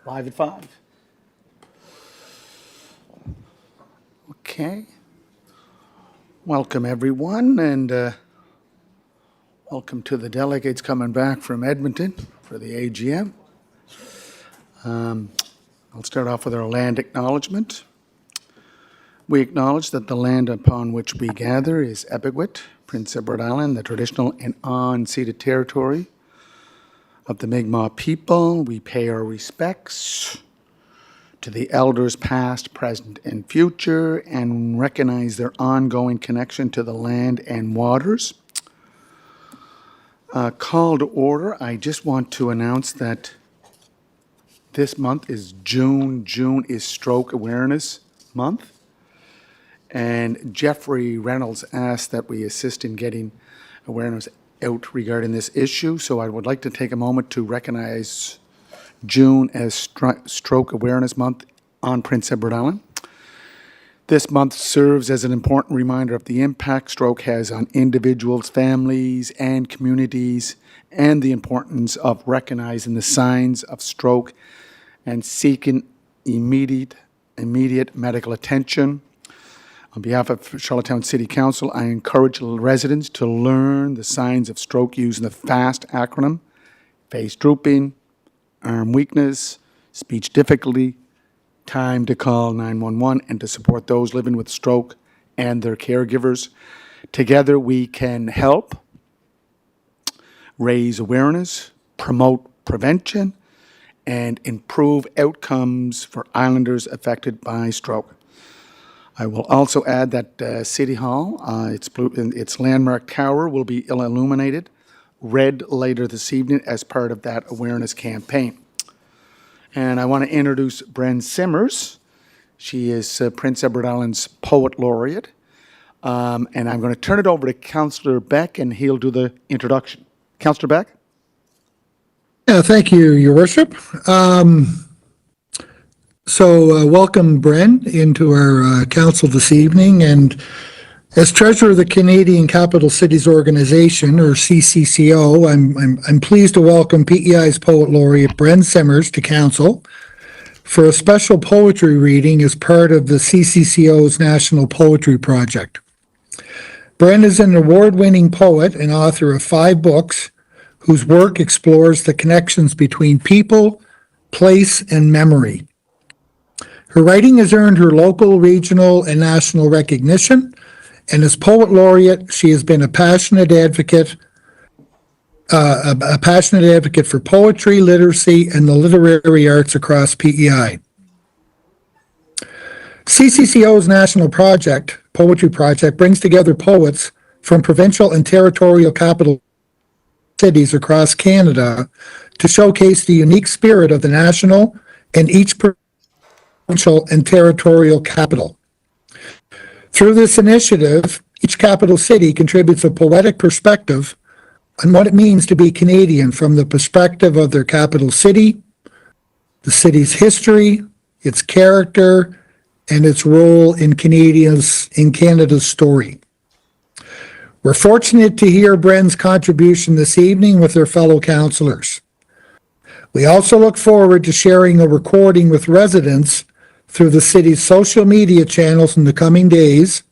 Live at 5. Okay. Welcome, everyone, and welcome to the delegates coming back from Edmonton for the AGM. I'll start off with our land acknowledgement. We acknowledge that the land upon which we gather is Epigwit, Prince Edward Island, the traditional and unceded territory of the Mi'kmaq people. We pay our respects to the elders past, present, and future, and recognize their ongoing connection to the land and waters. Call to order. I just want to announce that this month is June. June is Stroke Awareness Month. And Jeffrey Reynolds asked that we assist in getting awareness out regarding this issue. So I would like to take a moment to recognize June as Stroke Awareness Month on Prince Edward Island. This month serves as an important reminder of the impact stroke has on individuals, families, and communities, and the importance of recognizing the signs of stroke and seeking immediate medical attention. On behalf of Charlottetown City Council, I encourage residents to learn the signs of stroke using the FAST acronym: face drooping, arm weakness, speech difficulty, time to call 911, and to support those living with stroke and their caregivers. Together we can help raise awareness, promote prevention, and improve outcomes for islanders affected by stroke. I will also add that City Hall, its landmark tower, will be illuminated red later this evening as part of that awareness campaign. And I want to introduce Bren Simmers. She is Prince Edward Island's Poet Laureate. And I'm going to turn it over to Councillor Beck, and he'll do the introduction. Councillor Beck? Yeah, thank you, Your Worship. Welcome, Bren, into our council this evening. And as Treasurer of the Canadian Capital Cities Organization, or CCCO, I'm pleased to welcome PEI's Poet Laureate Bren Simmers to Council for a special poetry reading as part of the CCCO's National Poetry Project. Bren is an award-winning poet and author of 5 books whose work explores the connections between people, place, and memory. Her writing has earned her local, regional, and national recognition, and as Poet Laureate, she has been a passionate advocate for poetry, literacy, and the literary arts across PEI. CCCO's national poetry project, brings together poets from provincial and territorial capital cities across Canada to showcase the unique spirit of the national and each provincial and territorial capital. Through this initiative, each capital city contributes a poetic perspective on what it means to be Canadian from the perspective of their capital city, the city's history, its character, and its role in Canada's story. We're fortunate to hear Bren's contribution this evening with her fellow councillors. We also look forward to sharing a recording with residents through the city's social media channels in the coming days,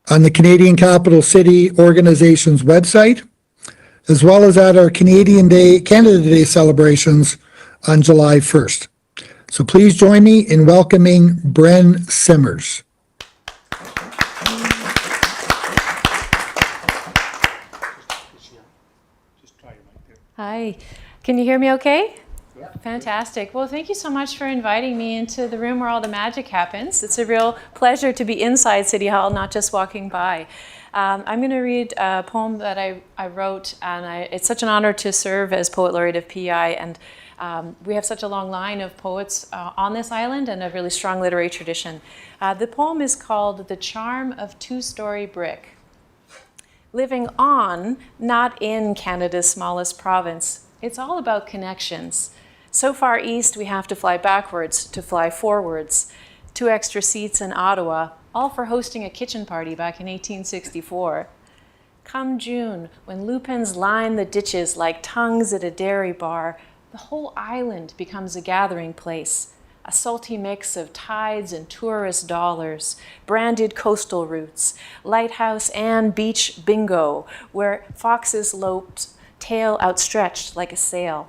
on the Canadian Capital City Organization's website, as well as at our Canada Day celebrations on July 1st. So please join me in welcoming Bren Simmers. Hi, can you hear me okay? Yeah. Fantastic. Well, thank you so much for inviting me into the room where all the magic happens. It's a real pleasure to be inside City Hall, not just walking by. I'm going to read a poem that I wrote, and it's such an honor to serve as Poet Laureate of PEI, and we have such a long line of poets on this island and a really strong literary tradition. The poem is called The Charm of Two-Story Brick. Living on, not in Canada's smallest province, it's all about connections. So far east, we have to fly backwards to fly forwards. 2 extra seats in Ottawa, all for hosting a kitchen party back in 1864. Come June, when lupins line the ditches like tongues at a dairy bar, The whole island becomes a gathering place, a salty mix of tides and tourist dollars, branded coastal routes, lighthouse and beach bingo, where foxes loped, tail outstretched like a sail.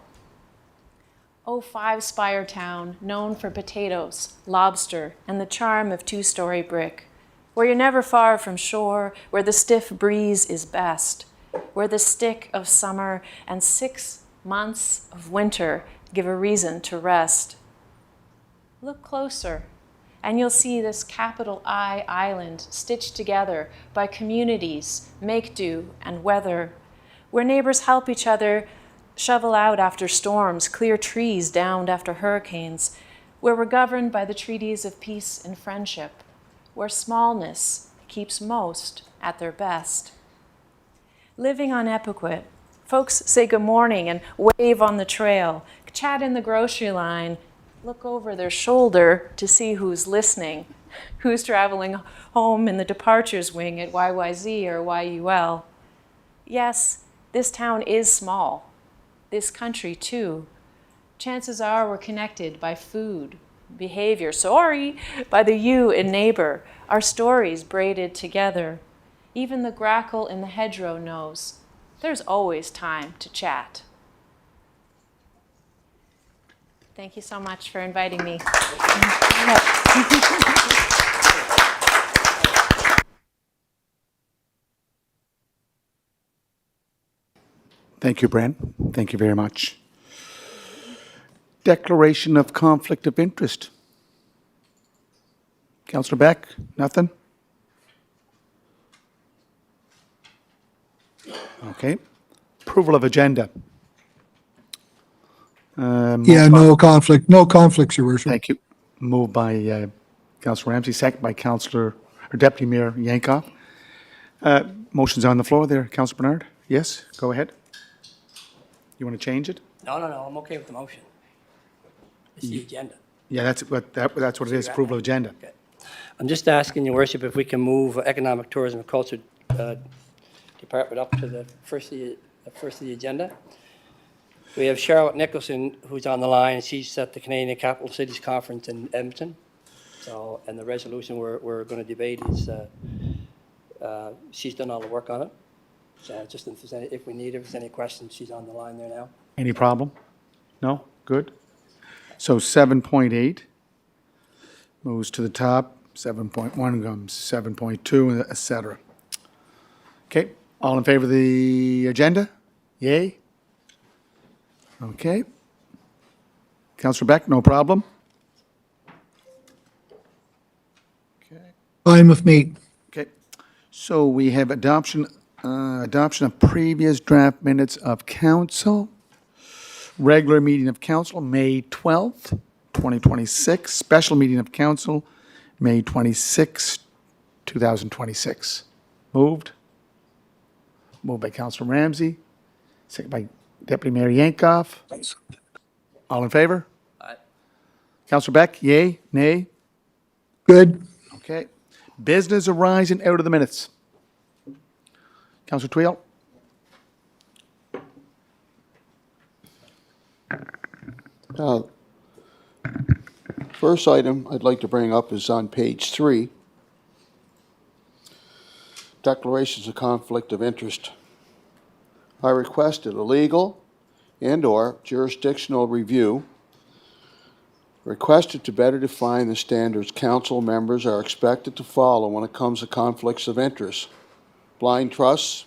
Oh, Five-Spire Town, known for potatoes, lobster, and the charm of two-story brick, where you're never far from shore, where the stiff breeze is best, where the stick of summer and 6 months of winter give a reason to rest. Look closer, and you'll see this capital I island stitched together by communities, make-do, and weather, where neighbors help each other shovel out after storms, clear trees downed after hurricanes, where we're governed by the treaties of peace and friendship, where smallness keeps most at their best. Living on Epequit, folks say good morning and wave on the trail, chat in the grocery line, look over their shoulder to see who's listening, who's traveling home in the departures wing at YYZ or YUL. Yes, this town is small. This country, too. Chances are we're connected by food, behavior, by the you in neighbor, our stories braided together. Even the grackle in the hedgerow knows there's always time to chat. Thank you so much for inviting me. Thank you, Brent. Thank you very much. Declaration of conflict of interest. Councillor Beck, nothing? Okay. Approval of agenda. Yeah, no conflict, no conflicts, Your Worship. Thank you. Moved by Councillor Ramsey, second by Councillor or Deputy Mayor Yankoff. Motion's on the floor there, Councillor Bernard. Yes, go ahead. You want to change it? No, I'm okay with the motion. It's the agenda. Yeah, that's what it is. Approval of agenda. Okay. I'm just asking, Your Worship, if we can move Economic Tourism and Culture Department up to the first of the agenda. We have Charlotte Nicholson, who's on the line. She's at the Canadian Capital Cities Conference in Edmonton. So, and the resolution we're going to debate is, she's done all the work on it. So just if there's any questions, she's on the line there now. Any problem? No? Good. So 7.8 moves to the top, 7.1 comes 7.2, et cetera. Okay, all in favor of the agenda? Yay? Okay. Councillor Beck, no problem? Okay. Fine with me. Okay, so we have adoption of previous draft minutes of council. Regular meeting of council, May 12th, 2026. Special meeting of council, May 26th, 2026. Moved. Moved by Councillor Ramsey, second by Deputy Mayor Yankoff. All in favor? Aye. Councillor Beck, yay, nay? Good. Okay. Business arising out of the minutes. Councillor Tweel? First item I'd like to bring up is on page 3. Declarations of conflict of interest. I requested a legal and/or jurisdictional review requested to better define the standards council members are expected to follow when it comes to conflicts of interest, blind trusts,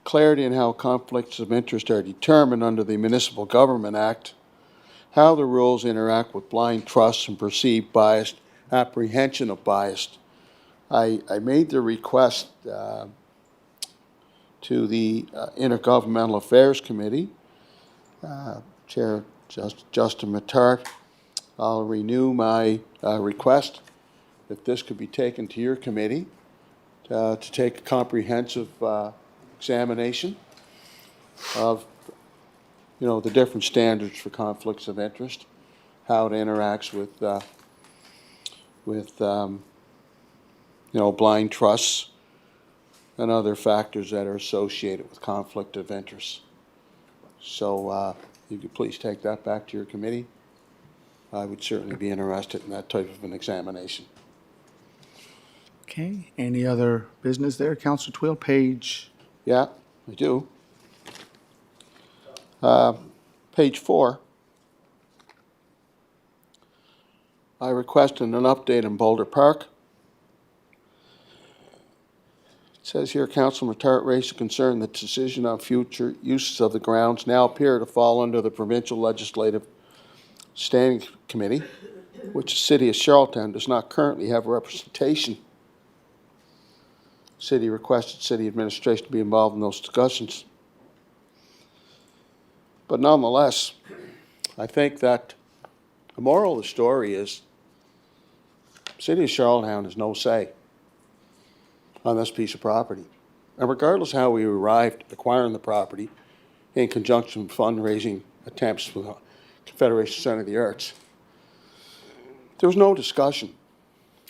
clarity in how conflicts of interest are determined under the Municipal Government Act, how the rules interact with blind trusts and perceived bias, apprehension of bias. I made the request to the Intergovernmental Affairs Committee, Chair Justin Matart. I'll renew my request that this could be taken to your committee to take a comprehensive examination of the different standards for conflicts of interest, how it interacts with blind trusts and other factors that are associated with conflict of interest. So you could please take that back to your committee. I would certainly be interested in that type of an examination. Okay, any other business there? Councillor Twill, page, Yeah, I do. Page 4. I requested an update on Boulder Park. It says here, Councilor Matart raised a concern that decision on future uses of the grounds now appear to fall under the Provincial Legislative Standing Committee, which the City of Charlottetown does not currently have representation. City requested city administration to be involved in those discussions. But nonetheless, I think that the moral of the story is City of Charlottetown has no say on this piece of property. And regardless how we arrived at acquiring the property in conjunction with fundraising attempts with the Confederation Center of the Arts, there was no discussion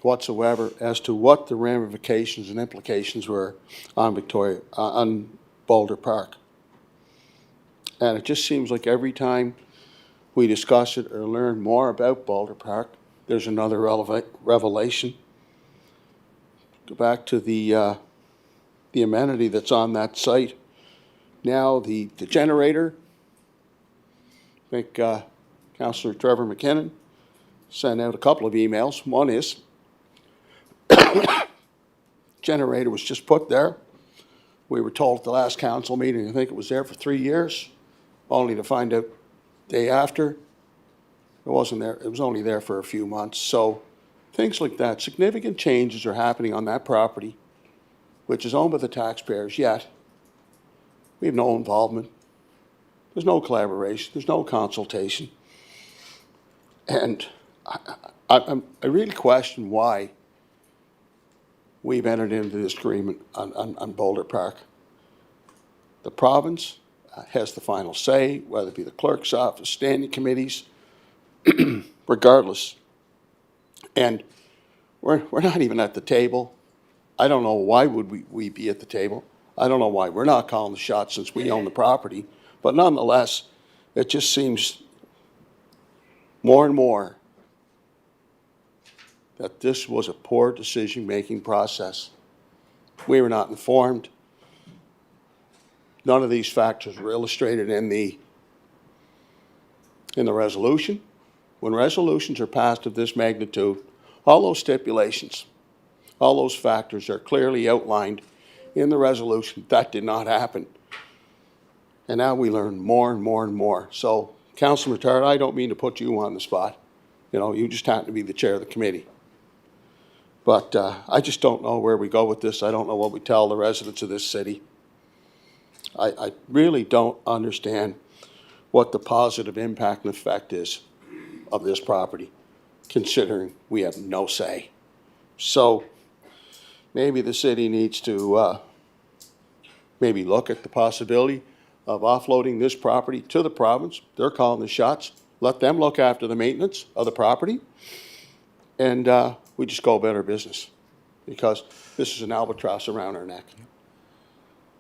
whatsoever as to what the ramifications and implications were on Boulder Park. And it just seems like every time we discuss it or learn more about Boulder Park, there's another revelation. Go back to the amenity that's on that site. Now the generator, I think Councillor Trevor McKinnon sent out a couple of emails. One is, generator was just put there. We were told at the last council meeting, I think it was there for 3 years, only to find out day after it wasn't there. It was only there for a few months. So things like that, significant changes are happening on that property, which is owned by the taxpayers, yet we have no involvement. There's no collaboration. There's no consultation. And I really question why we've entered into this agreement on Boulder Park. The province has the final say, whether it be the clerk's office, standing committees, regardless. And we're not even at the table. I don't know why would we be at the table. I don't know why we're not calling the shots since we own the property. But nonetheless, it just seems more and more that this was a poor decision-making process. We were not informed. None of these factors were illustrated in the resolution. When resolutions are passed of this magnitude, all those stipulations, all those factors are clearly outlined in the resolution. That did not happen. And now we learn more and more and more. So, Councillor Matart, I don't mean to put you on the spot. You know, you just happen to be the chair of the committee. But I just don't know where we go with this. I don't know what we tell the residents of this city. I really don't understand what the positive impact and effect is of this property, considering we have no say. So maybe the city needs to maybe look at the possibility of offloading this property to the province. They're calling the shots. Let them look after the maintenance of the property. And we just go about our business, because this is an albatross around our neck.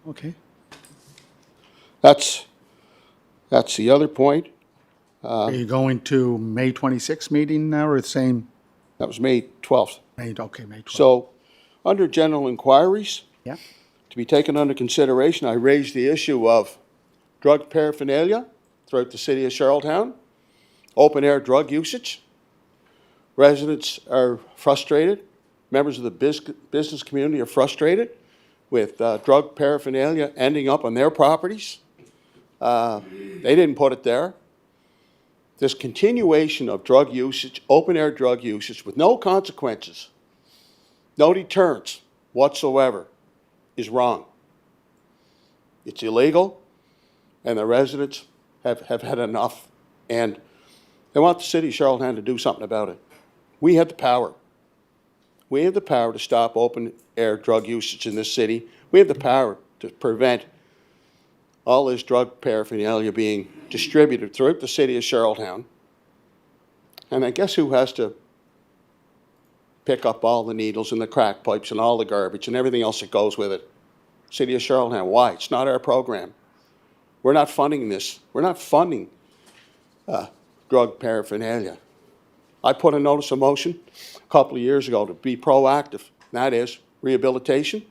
okay. That's the other point. Are you going to May 26th meeting now, or the same? That was May 12th. May 12th. So, under general inquiries, Yeah, to be taken under consideration, I raised the issue of drug paraphernalia throughout the city of Charlottetown, open-air drug usage. Residents are frustrated. Members of the business community are frustrated with drug paraphernalia ending up on their properties. They didn't put it there. This continuation of drug usage, open-air drug usage, with no consequences, no deterrence whatsoever, is wrong. It's illegal, and the residents have had enough, and they want the city of Charlottetown to do something about it. We have the power. We have the power to stop open-air drug usage in this city. We have the power to prevent all this drug paraphernalia being distributed throughout the city of Charlottetown. And I guess who has to pick up all the needles and the crack pipes and all the garbage and everything else that goes with it? City of Charlottetown. Why? It's not our program. We're not funding this. We're not funding drug paraphernalia. I put a notice of motion a couple of years ago to be proactive. That is rehabilitation,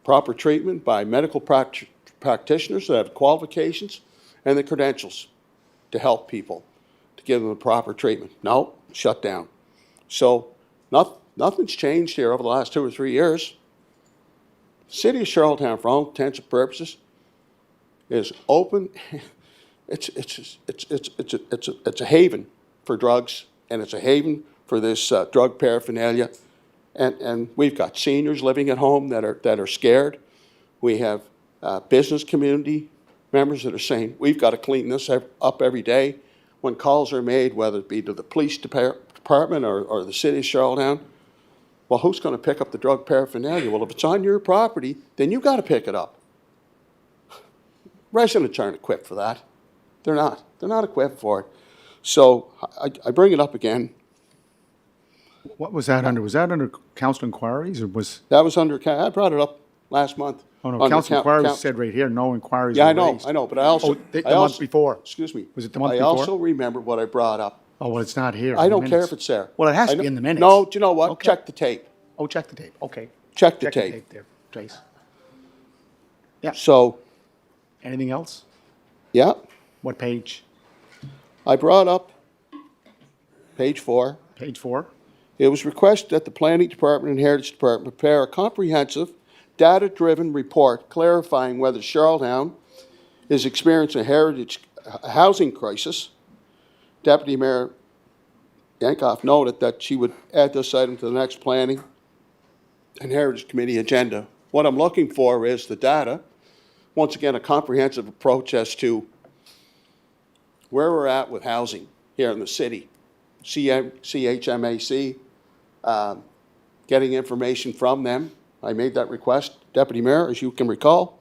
proper treatment by medical practitioners that have qualifications and the credentials to help people, to give them the proper treatment. No, shut down. So nothing's changed here over the last 2 or 3 years. The city of Charlottetown, for all intents and purposes, is open. It's a haven for drugs, and it's a haven for this drug paraphernalia. And we've got seniors living at home that are scared. We have business community members that are saying, we've got to clean this up every day. When calls are made, whether it be to the police department or the city of Charlottetown, well, who's going to pick up the drug paraphernalia? Well, if it's on your property, then you've got to pick it up. Residents aren't equipped for that. They're not. They're not equipped for it. So I bring it up again. What was that under? Was that under council inquiries or was, That was under, I brought it up last month. oh no, Under council count- inquiries count- said right here, no inquiries Yeah, were raised. I know, but I also. Oh, the I month also- before. Excuse me. Was it the month I before? also remember what I brought up. Oh, well, it's not here. I in the don't care minutes. if it's there. Well, it has I to be know- in the minutes. No, do you know what? Okay. Check the tape. Oh, check the tape, okay. Check the Check the tape. tape there, Trace. So, Anything else? yeah, What page? I brought up page 4. Page 4? It was requested that the Planning Department and Heritage Department prepare a comprehensive, data-driven report clarifying whether Charlottetown is experiencing a heritage housing crisis. Deputy Mayor Yankoff noted that she would add this item to the next Planning and Heritage Committee agenda. What I'm looking for is the data, once again, a comprehensive approach as to where we're at with housing here in the city. CHMAC, getting information from them. I made that request, Deputy Mayor, as you can recall.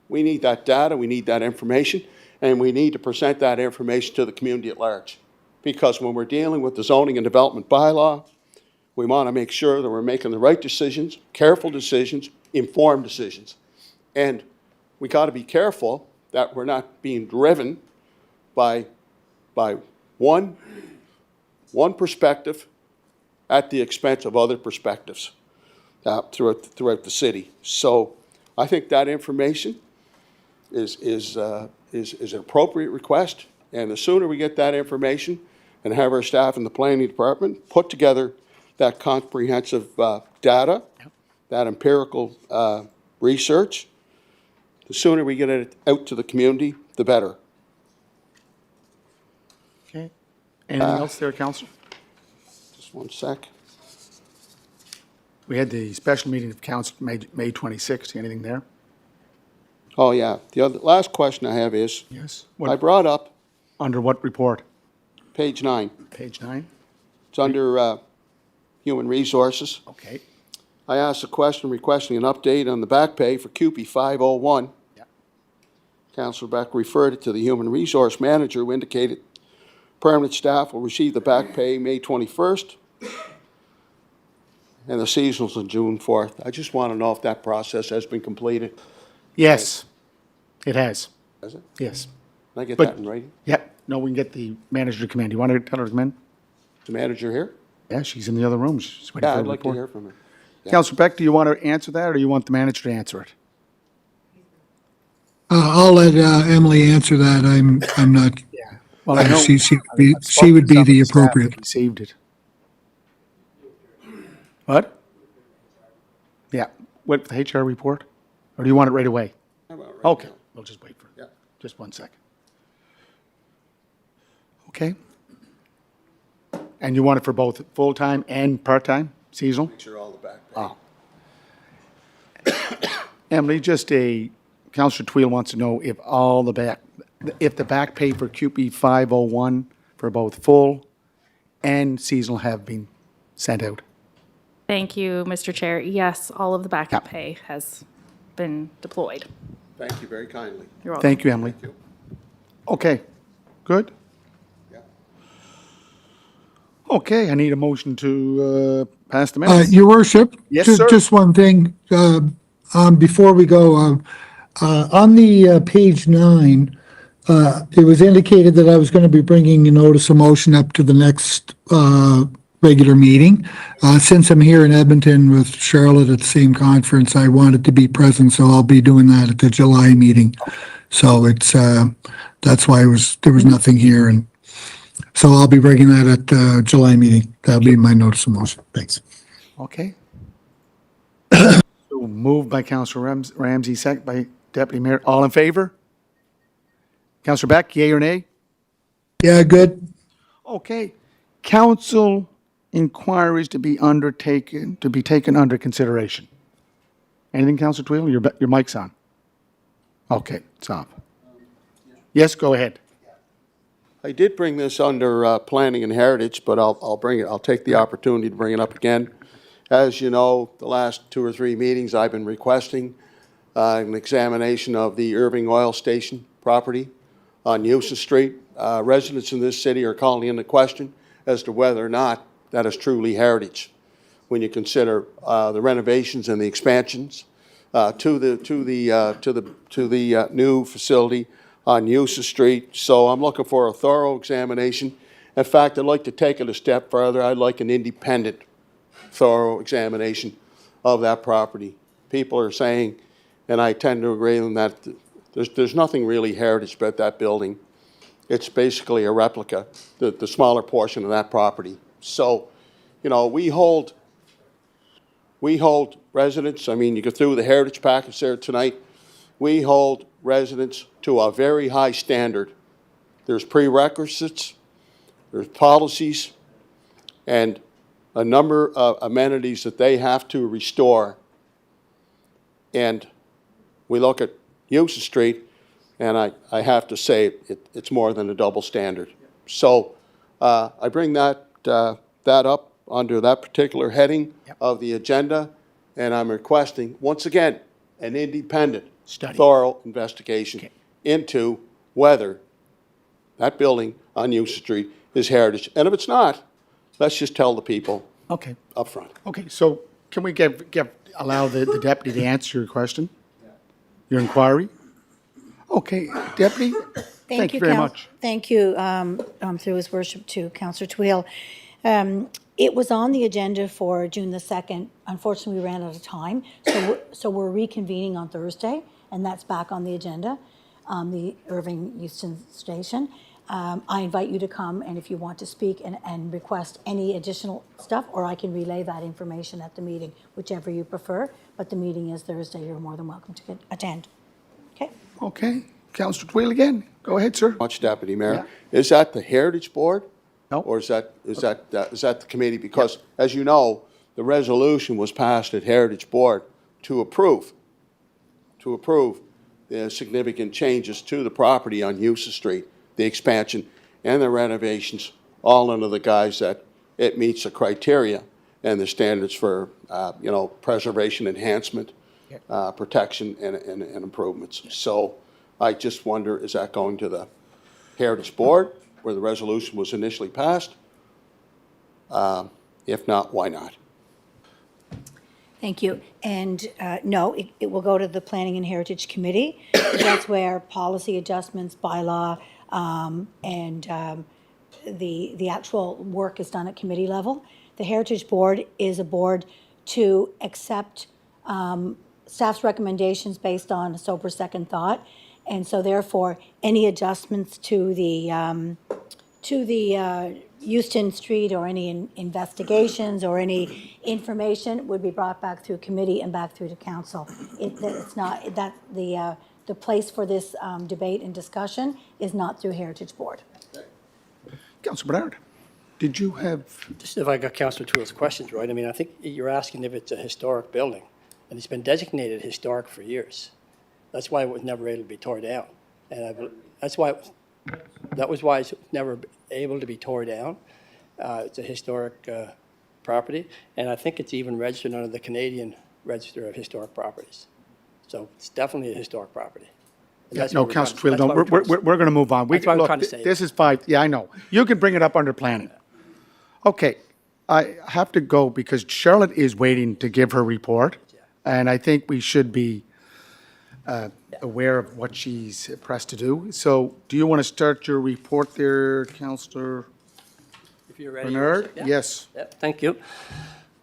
We need that data, we need that information, and we need to present that information to the community at large. Because when we're dealing with the zoning and development bylaw, we want to make sure that we're making the right decisions, careful decisions, informed decisions. And we got to be careful that we're not being driven by one perspective at the expense of other perspectives throughout the city. So I think that information is an appropriate request, and the sooner we get that information and have our staff in the planning department put together that comprehensive data, that empirical research, the sooner we get it out to the community, the better. Okay. Anything else there, Council? Just one sec. We had the special meeting of council May 26th. Anything there? Oh, yeah. The last question I have is, Yes. I What, brought up under what report? page 9. Page 9? It's under Human Resources. Okay. I asked a question requesting an update on the back pay for CUPE 501. Yeah. Councilor Beck referred it to the Human Resource Manager, who indicated permanent staff will receive the back pay May 21st, and the seasonals on June 4th. I just want to know if that process has been completed. Yes, it has. Has it? Yes. Can I get But- that in writing? Yep. No, we can get the manager to come in. Do you want to tell her to come in? The manager here? Yeah, she's in the other room. She's waiting Yeah, for a I'd like to report. hear from her. Yeah. Councilor Beck, do you want to answer that, or do you want the manager to answer it? I'll let Emily answer that. I'm not, Well, I know. she would be I've spoken the to some of staff that appropriate. Received it. What? Yeah, what, the HR report? Or do you want it right away? How about right Okay, now? we'll just wait for it. Yeah. Just 1 second. Okay. And you want it for both full-time and part-time, seasonal? Make sure all the back pay. Oh. Emily, Councilor Tweel wants to know if if the back pay for QP 501 for both full and seasonal have been sent out. Thank you, Mr. Chair. Yes, all of the backup Yeah. pay has been deployed. Thank you very kindly. You're welcome. Thank you, Emily. Thank you. Okay, good. Yeah. Okay, I need a motion to pass the minutes. Your worship? Yes, ju- sir. Just one thing, before we go, on the page 9, It was indicated that I was going to be bringing a notice of motion up to the next regular meeting. Since I'm here in Edmonton with Charlotte at the same conference, I wanted to be present, so I'll be doing that at the July meeting. So it's, that's why there was nothing here, and so I'll be bringing that at the July meeting. That'll be my notice of motion. Thanks. Okay. So moved by Councillor Ramsey, second by Deputy Mayor. All in favor? Councillor Beck, yea or nay? Yeah, good. Okay. Council inquiries to be undertaken, to be taken under consideration. Anything, Councillor Twill? Your mic's on. Okay, it's off. Yes, go ahead. I did bring this under Planning and Heritage, but I'll take the opportunity to bring it up again. As you know, the last 2 or 3 meetings, I've been requesting an examination of the Irving Oil Station property on Euston Street. Residents in this city are calling into question as to whether or not that is truly heritage when you consider the renovations and the expansions to the new facility on Euston Street. So I'm looking for a thorough examination. In fact, I'd like to take it a step further. I'd like an independent, thorough examination of that property. People are saying, and I tend to agree with them, that there's nothing really heritage about that building. It's basically a replica, the smaller portion of that property. So, you know, we hold residents, I mean, you go through the heritage package there tonight, we hold residents to a very high standard. There's prerequisites, there's policies, and a number of amenities that they have to restore. And we look at Euston Street, and I have to say it's more than a double standard. So I bring that up under that particular heading of the agenda, and I'm requesting, once again, an independent, thorough investigation into whether that building on Euston Street is heritage. And if it's not, let's just tell the people Okay. up front. Okay, so can we allow the deputy to answer your question? Your inquiry? Okay, deputy? Thank you very much. Thank you, through his worship to Councillor Twill. It was on the agenda for June the 2nd. Unfortunately, we ran out of time, so we're reconvening on Thursday, and that's back on the agenda, the Irving Euston Station. I invite you to come, and if you want to speak and request any additional stuff, or I can relay that information at the meeting, whichever you prefer. But the meeting is Thursday. You're more than welcome to attend. Okay? Okay, Councillor Twill again. Go ahead, sir. Much, Deputy Mayor. Is that the Heritage Board? No. Or is that the committee? Because, as you know, the resolution was passed at Heritage Board to approve the significant changes to the property on Euston Street, the expansion and the renovations, all under the guise that it meets the criteria and the standards for, preservation, enhancement, protection, and improvements. So I just wonder, is that going to the Heritage Board, where the resolution was initially passed? If not, why not? Thank you. And no, it will go to the Planning and Heritage Committee. That's where policy adjustments, bylaw, and the actual work is done at committee level. The Heritage Board is a board to accept staff's recommendations based on a sober second thought. And so therefore, any adjustments to the Euston Street or any investigations or any information would be brought back through committee and back through to council. It's not, that the place for this debate and discussion is not through Heritage Board. Councillor Bernard, did you have, Just if I got Councillor Twill's questions right, I mean, I think you're asking if it's a historic building, and it's been designated historic for years. That's why it was never able to be torn down. And that was why it's never able to be torn down. It's a historic property, and I think it's even registered under the Canadian Register of Historic Properties. So it's definitely a historic property. And that's no, what we're Councillor trying- Twill, that's no, what we're trying to- we're going to move on. That's what I'm Look, trying to say. This is 5, yeah, I know. You can bring it up under planning. Okay, I have to go because Charlotte is waiting to give her report, and I think we should be aware of what she's pressed to do. So do you want to start your report there, Councillor If you're ready. Your Bernard? Worship, yeah? Yes. Yep, thank you.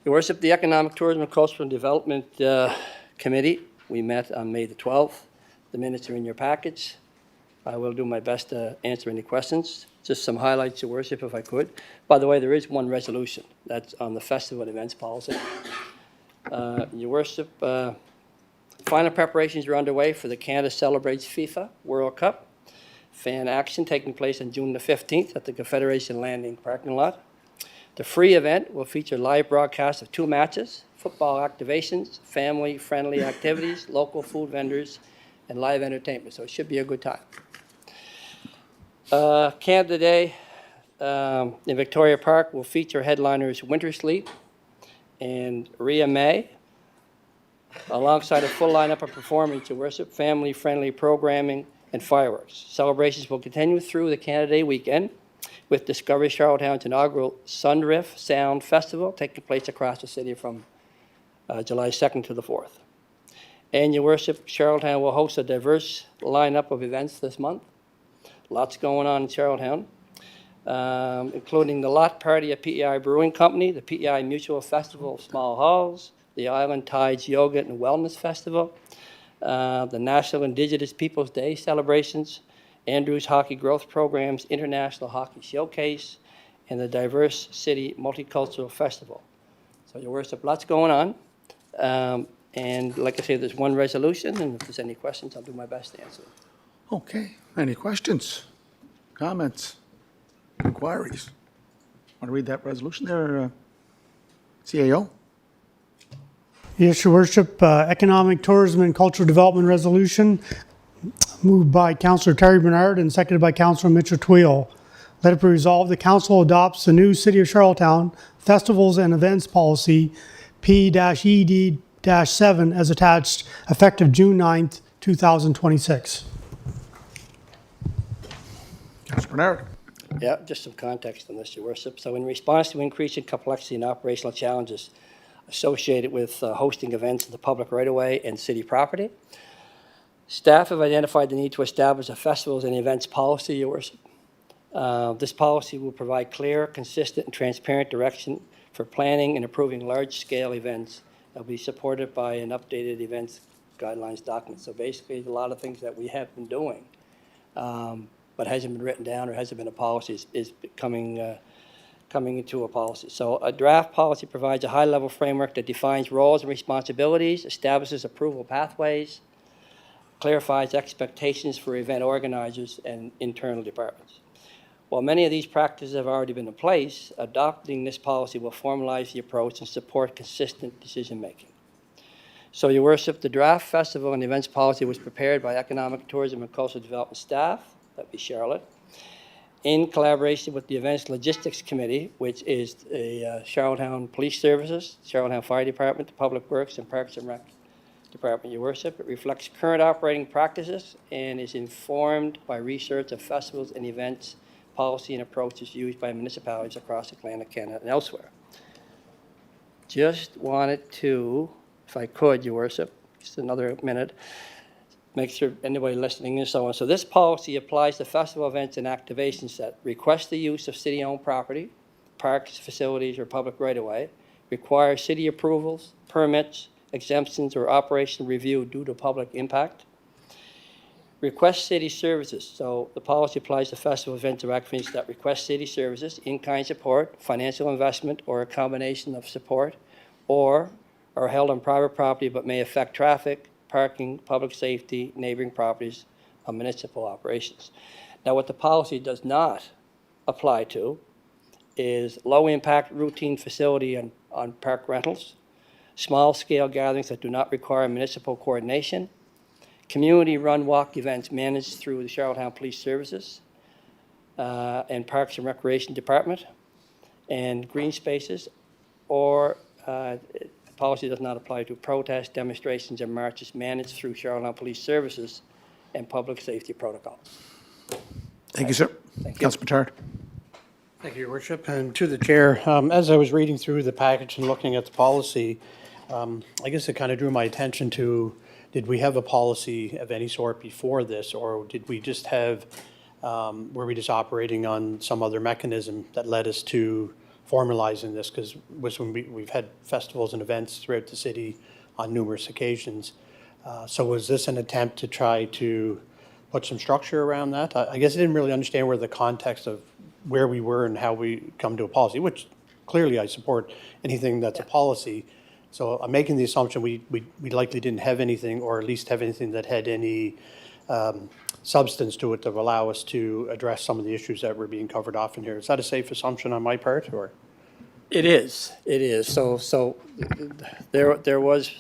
Your Worship, the Economic Tourism and Cultural Development Committee, we met on May the 12th. The minutes are in your package. I will do my best to answer any questions. Just some highlights, Your Worship, if I could. By the way, there is one resolution. That's on the festival and events policy. Your Worship, final preparations are underway for the Canada Celebrates FIFA World Cup fan action taking place on June the 15th at the Confederation Landing parking lot. The free event will feature live broadcasts of 2 matches, football activations, family-friendly activities, local food vendors, and live entertainment. So it should be a good time. Canada Day in Victoria Park will feature headliners Winter Sleep and Ria May, alongside a full lineup of performance, Your Worship, family-friendly programming, and fireworks. Celebrations will continue through the Canada Day weekend with Discovery Charlottetown's inaugural Sundrift Sound Festival taking place across the city from July 2nd to the 4th. And Your Worship, Charlottetown will host a diverse lineup of events this month. Lots going on in Charlottetown, including the Lot Party at PEI Brewing Company, the PEI Mutual Festival of Small Halls, the Island Tides Yoga and Wellness Festival, the National Indigenous Peoples Day celebrations, Andrews Hockey Growth Programs, International Hockey Showcase, and the Diverse City Multicultural Festival. So, Your Worship, lots going on. And like I say, there's one resolution, and if there's any questions, I'll do my best to answer them. Okay. Any questions, comments, inquiries? Want to read that resolution there, CAO? Yes, Your Worship, Economic, Tourism, and Cultural Development Resolution, moved by Councillor Terry Bernard and seconded by Councillor Mitchell Tweel. Let it be resolved, the Council adopts the new City of Charlottetown Festivals and Events Policy, P-ED-7, as attached, effective June 9th, 2026. Councillor Bernard? Yeah, just some context on this, Your Worship. So in response to increasing complexity and operational challenges associated with hosting events in the public right-of-way and city property, staff have identified the need to establish a festivals and events policy, Your Worship. This policy will provide clear, consistent, and transparent direction for planning and approving large-scale events that will be supported by an updated events guidelines document. So basically, a lot of things that we have been doing, but hasn't been written down or hasn't been a policy, is coming into a policy. So a draft policy provides a high-level framework that defines roles and responsibilities, establishes approval pathways, clarifies expectations for event organizers and internal departments. While many of these practices have already been in place, adopting this policy will formalize the approach and support consistent decision-making. So, Your Worship, the draft festival and events policy was prepared by Economic, Tourism, and Cultural Development staff, that'd be Charlotte, in collaboration with the Events Logistics Committee, which is the Charlottetown Police Services, Charlottetown Fire Department, the Public Works, and Parks and Rec Department, Your Worship. It reflects current operating practices and is informed by research of festivals and events policy and approaches used by municipalities across Atlantic Canada and elsewhere. Just wanted to, if I could, Your Worship, just another minute, make sure anybody listening and so on. So this policy applies to festival events and activations that request the use of city-owned property, parks, facilities, or public right-of-way, require city approvals, permits, exemptions, or operation review due to public impact. Request city services. So the policy applies to festival events or activities that request city services, in-kind support, financial investment, or a combination of support, or are held on private property but may affect traffic, parking, public safety, neighboring properties, or municipal operations. Now, what the policy does not apply to is low-impact routine facility on park rentals, small-scale gatherings that do not require municipal coordination, community-run walk events managed through the Charlottetown Police Services and Parks and Recreation Department, and green spaces, or the policy does not apply to protests, demonstrations, and marches managed through Charlottetown Police Services and public safety protocols. Thank you, sir. Thank you. Councillor Bernard? Thank you, Your Worship. And to the chair, as I was reading through the package and looking at the policy, I guess it kind of drew my attention to did we have a policy of any sort before this, or did we just have, were we just operating on some other mechanism that led us to formalizing this? Because when we've had festivals and events throughout the city on numerous occasions. So was this an attempt to try to put some structure around that? I guess I didn't really understand where the context of where we were and how we come to a policy, which clearly I support anything that's a policy. So I'm making the assumption we likely didn't have anything, or at least have anything that had any substance to it that would allow us to address some of the issues that were being covered off in here. Is that a safe assumption on my part, or? It is. So there was,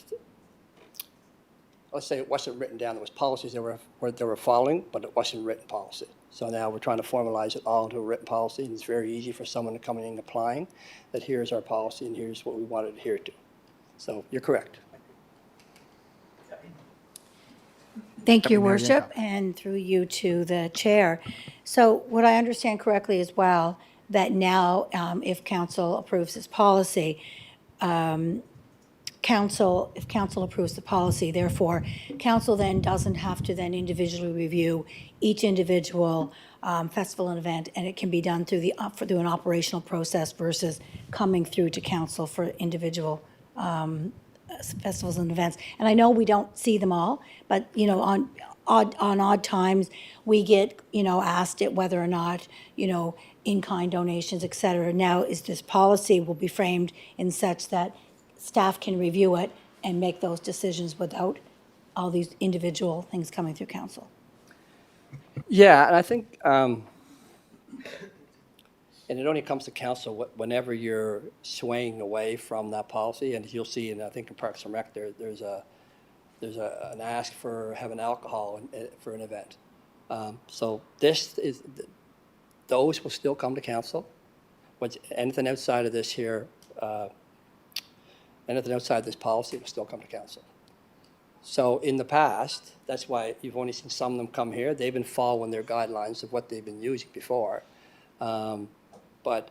let's say it wasn't written down, there was policies that were following, but it wasn't written policy. So now we're trying to formalize it all into a written policy, and it's very easy for someone to come in and applying that here's our policy and here's what we want to adhere to. So you're correct. Thank you, Your Worship, and through you to the chair. So what I understand correctly as well, that now if council approves this policy, if council approves the policy, therefore, council then doesn't have to then individually review each individual festival and event, and it can be done through through an operational process versus coming through to council for individual festivals and events. And I know we don't see them all, but, you know, on odd times, we get, you know, asked it whether or not, you know, in-kind donations, et cetera. Now, is this policy will be framed in such that staff can review it and make those decisions without all these individual things coming through council? Yeah, and I think, and it only comes to council whenever you're swaying away from that policy, and you'll see, and I think in Parks and Rec, there's an ask for having alcohol for an event. So those will still come to council. Anything outside of this here, anything outside this policy will still come to council. So in the past, that's why you've only seen some of them come here. They've been following their guidelines of what they've been using before. But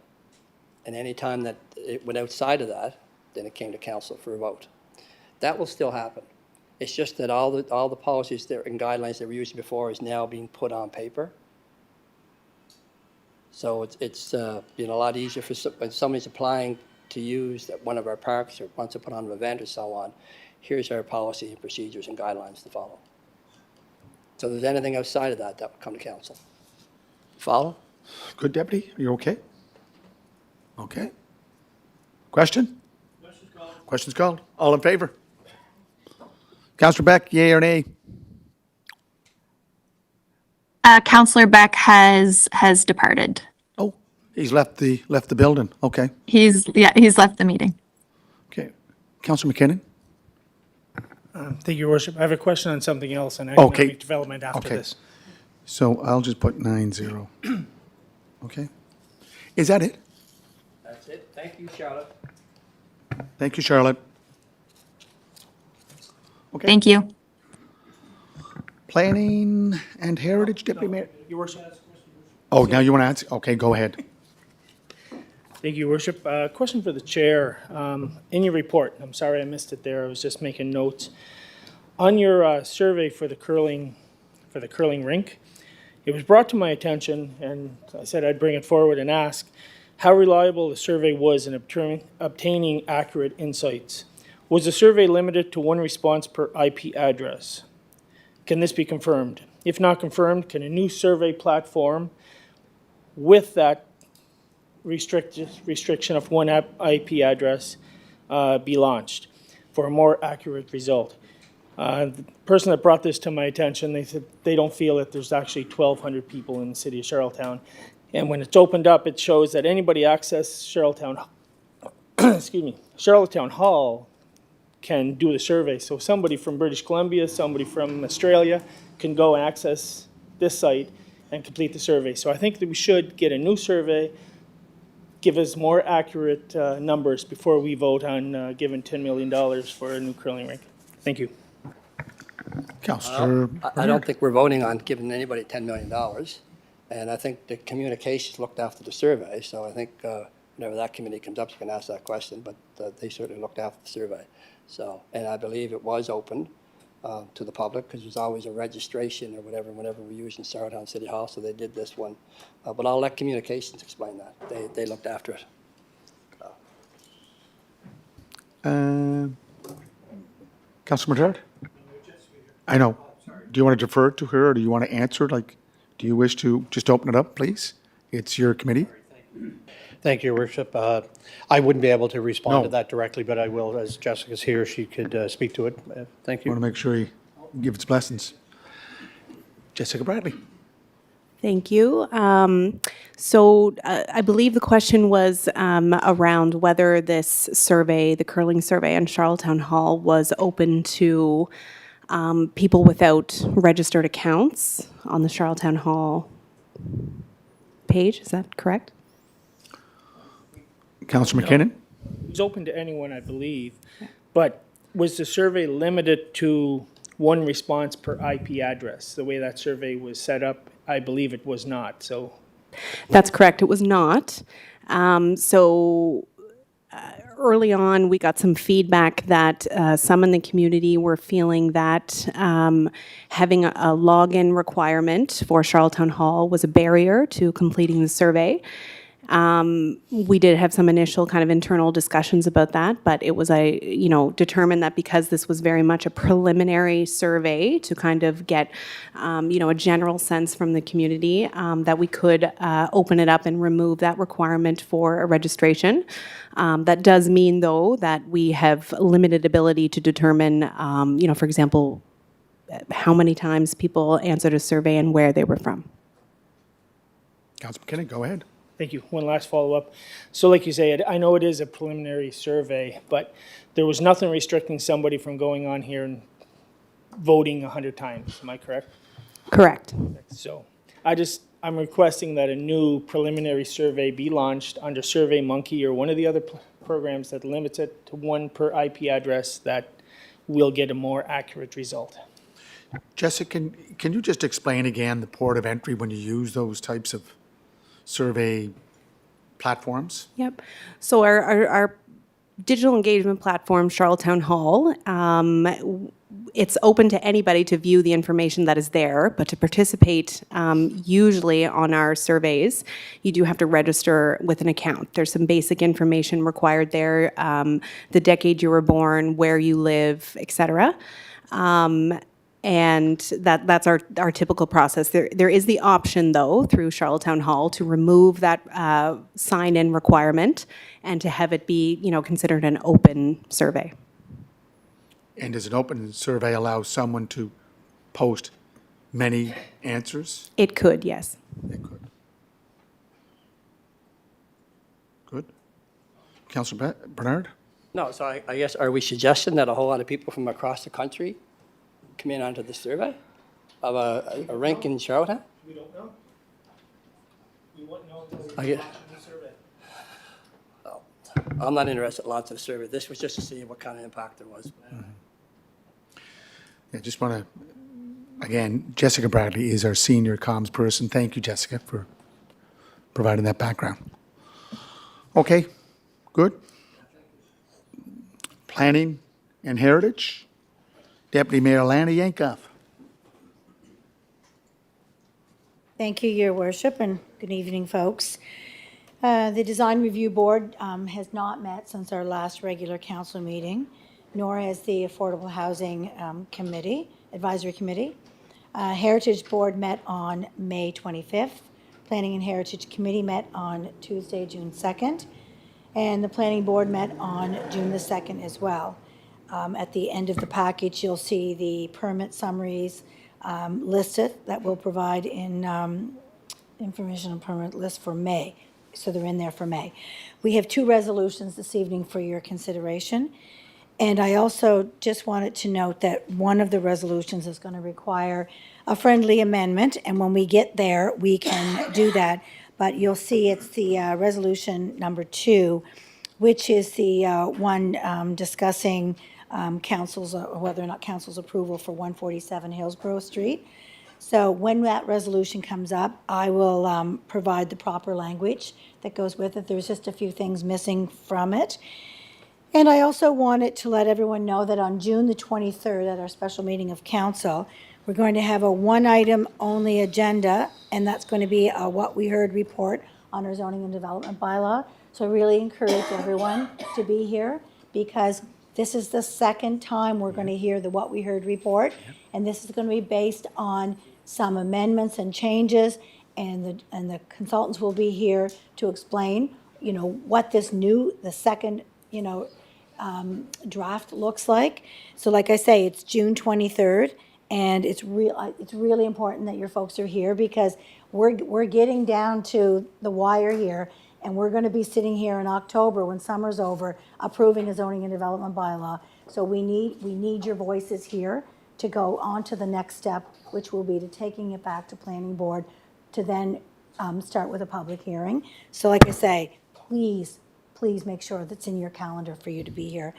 at any time that it went outside of that, then it came to council for a vote. That will still happen. It's just that all the policies that and guidelines that were used before is now being put on paper. So it's you know, a lot easier for when somebody's applying to use one of our parks or wants to put on an event or so on. Here's our policy and procedures and guidelines to follow. So if there's anything outside of that, that would come to council. Follow? Good, Deputy? Are you okay? Okay. Question? Question's called. All in favor? Councillor Beck, yea or nay? Counselor Beck has departed. Oh, he's left the building. Okay. He's left the meeting. Okay. Councillor McKinnon? Thank you, Your Worship. I have a question on something else on Okay. economic development after Okay. this. So I'll just put 9-0. Okay. Is that it? That's it. Thank you, Charlotte. Thank you, Charlotte. Okay. Thank you. Planning and Heritage, Deputy Mayor? Your Worship. Oh, now you want to answer? Okay, go ahead. Thank you, Your Worship. Question for the chair. In your report, I'm sorry I missed it there. I was just making notes. On your survey for the curling rink, it was brought to my attention, and I said I'd bring it forward and ask how reliable the survey was in obtaining accurate insights. Was the survey limited to one response per IP address? Can this be confirmed? If not confirmed, can a new survey platform with that restriction of one IP address be launched for a more accurate result? The person that brought this to my attention, they said they don't feel that there's actually 1,200 people in the city of Charlottetown. And when it's opened up, it shows that anybody access Charlottetown, Charlottetown Hall can do the survey. So somebody from British Columbia, somebody from Australia can go access this site and complete the survey. So I think that we should get a new survey, give us more accurate numbers before we vote on giving $10 million for a new curling rink. Thank you. Councillor. I don't think we're voting on giving anybody $10 million. And I think the communications looked after the survey. So I think whenever that committee comes up, you can ask that question. But they certainly looked after the survey. So, and I believe it was open to the public, because there's always a registration or whatever whenever we use in Saratown City Hall, so they did this one. But I'll let communications explain that. They looked after it. Councilor Bedard? I know. Do you want to defer to her, or do you want to answer? Like, do you wish to just open it up, please? It's your committee. Thank you, Your Worship. I wouldn't be able to respond to No. that directly, but I will, as Jessica's here, she could speak to it. Thank I want you. to make sure you give its blessings. Jessica Bradley. Thank you. I believe the question was around whether this survey, the curling survey in Charlottetown Hall, was open to people without registered accounts on the Charlottetown Hall page. Is that correct? Councilor McKinnon? It was open to anyone, I believe, but was the survey limited to one response per IP address? The way that survey was set up, I believe it was not, so. That's correct. It was not. Early on, we got some feedback that some in the community were feeling that having a login requirement for Charlottetown Hall was a barrier to completing the survey. We did have some initial kind of internal discussions about that, but it was determined that because this was very much a preliminary survey to kind of get, a general sense from the community, that we could open it up and remove that requirement for a registration. That does mean, though, that we have limited ability to determine, for example, how many times people answered a survey and where they were from. Councilor McKinnon, go ahead. Thank you. One last follow-up. So like you say, I know it is a preliminary survey, but there was nothing restricting somebody from going on here and voting 100 times. Am I correct? Correct. So I'm requesting that a new preliminary survey be launched under SurveyMonkey or one of the other programs that limits it to one per IP address, that we'll get a more accurate result. Jessica, can you just explain again the port of entry when you use those types of survey platforms? Yep. So our digital engagement platform, Charlottetown Hall, it's open to anybody to view the information that is there, but to participate, usually on our surveys, you do have to register with an account. There's some basic information required there, the decade you were born, where you live, etc. And that's our typical process. There is the option, though, through Charlottetown Hall to remove that sign-in requirement and to have it be, considered an open survey. And does an open survey allow someone to post many answers? It could, yes. It could. Good. Councilor Bernard? No, so I guess, are we suggesting that a whole lot of people from across the country come in onto the survey of a rink in Charlottetown? We don't know. We won't know I get- I'm not interested in lots of survey. This was just to see what kind of impact there was. I just want to, again, Jessica Bradley is our senior comms person. Thank you, Jessica, for providing that background. Okay, good. Planning and Heritage, Deputy Mayor Lana Yankoff. Thank you, Your Worship, and good evening, folks. The Design Review Board has not met since our last regular council meeting, nor has the Affordable Housing Advisory Committee. Heritage Board met on May 25th. Planning and Heritage Committee met on Tuesday, June 2nd. And the Planning Board met on June the 2nd as well. At the end of the package, you'll see the permit summaries listed that we'll provide in information on permit list for May. So they're in there for May. We have two resolutions this evening for your consideration. And I also just wanted to note that one of the resolutions is going to require a friendly amendment. And when we get there, we can do that. But you'll see it's the resolution number 2, which is the one discussing council's, whether or not council's approval for 147 Hillsborough Street. So when that resolution comes up, I will provide the proper language that goes with it. There's just a few things missing from it. And I also wanted to let everyone know that on June the 23rd, at our special meeting of council, we're going to have a one-item only agenda, and that's going to be a What We Heard report on our zoning and development bylaw. So I really encourage everyone to be here, because this is the second time we're going to hear the What We Heard report, and this is going to be based on some amendments and changes, and the consultants will be here to explain, what this the second, draft looks like. So like I say, it's June 23rd, and it's really important that your folks are here, because we're getting down to the wire here, and we're going to be sitting here in October when summer's over, approving a zoning and development bylaw. So we need your voices here to go on to the next step, which will be to taking it back to planning board to then start with a public hearing. So like I say, please make sure that's in your calendar for you to be here.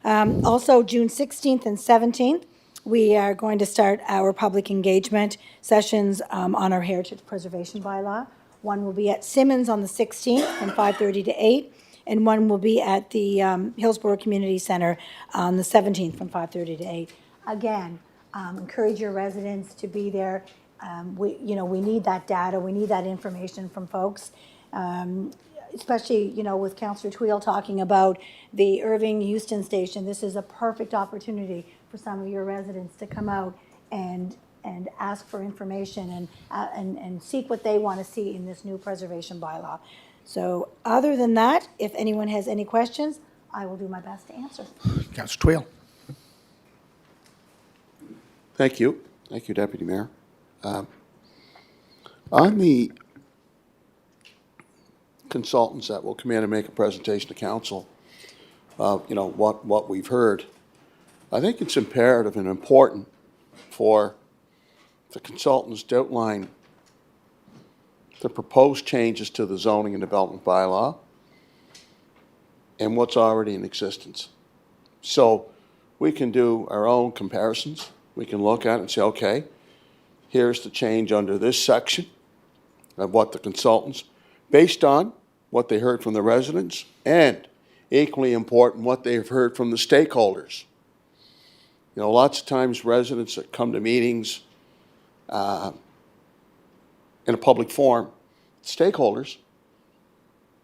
Also, June 16th and 17th, we are going to start our public engagement sessions on our heritage preservation bylaw. One will be at Simmons on the 16th from 5:30 to 8, and one will be at the Hillsborough Community Center on the 17th from 5:30 to 8. Again, encourage your residents to be there. We need that data, we need that information from folks. Especially, with Councillor Tweel talking about the Irving Houston station, this is a perfect opportunity for some of your residents to come out and ask for information and seek what they want to see in this new preservation bylaw. So other than that, if anyone has any questions, I will do my best to answer. Councillor Twill. Thank you. Thank you, Deputy Mayor. On the consultants that will come in and make a presentation to council, what we've heard, I think it's imperative and important for the consultants to outline the proposed changes to the zoning and development bylaw and what's already in existence. So we can do our own comparisons. We can look at it and say, okay, here's the change under this section of what the consultants, based on what they heard from the residents, and equally important, what they've heard from the stakeholders. Lots of times residents that come to meetings in a public forum, stakeholders,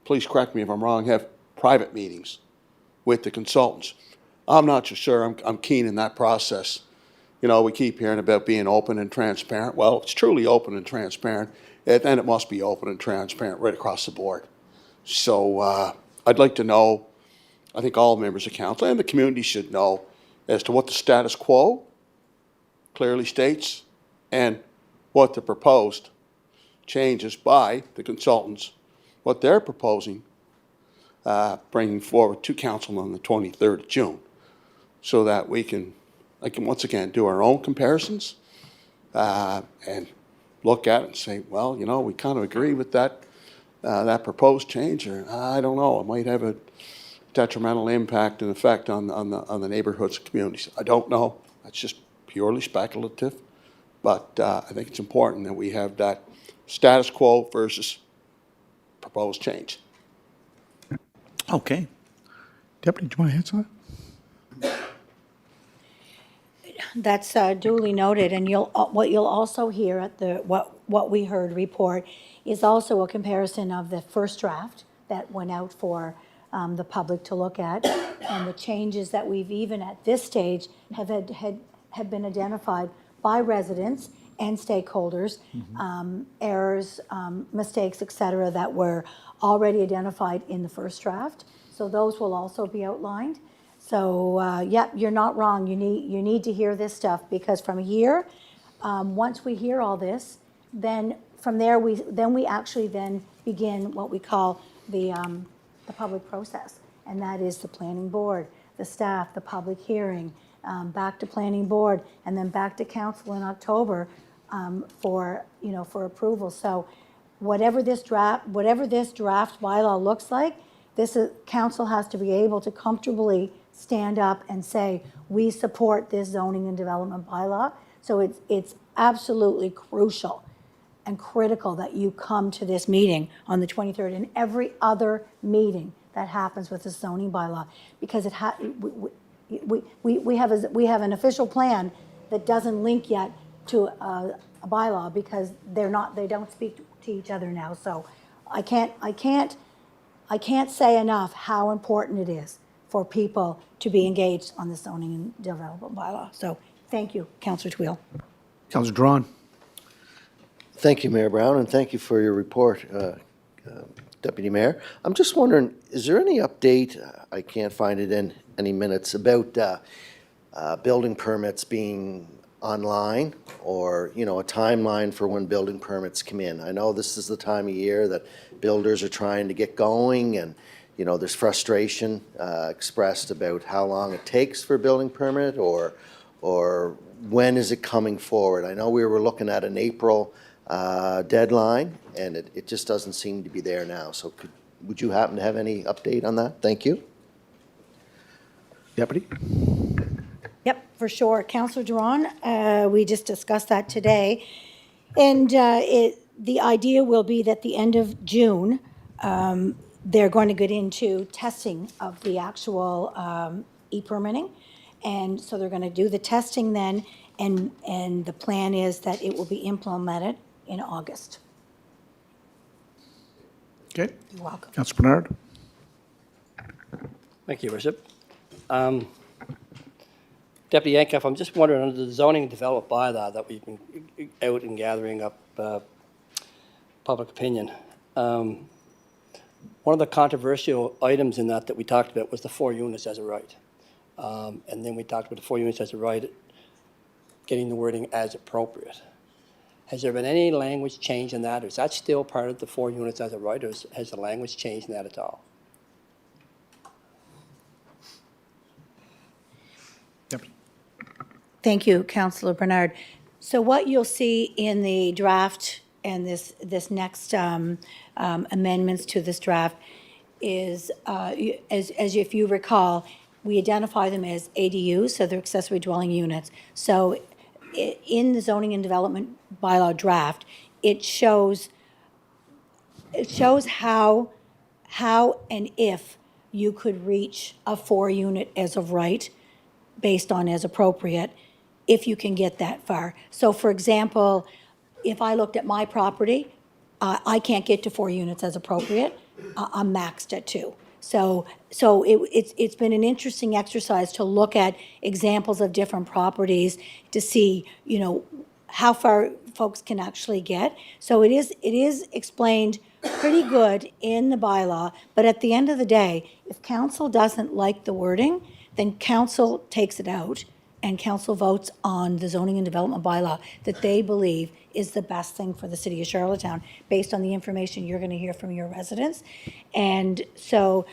please correct me if I'm wrong, have private meetings with the consultants. I'm not so sure I'm keen in that process. We keep hearing about being open and transparent. Well, it's truly open and transparent, then it must be open and transparent right across the board. So I'd like to know, I think all members of council and the community should know, as to what the status quo clearly states and what the proposed changes by the consultants, what they're proposing, bringing forward to council on the 23rd of June, so that we can once again do our own comparisons and look at it and say, well, we kind of agree with that proposed change, or I don't know, it might have a detrimental impact and effect on the neighborhoods and communities. I don't know. That's just purely speculative. But I think it's important that we have that status quo versus proposed change. Okay. Deputy, do you want to answer that? That's duly noted, and what you'll also hear at the what we heard report is also a comparison of the first draft that went out for the public to look at, and the changes that we've even at this stage have been identified by residents and stakeholders, errors, mistakes, et cetera, that were already identified in the first draft. So those will also be outlined. So, you're not wrong. You need to hear this stuff, because from here, once we hear all this, then from there we actually begin what we call the public process, and that is the planning board, the staff, the public hearing, back to planning board, and then back to council in October for approval. So, whatever this draft bylaw looks like, council has to be able to comfortably stand up and say, we support this zoning and development bylaw. So it's absolutely crucial and critical that you come to this meeting on the 23rd and every other meeting that happens with the zoning bylaw, because we have an official plan that doesn't link yet to a bylaw, because they don't speak to each other now. So I can't say enough how important it is for people to be engaged on the zoning and development bylaw. So thank you, Councillor Twill. Councillor Drawn. Thank you, Mayor Brown, and thank you for your report, Deputy Mayor. I'm just wondering, is there any update, I can't find it in any minutes, about building permits being online, or, a timeline for when building permits come in? I know this is the time of year that builders are trying to get going, and, there's frustration expressed about how long it takes for a building permit, or when is it coming forward? I know we were looking at an April deadline, and it just doesn't seem to be there now. So would you happen to have any update on that? Thank you. Deputy? Yep, for sure. Councillor Duran, we just discussed that today. And the idea will be that the end of June, they're going to get into testing of the actual e-permitting. And so they're going to do the testing then, and the plan is that it will be implemented in August. Okay. You're welcome. Councillor Bernard? Thank you, Worship. Deputy Yankoff, I'm just wondering, under the zoning developed bylaw that we've been out and gathering up public opinion, one of the controversial items in that we talked about was the 4 units as a right. And then we talked about the 4 units as a right, getting the wording as appropriate. Has there been any language change in that? Is that still part of the 4 units as a right, or has the language changed in that at all? Thank you, Councillor Bernard. So what you'll see in the draft and this next amendments to this draft is, as if you recall, we identify them as ADUs, so they're accessory dwelling units. So in the zoning and development bylaw draft, it shows how and if you could reach a 4-unit as of right, based on as appropriate, if you can get that far. So for example, if I looked at my property, I can't get to 4 units as appropriate. I'm maxed at 2. So it's been an interesting exercise to look at examples of different properties to see, how far folks can actually get. So it is explained pretty good in the bylaw, but at the end of the day, if council doesn't like the wording, then council takes it out and council votes on the zoning and development bylaw that they believe is the best thing for the city of Charlottetown, based on the information you're going to hear from your residents. And so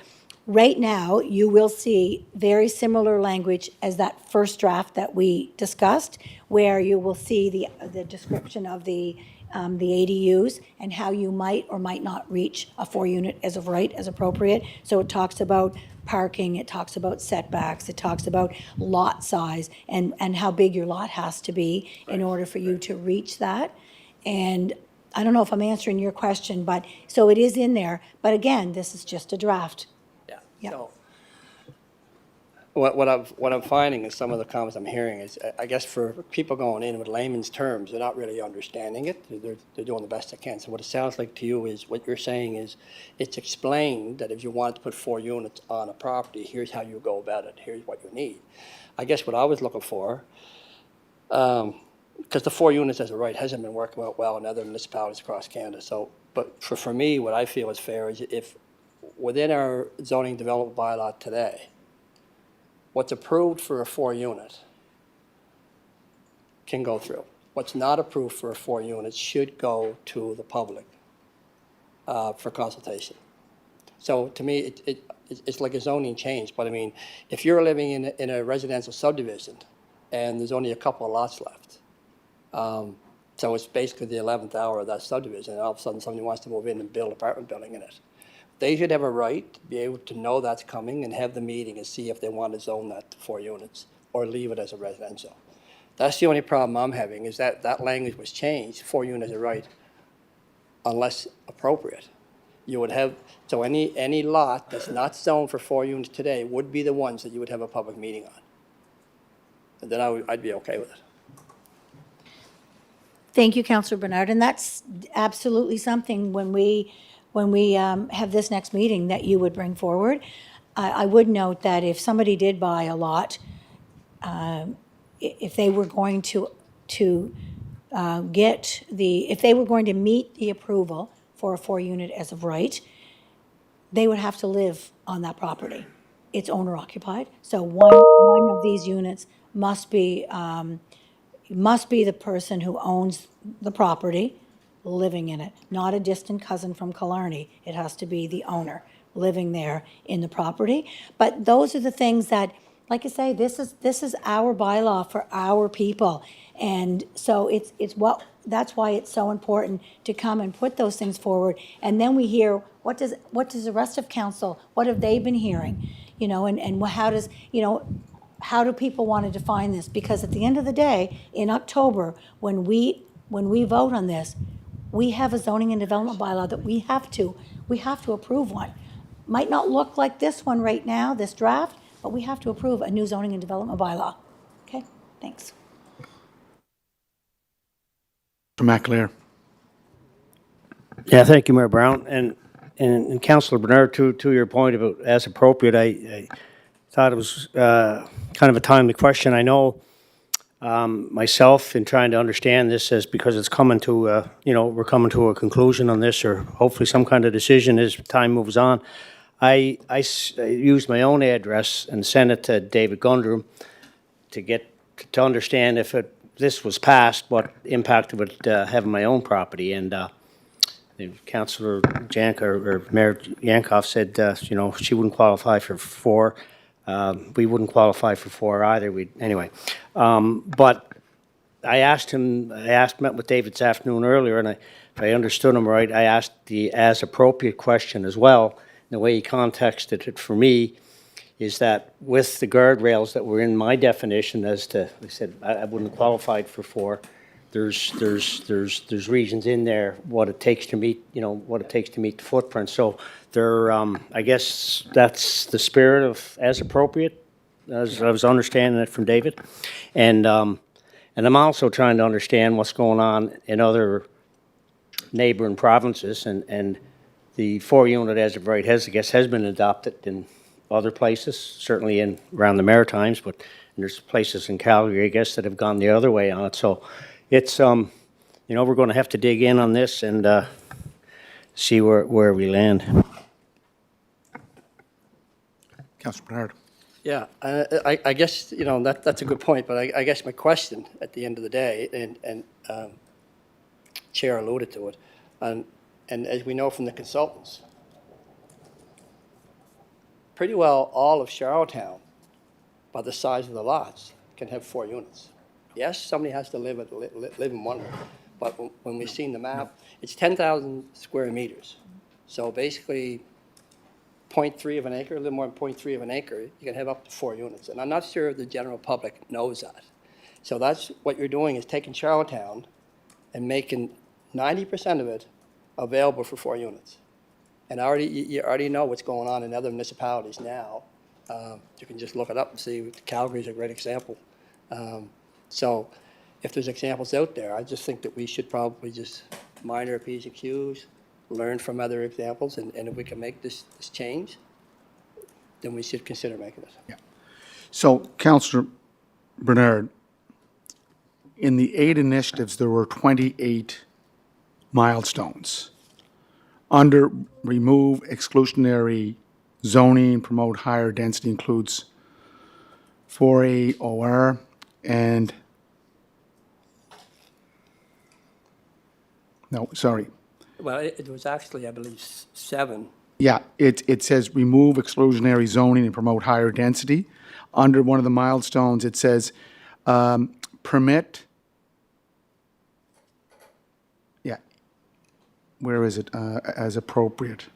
right now, you will see very similar language as that first draft that we discussed, where you will see the description of the ADUs and how you might or might not reach a 4-unit as of right, as appropriate. So it talks about parking, it talks about setbacks, it talks about lot size and how big your lot has to be in order for you to reach that. And I don't know if I'm answering your question, but so it is in there. But again, this is just a draft. Yeah. Yeah. So what I'm finding is some of the comments I'm hearing is, I guess for people going in with layman's terms, they're not really understanding it. They're doing the best they can. So what it sounds like to you is, what you're saying is, it's explained that if you want to put 4 units on a property, here's how you go about it. Here's what you need. I guess what I was looking for, because the 4 units as a right hasn't been working out well in other municipalities across Canada. So, but for me, what I feel is fair is if within our zoning development bylaw today, what's approved for a 4-unit can go through. What's not approved for a 4-unit should go to the public for consultation. So to me, it's like a zoning change. But I mean, if you're living in a residential subdivision and there's only a couple of lots left, so it's basically the 11th hour of that subdivision, and all of a sudden somebody wants to move in and build an apartment building in it. They should have a right to be able to know that's coming and have the meeting and see if they want to zone that to 4 units or leave it as a residential. That's the only problem I'm having, is that language was changed, 4 units are right, unless appropriate. you would have, so any lot that's not zoned for 4 units today would be the ones that you would have a public meeting on. And then I'd be okay with it. Thank you, Councillor Bernard, and that's absolutely something when we have this next meeting that you would bring forward. I would note that if somebody did buy a lot, if they were going to if they were going to meet the approval for a 4-unit as of right, they would have to live on that property. It's owner occupied, so one of these units must be the person who owns the property living in it, not a distant cousin from Killarney. It has to be the owner living there in the property. But those are the things that, like I say, this is our bylaw for our people. And so that's why it's so important to come and put those things forward. And then we hear, what does the rest of council, what have they been hearing? And how does, how do people want to define this? Because at the end of the day, in October, when we vote on this, we have a zoning and development bylaw that we have to approve one. Might not look like this one right now, this draft, but we have to approve a new zoning and development bylaw. Okay, thanks. Mr. McAleer. Yeah, thank you, Mayor Brown. And Councillor Bernard, to your point about as appropriate, I thought it was kind of a timely question. I know myself in trying to understand this as because it's coming to, we're coming to a conclusion on this or hopefully some kind of decision as time moves on. I used my own address and sent it to David Gundrum to understand if this was passed, what impact it would have on my own property. And Councillor Jank or Mayor Yankoff said, she wouldn't qualify for 4. We wouldn't qualify for 4 either. But I met with David this afternoon earlier, and if I understood him right, I asked the as appropriate question as well. And the way he contexted it for me is that with the guardrails that were in my definition as to, I said I wouldn't have qualified for 4. There's regions in there what it takes to meet the footprint. So I guess that's the spirit of as appropriate, as I was understanding it from David, and I'm also trying to understand what's going on in other neighboring provinces, and the 4-unit as of right has been adopted in other places, certainly around the Maritimes, but there's places in Calgary, I guess, that have gone the other way on it. So it's we're going to have to dig in on this and see where we land. Councillor Bernard. Yeah, I guess, that's a good point, but I guess my question at the end of the day, and Chair alluded to it, and as we know from the consultants, pretty well all of Charlottetown, by the size of the lots, can have 4 units. Yes, somebody has to live in one, but when we've seen the map, it's 10,000 square meters. So basically, 0.3 of an acre, a little more than 0.3 of an acre, you can have up to 4 units. And I'm not sure the general public knows that. So that's what you're doing, is taking Charlottetown and making 90% of it available for 4 units. And you already know what's going on in other municipalities now. You can just look it up and see. Calgary is a great example. So if there's examples out there, I just think that we should probably just minor P's and Q's, learn from other examples, and if we can make this change, then we should consider making it. Yeah. So, Councillor Bernard, in the 8 initiatives, there were 28 milestones. Under remove exclusionary zoning, promote higher density includes 4A OR and no, sorry. Well, it was actually, I believe, 7. Yeah, it says remove exclusionary zoning and promote higher density. Under one of the milestones, it says permit, where is it, as appropriate?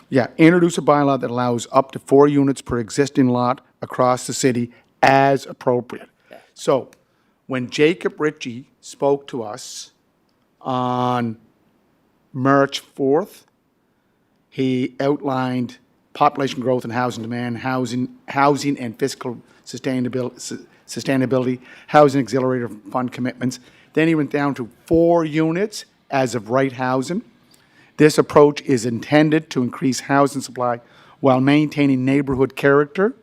Yeah, introduce a bylaw that allows up to 4 units per existing lot across the city as appropriate. Yeah. So, when Jacob Ritchie spoke to us on March 4th, He outlined population growth and housing demand, housing and fiscal sustainability, housing accelerator fund commitments. Then he went down to 4 units as of right housing. This approach is intended to increase housing supply while maintaining neighborhood character.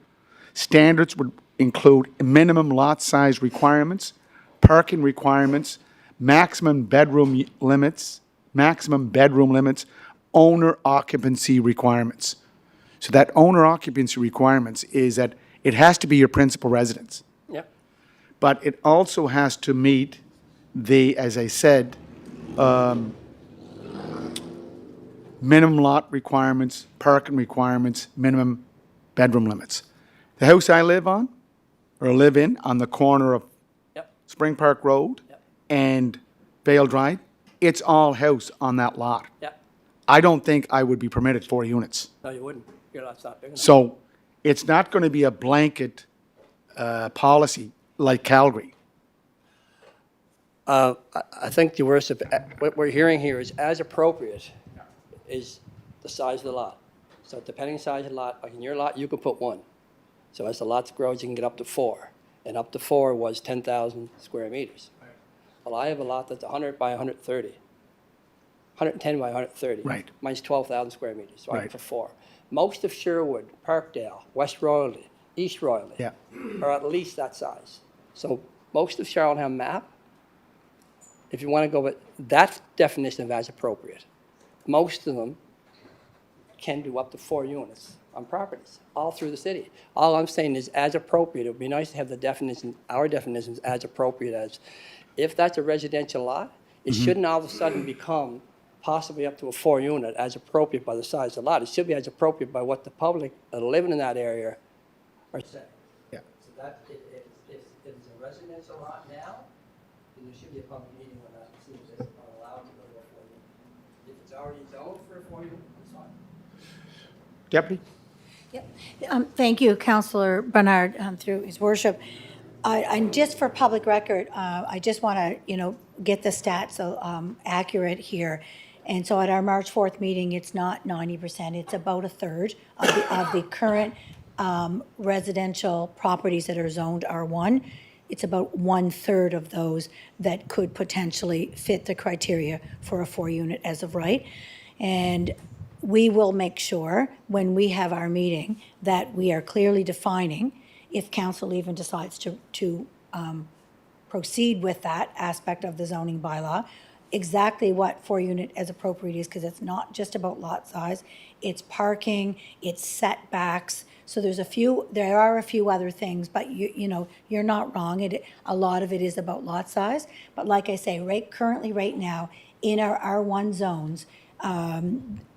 Standards would include minimum lot size requirements, parking requirements, maximum bedroom limits, owner occupancy requirements. So that owner occupancy requirements is that it has to be your principal residence, Yep. but it also has to meet the, as I said, minimum lot requirements, parking requirements, minimum bedroom limits. The house I live on, or live in, on the corner of Yep. Spring Park Road Yep. and Vale Drive, it's all house on that lot. Yep. I don't think I would be permitted 4 units. No, you wouldn't. Your lot's not big enough. So it's not going to be a blanket policy like Calgary. I think, Your Worship, what we're hearing here is as appropriate is the size of the lot. So depending size of the lot, like in your lot, you could put 1. So as the lots grows, you can get up to 4. And up to 4 was 10,000 square meters. Well, I have a lot that's 100 by 130. 110 by 130. Right. Mine's 12,000 square meters, so I Right. can put 4. Most of Sherwood, Parkdale, West Royalty, East Royalty Yeah. are at least that size. So most of Charlottetown map, if you want to go with that definition of as appropriate, most of them can do up to 4 units on properties, all through the city. All I'm saying is as appropriate. It would be nice to have the definition, our definitions as appropriate as, if that's a residential lot, it shouldn't all of a sudden become possibly up to a 4 unit as appropriate by the size of the lot. It should be as appropriate by what the public that are living in that area are saying. Yeah. So that, if it's a residential lot now, then there should be a public meeting on that to see if it's allowed to go to a 4 unit. If it's already zoned for a 4 unit, it's fine. Deputy? Thank you, Councillor Bernard, through his worship. And just for public record, I just want to, get the stats accurate here. And so at our March 4th meeting, it's not 90%, it's about a third of the current residential properties that are zoned R1. It's about 1/3 of those that could potentially fit the criteria for a 4 unit as of right. And we will make sure when we have our meeting that we are clearly defining, if council even decides to proceed with that aspect of the zoning bylaw, exactly what 4 unit as appropriate is, because it's not just about lot size, it's parking, it's setbacks. So there are a few other things, but you're not wrong. A lot of it is about lot size. But like I say, currently right now, in our R1 zones,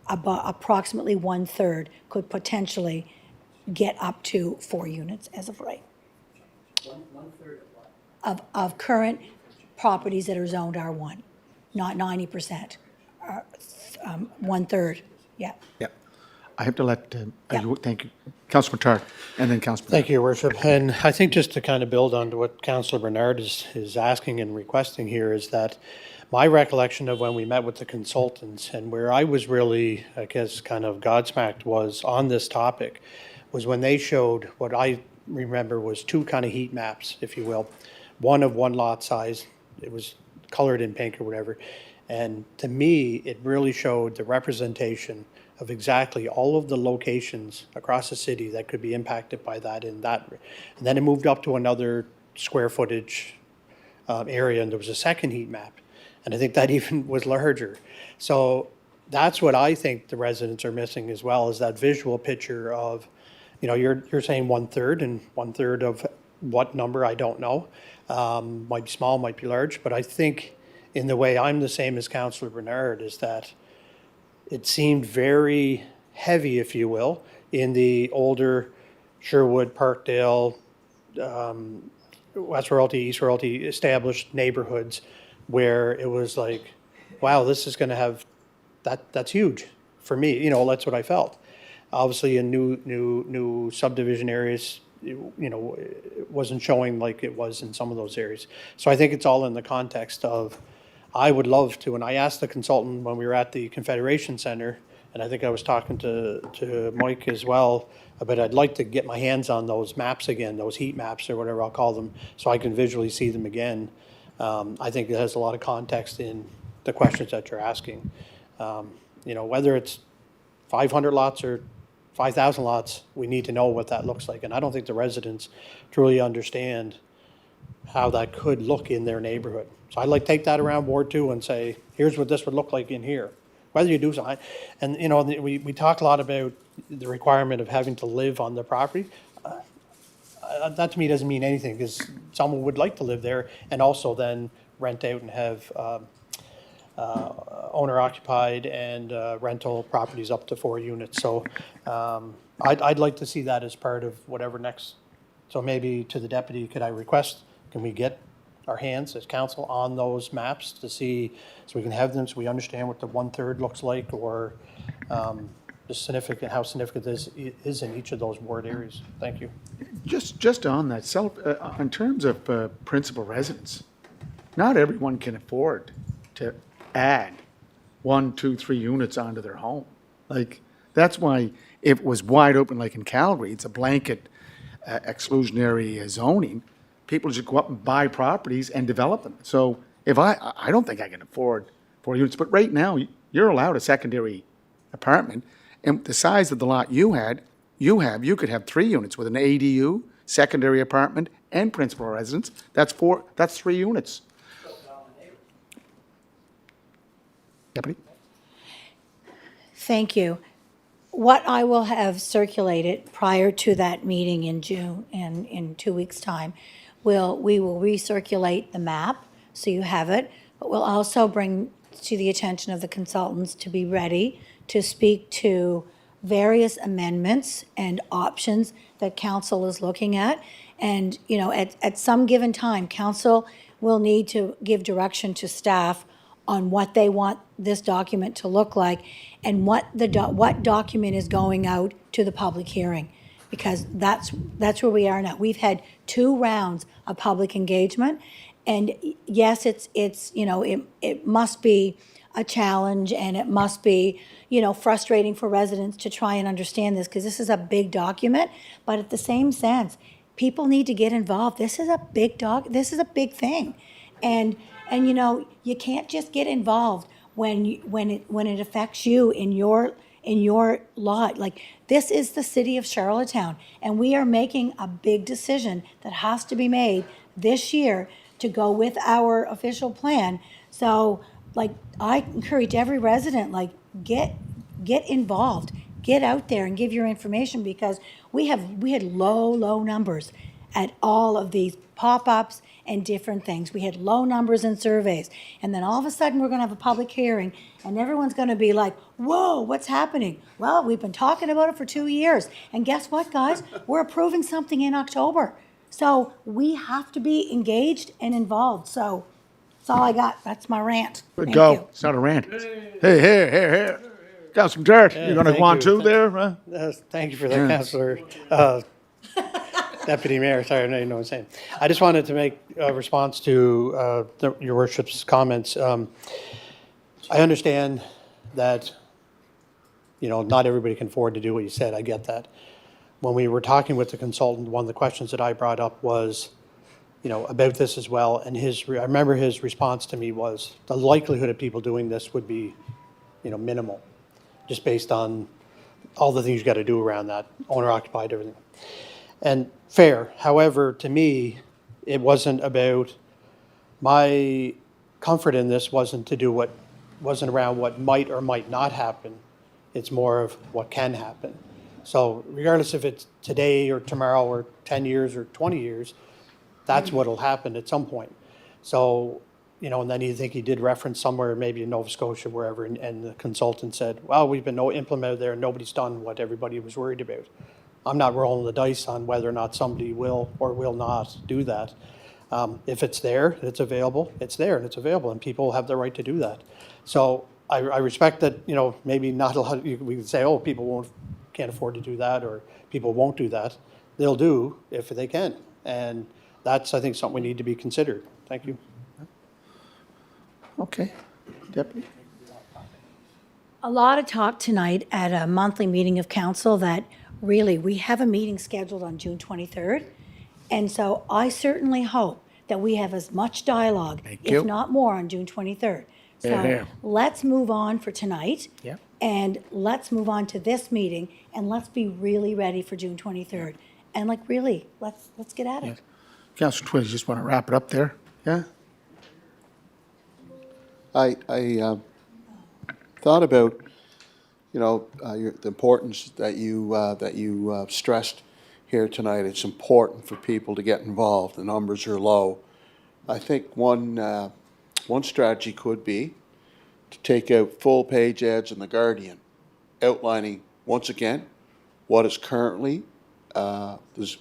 about approximately 1/3 could potentially get up to 4 units as of right. 1/3 of what? Of current properties that are zoned R1, not 90%, 1/3, yeah. Yeah. I have to let, Yeah. thank you, Councilor Tart, and then Councilor. Thank you, Your Worship. And I think just to kind of build on to what Councillor Bernard is asking and requesting here is that my recollection of when we met with the consultants and where I was really, I guess, kind of godsmacked was on this topic, was when they showed what I remember was 2 kind of heat maps, if you will. One of one lot size, it was colored in pink or whatever. And to me, it really showed the representation of exactly all of the locations across the city that could be impacted by that and that. And then it moved up to another square footage area, and there was a second heat map. And I think that even was larger. So that's what I think the residents are missing as well, is that visual picture of, you're saying 1/3, and 1/3 of what number, I don't know. Might be small, might be large, but I think in the way I'm the same as Councillor Bernard is that it seemed very heavy, if you will, in the older Sherwood, Parkdale, West Royalty, East Royalty established neighborhoods where it was like, wow, this is going to have, that's huge for me. That's what I felt. Obviously, in new subdivision areas, it wasn't showing like it was in some of those areas. So I think it's all in the context of, I would love to, and I asked the consultant when we were at the Confederation Center, And I think I was talking to Mike as well, but I'd like to get my hands on those maps again, those heat maps or whatever I'll call them, so I can visually see them again. I think it has a lot of context in the questions that you're asking. You know, whether it's 500 lots or 5,000 lots, we need to know what that looks like. And I don't think the residents truly understand how that could look in their neighborhood. So I'd like to take that around Ward 2 and say, here's what this would look like in here. Whether you do something, and you know, we talk a lot about the requirement of having to live on the property. That to me doesn't mean anything, because someone would like to live there and also then rent out and have owner occupied and rental properties up to 4 units. So I'd like to see that as part of whatever next. So maybe to the deputy, could I request, can we get our hands as council on those maps to see, so we can have them, so we understand what the 1/3 looks like, or the significant, how significant this is in each of those ward areas. Thank you. Just on that, in terms of principal residence, not everyone can afford to add 1, 2, 3 units onto their home. Like, that's why if it was wide open, like in Calgary, it's a blanket exclusionary zoning. People just go up and buy properties and develop them. So if I don't think I can afford 4 units, but right now, you're allowed a secondary apartment, and the size of the lot you could have 3 units with an ADU, secondary apartment, and principal residence. That's 3 units. Deputy? Thank you. What I will have circulated prior to that meeting in June, and in 2 weeks' time, we will recirculate the map, so you have it, but we'll also bring to the attention of the consultants to be ready to speak to various amendments and options that council is looking at. And, you know, at some given time, council will need to give direction to staff on what they want this document to look like, and what document is going out to the public hearing, because that's where we are now. We've had 2 rounds of public engagement, and yes, it's you know, it must be a challenge, and it must be, you know, frustrating for residents to try and understand this, because this is a big document, but at the same sense, people need to get involved. This is a big this is a big thing. And you know, you can't just get involved when it affects you in your lot. Like, this is the city of Charlottetown, and we are making a big decision that has to be made this year to go with our official plan. So, like, I encourage every resident, like, get involved, get out there and give your information, because we had low numbers at all of these pop-ups and different things. We had low numbers in surveys. And then all of a sudden, we're going to have a public hearing, and everyone's going to be like, whoa, what's happening? Well, we've been talking about it for 2 years. And guess what, guys? We're approving something in October. So we have to be engaged and involved. So that's all I got. That's my rant. Good Thank go. you. It's not a rant. Hey, here. Got some dirt. You're going to thank go on you. too there, huh? Thank you for that, Councillor. Deputy Mayor, sorry, I know you know what I'm saying. I just wanted to make a response to your worship's comments. I understand that, you know, not everybody can afford to do what you said. I get that. When we were talking with the consultant, one of the questions that I brought up was, you know, about this as well. And I remember his response to me was the likelihood of people doing this would be, you know, minimal, just based on all the things you got to do around that, owner occupied, everything. And fair. However, to me, it wasn't about, my comfort in this wasn't around what might or might not happen. It's more of what can happen. So regardless if it's today or tomorrow or 10 years or 20 years, that's what'll happen at some point. So, you know, and then you think he did reference somewhere, maybe in Nova Scotia, wherever, and the consultant said, well, we've been implemented there and nobody's done what everybody was worried about. I'm not rolling the dice on whether or not somebody will or will not do that. If it's there, it's available, it's there and it's available, and people have the right to do that. So I respect that, you know, maybe not a lot, we can say, oh, people can't afford to do that, or people won't do that. They'll do if they can. And that's, I think, something we need to be considered. Thank you. Okay. Deputy? a lot of talk tonight at a monthly meeting of council that really, we have a meeting scheduled on June 23rd. And so I certainly hope that we have as much dialogue, you. if not more, on June 23rd. So let's move on for tonight. Yep. And let's move on to this meeting, and let's be really ready for June 23rd. And like, really, let's get at it. Councillor Twill, you just want to wrap it up there? Yeah? I thought about, the importance that you stressed here tonight. It's important for people to get involved. The numbers are low. I think one strategy could be to take out full-page ads in The Guardian outlining, once again, what is currently is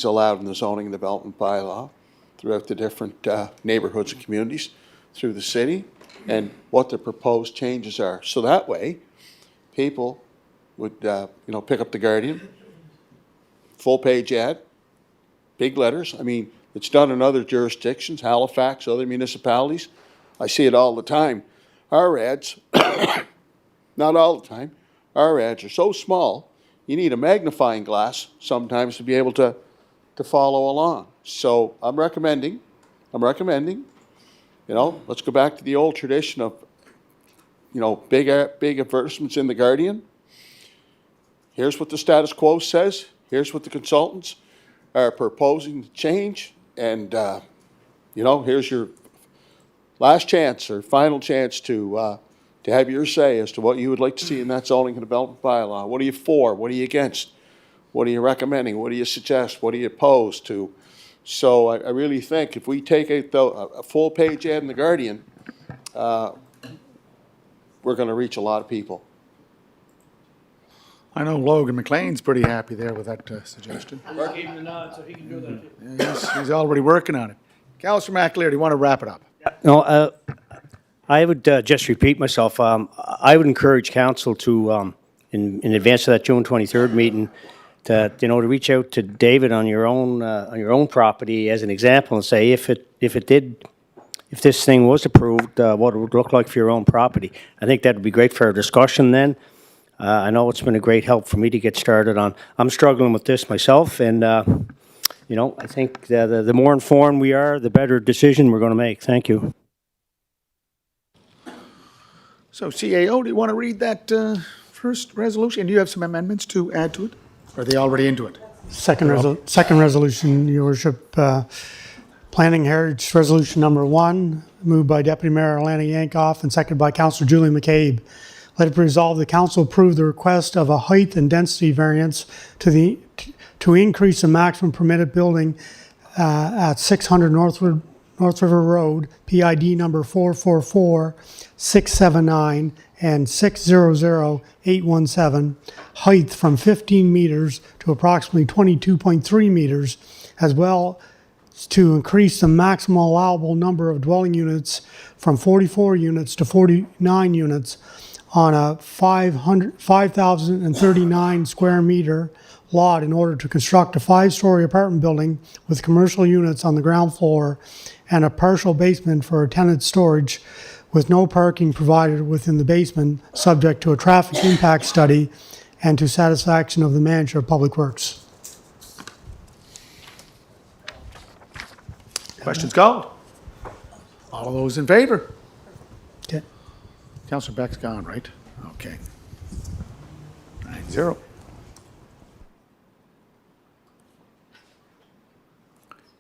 allowed in the zoning and development bylaw throughout the different neighborhoods and communities through the city, and what the proposed changes are. So that way, people would, pick up The Guardian, full-page ad, big letters. I mean, it's done in other jurisdictions, Halifax, other municipalities. I see it all the time. Our ads, not all the time, our ads are so small, you need a magnifying glass sometimes to be able to follow along. So I'm recommending, let's go back to the old tradition of, big advertisements in The Guardian. Here's what the status quo says. Here's what the consultants are proposing to change. And, here's your last chance or final chance to have your say as to what you would like to see in that zoning and development bylaw. What are you for? What are you against? What are you recommending? What do you suggest? What are you opposed to? So I really think if we take a full-page ad in The Guardian, we're going to reach a lot of people. I know Logan McLean's pretty happy there with that suggestion. Gave him the nod, so he can do that too. He's already working on it. Councillor McAleer, do you want to wrap it up? No, I would just repeat myself. I would encourage council to, in advance of that June 23rd meeting, to reach out to David on your own property as an example and say if this thing was approved, what it would look like for your own property. I think that would be great for our discussion then. I know it's been a great help for me to get started on. I'm struggling with this myself, and I think the more informed we are, the better decision we're going to make. Thank you. So CAO, do you want to read that first resolution? And do you have some amendments to add to it? Or are they already into it? Second resolution, Your Worship, Planning Heritage Resolution Number 1, moved by Deputy Mayor Alana Yankoff and seconded by Councillor Julie McCabe. Let it be resolved the council approve the request of a height and density variance to increase the maximum permitted building at 600 North River Road, PID number 444679 and 600817, height from 15 meters to approximately 22.3 meters, as well as to increase the maximum allowable number of dwelling units from 44 units to 49 units on a 5,039 square meter lot in order to construct a 5-story apartment building with commercial units on the ground floor and a partial basement for tenant storage, with no parking provided within the basement, subject to a traffic impact study and to satisfaction of the manager of Public Works. Questions called? All of those in favor? Okay. Councillor Beck's gone, right? Okay. 9-0.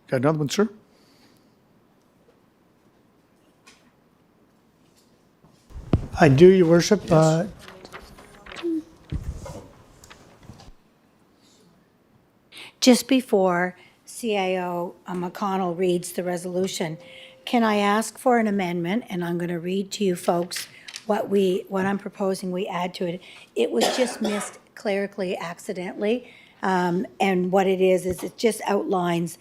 Got another one, sir? I do, Your Worship. Yes. Just before CAO McConnell reads the resolution, can I ask for an amendment? And I'm going to read to you folks what I'm proposing we add to it. It was just missed clerically accidentally. And what it is it just outlines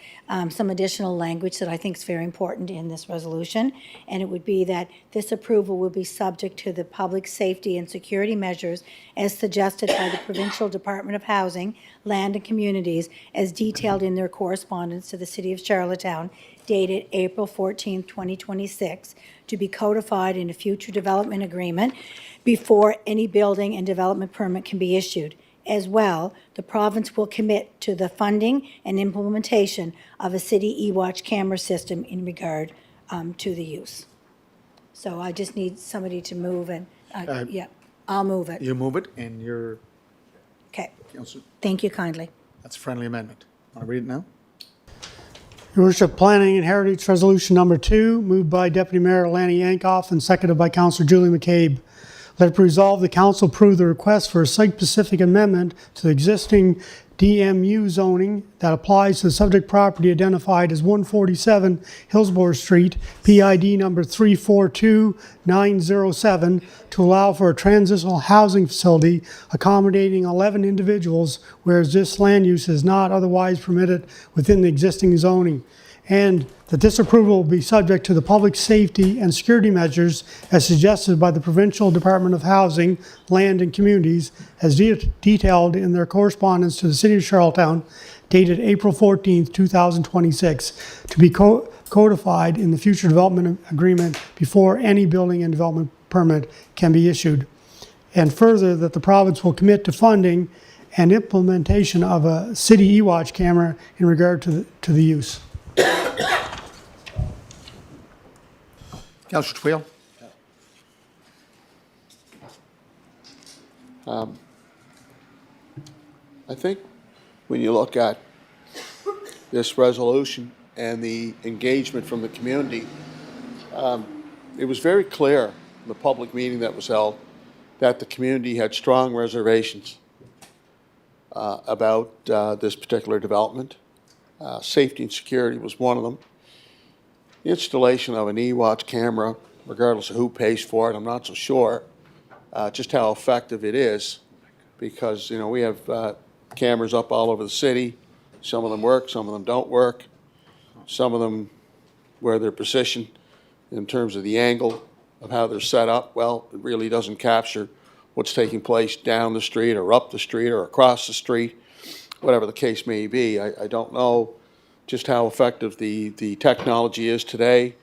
some additional language that I think is very important in this resolution. And it would be that this approval will be subject to the public safety and security measures as suggested by the Provincial Department of Housing, Land and Communities, as detailed in their correspondence to the City of Charlottetown, dated April 14, 2026, to be codified in a future development agreement before any building and development permit can be issued. As well, the province will commit to the funding and implementation of a city e-watch camera system in regard to the use. So I just need somebody to move and, yeah, I'll move it. You move it, and you're, Okay, Councillor, thank you kindly. that's a friendly amendment. Want to read it now? Your Worship, Planning and Heritage Resolution Number 2, moved by Deputy Mayor Lanny Yankoff and seconded by Councillor Julie McCabe. Let it be resolved, the council approve the request for a site-specific amendment to the existing DMU zoning that applies to the subject property identified as 147 Hillsborough Street, PID number 342907, to allow for a transitional housing facility accommodating 11 individuals, whereas this land use is not otherwise permitted within the existing zoning. And that this approval will be subject to the public safety and security measures as suggested by the Provincial Department of Housing, Land and Communities as detailed in their correspondence to the City of Charlottetown dated April 14th, 2026, to be codified in the future development agreement before any building and development permit can be issued. And further, that the province will commit to funding and implementation of a city e-watch camera in regard to the use. Councillor Twill? I think when you look at this resolution and the engagement from the community, it was very clear in the public meeting that was held that the community had strong reservations about this particular development. Safety and security was one of them. The installation of an e-watch camera, regardless of who pays for it, I'm not so sure just how effective it is, because, you know, we have cameras up all over the city. Some of them work, some of them don't work. Some of them, where they're positioned in terms of the angle of how they're set up, well, it really doesn't capture what's taking place down the street or up the street or across the street, whatever the case may be. I don't know just how effective the technology is today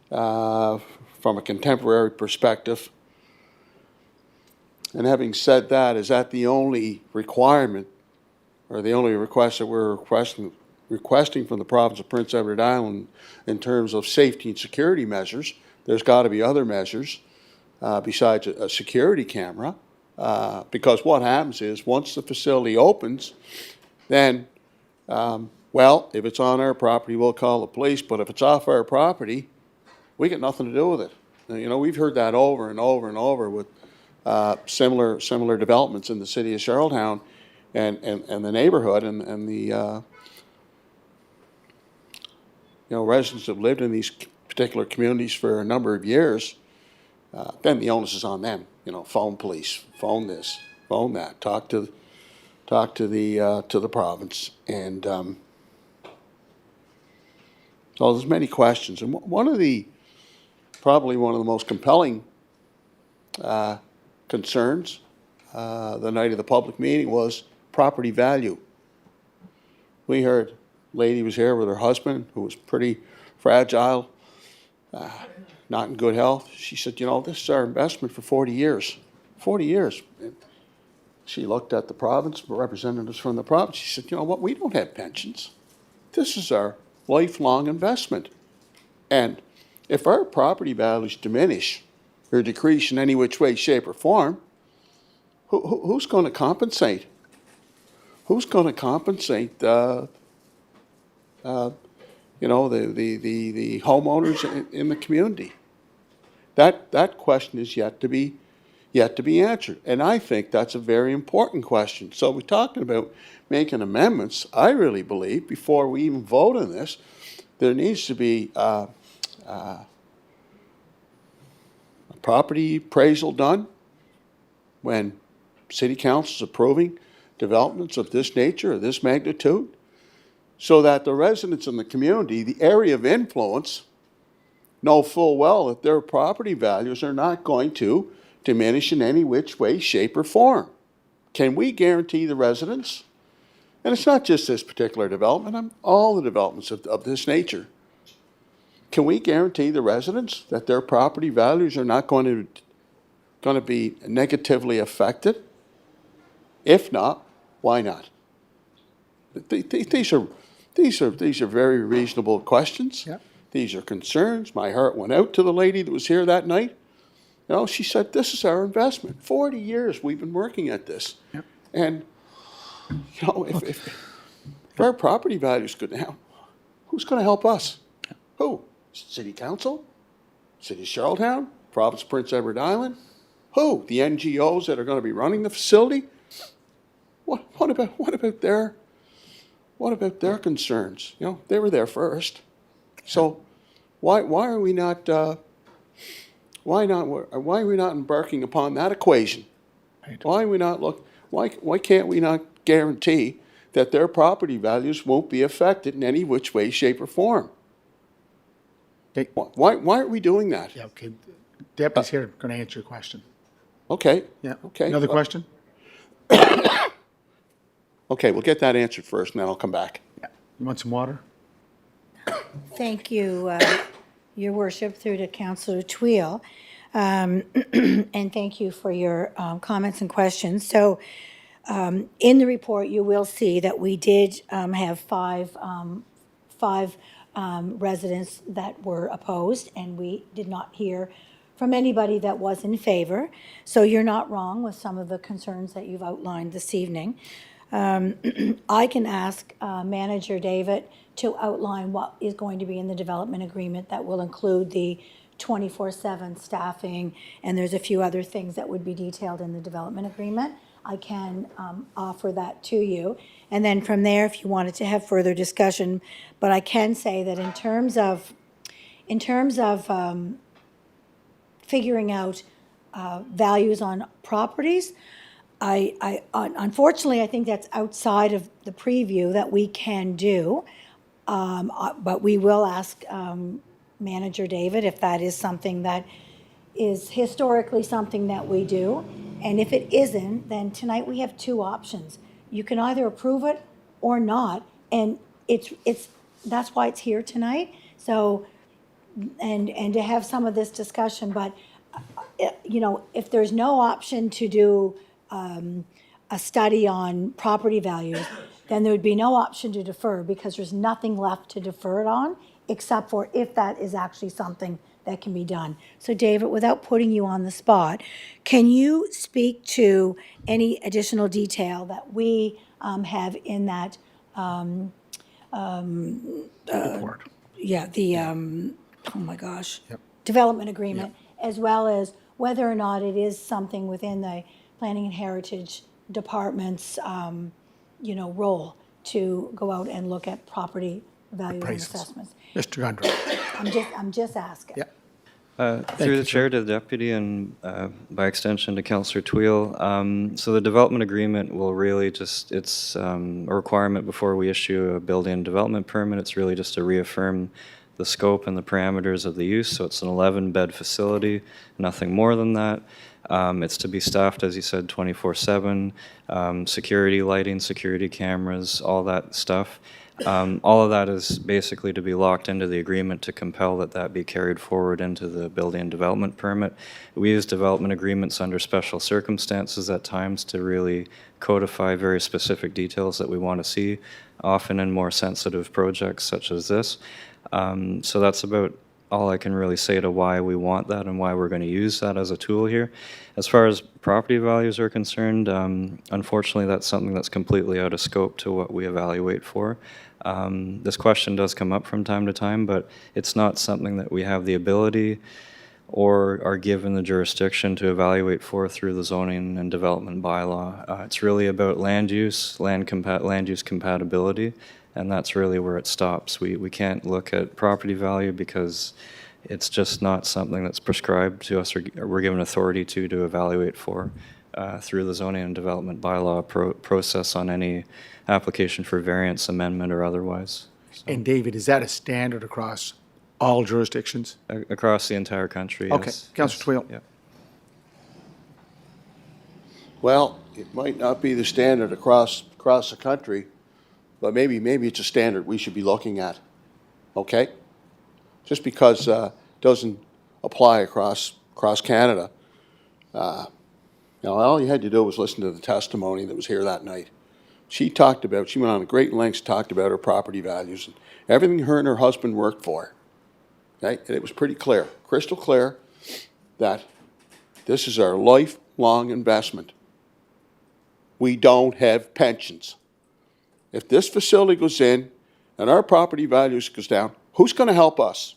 from a contemporary perspective. And having said that, is that the only requirement or the only request that we're requesting from the province of Prince Edward Island in terms of safety and security measures? There's got to be other measures besides a security camera, because what happens is once the facility opens, then well, if it's on our property, we'll call the police, but if it's off our property, we got nothing to do with it. Now, you know, we've heard that over and over and over with similar developments in the city of Charlottetown and the neighborhood and the you know, residents have lived in these particular communities for a number of years. Then the onus is on them. You know, phone police, phone this, phone that, talk to the province, and so there's many questions. And probably one of the most compelling concerns the night of the public meeting was property value. We heard a lady was here with her husband who was pretty fragile, not in good health. She said, you know, this is our investment for 40 years. 40 years. And she looked at the province, representatives from the province. She said, you know what, we don't have pensions. This is our lifelong investment. And if our property values diminish or decrease in any which way, shape, or form, who's going to compensate? Who's going to compensate you know, the homeowners in the community? That question is yet to be answered, and I think that's a very important question. So we're talking about making amendments. I really believe before we even vote on this, there needs to be a property appraisal done when city council is approving developments of this nature or this magnitude, so that the residents in the community, the area of influence, know full well that their property values are not going to diminish in any which way, shape, or form. Can we guarantee the residents, and it's not just this particular development, all the developments of this nature, can we guarantee the residents that their property values are not going to be negatively affected? If not, why not? These are very reasonable questions. Yep. These are concerns. My heart went out to the lady that was here that night. You know, she said, this is our investment. 40 years we've been working at this. Yep. And, you know, if our property values go down, who's going to help us? Who? City Council? City of Charlottetown? Province of Prince Edward Island? Who? The NGOs that are going to be running the facility? What about their concerns? You know, they were there first. So why are we not embarking upon that equation? Why can't we not guarantee that their property values won't be affected in any which way, shape, or form? Okay. Why aren't we doing that? Yeah, okay. Deputy's here, going to answer your question. Okay. Yeah. Okay. Another question? Okay, we'll get that answered first, and then I'll come back. Yeah. You want some water? Thank you, Your Worship, through to Councillor Tweel. And thank you for your comments and questions. So in the report, you will see that we did have five residents that were opposed, and we did not hear from anybody that was in favor. So you're not wrong with some of the concerns that you've outlined this evening. I can ask Manager David to outline what is going to be in the development agreement that will include the 24/7 staffing, and there's a few other things that would be detailed in the development agreement. I can offer that to you. And then from there, if you wanted to have further discussion, but I can say that in terms of figuring out values on properties, I unfortunately, I think that's outside of the preview that we can do. But we will ask Manager David if that is something that is historically something that we do. And if it isn't, then tonight we have two options. You can either approve it or not, and that's why it's here tonight. So, and to have some of this discussion, but you know, if there's no option to do a study on property values, then there would be no option to defer, because there's nothing left to defer it on, except for if that is actually something that can be done. So David, without putting you on the spot, can you speak to any additional detail that we have in that, Report. yeah, the, oh my gosh. Yep. Development agreement, as well as whether or not it is something within the Planning and Heritage Department's, you know, role to go out and look at property values and Appraisals. assessments. Mr. Gundry. I'm just asking. Yeah. Through the chair to the deputy and by extension to Councillor Tweel. So the development agreement will really just, it's a requirement before we issue a building and development permit. It's really just to reaffirm the scope and the parameters of the use. So it's an 11-bed facility, nothing more than that. It's to be staffed, as you said, 24/7, security lighting, security cameras, all that stuff. All of that is basically to be locked into the agreement to compel that be carried forward into the building and development permit. We use development agreements under special circumstances at times to really codify very specific details that we want to see, often in more sensitive projects such as this. So that's about all I can really say to why we want that and why we're going to use that as a tool here. As far as property values are concerned, unfortunately that's something that's completely out of scope to what we evaluate for. This question does come up from time to time, but it's not something that we have the ability or are given the jurisdiction to evaluate for through the zoning and development bylaw. It's really about land use, land use compatibility, and that's really where it stops. We can't look at property value because it's just not something that's prescribed to us or we're given authority to evaluate for through the zoning and development bylaw process on any application for variance, amendment, or otherwise. So, And David, is that a standard across all jurisdictions? across the entire country, Okay, yes. Councillor Tweel. Yeah. Well, it might not be the standard across the country, but maybe it's a standard we should be looking at, okay? just because doesn't apply across Canada. All you had to do was listen to the testimony that was here that night. She went on a great lengths, talked about her property values and everything her and her husband worked for. Okay? And it was pretty clear, crystal clear, that this is our lifelong investment. We don't have pensions. If this facility goes in and our property values goes down, who's going to help us?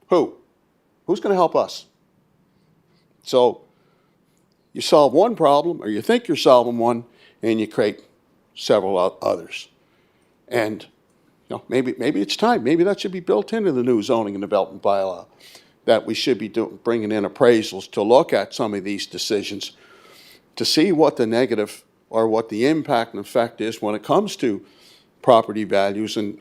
Who? Who's going to help us? So you solve one problem, or you think you're solving one, and you create several others. And maybe it's time. Maybe that should be built into the new zoning and development bylaw, that we should be bringing in appraisals to look at some of these decisions to see what the negative or what the impact and effect is when it comes to property values. And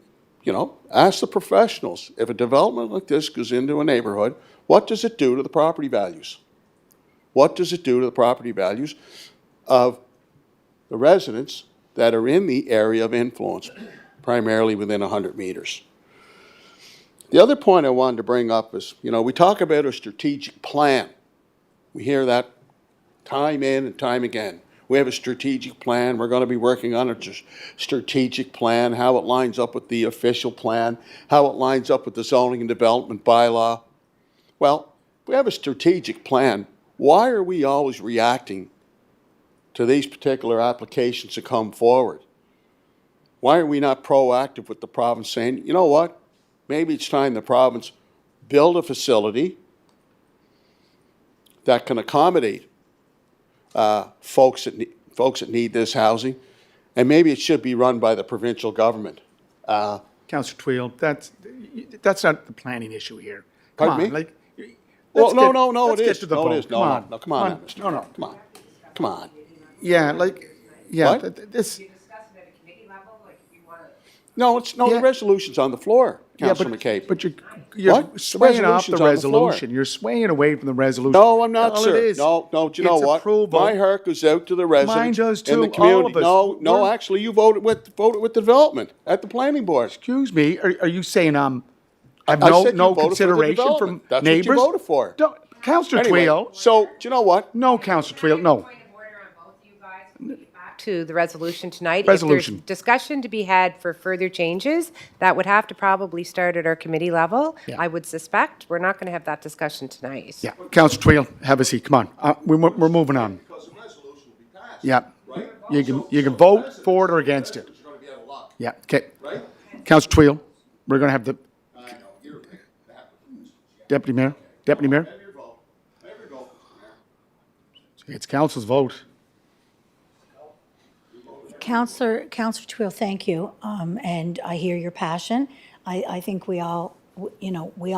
ask the professionals, if a development like this goes into a neighborhood, what does it do to the property values? What does it do to the property values of the residents that are in the area of influence, primarily within 100 meters? The other point I wanted to bring up is, we talk about a strategic plan. We hear that time in and time again. We have a strategic plan. We're going to be working on a strategic plan, how it lines up with the official plan, how it lines up with the zoning and development bylaw. Well, if we have a strategic plan, why are we always reacting to these particular applications that come forward? Why are we not proactive with the province saying, you know what, maybe it's time the province build a facility that can accommodate folks that need this housing, and maybe it should be run by the provincial government. Councillor Twill, that's not the planning issue here. Pardon me? Well, no, let's it get is. to the No, vote. it is. Come on. No, come on, Come Mr. on. No, Come on. Yeah, What? this. No, the resolution's on the floor, Councillor McCabe. But you're What? swaying off Resolution's the on the floor. resolution. You're swaying away from the resolution. No, I'm not, All sir. it is, No, do you know it's what? approval. My heart goes out to the residents does and the too, all community. of us. No, actually, you voted with the development at the planning board. Excuse me, are you saying have I no said you voted for the consideration from development. That's neighbors? what you voted for. Councillor Anyway, Twill. so do you know what? No, Councillor Twill, no. To the resolution tonight. Resolution. If there's discussion to be had for further changes, that would have to probably start at our committee level. Yeah. I would suspect. We're not going to have that discussion tonight. Yeah, Councillor Twill, have a seat. Come on, we're moving on. Yeah, you can vote for it or against it. Yeah, okay. Councillor Twill, we're going to have the Deputy Mayor. It's council's vote. Councillor Twill, thank you. And I hear your passion. I think we all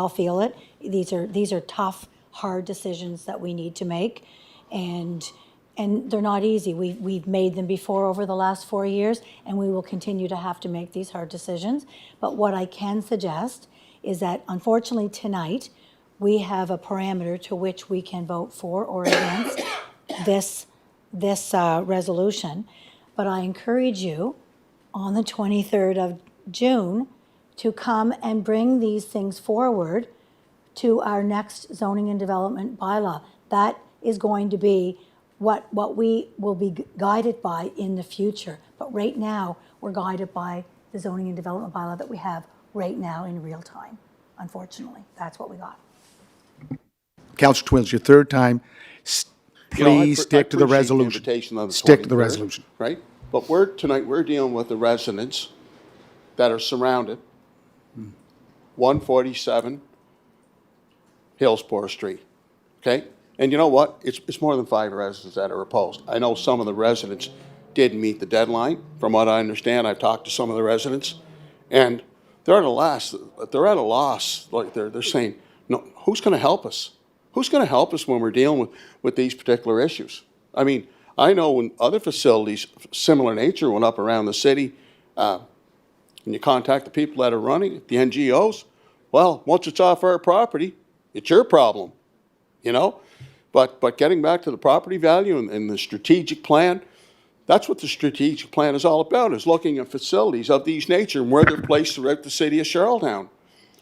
feel it. These are tough, hard decisions that we need to make. And they're not easy. We've made them before over the last 4 years, and we will continue to have to make these hard decisions. But what I can suggest is that, unfortunately, tonight, we have a parameter to which we can vote for or against this resolution. But I encourage you on the 23rd of June to come and bring these things forward to our next zoning and development bylaw. That is going to be what we will be guided by in the future. But right now, we're guided by the zoning and development bylaw that we have right now in real time. Unfortunately, that's what we got. Councillor Twill, it's your third time. Please stick to the I appreciate the resolution. invitation on the Stick to the 23rd, resolution. Right? But tonight we're dealing with the residents that are surrounded. 147 Hillsborough Street. Okay? And you know what? It's more than 5 residents that are opposed. I know some of the residents didn't meet the deadline. From what I understand, I've talked to some of the residents, and they're at a loss. Like they're saying, no, who's going to help us? Who's going to help us when we're dealing with these particular issues? I mean, I know when other facilities of similar nature went up around the city, and you contact the people that are running it, the NGOs, well, once it's off our property, it's your problem, But getting back to the property value and the strategic plan, that's what the strategic plan is all about, is looking at facilities of these nature and where they're placed throughout the city of Charlottetown.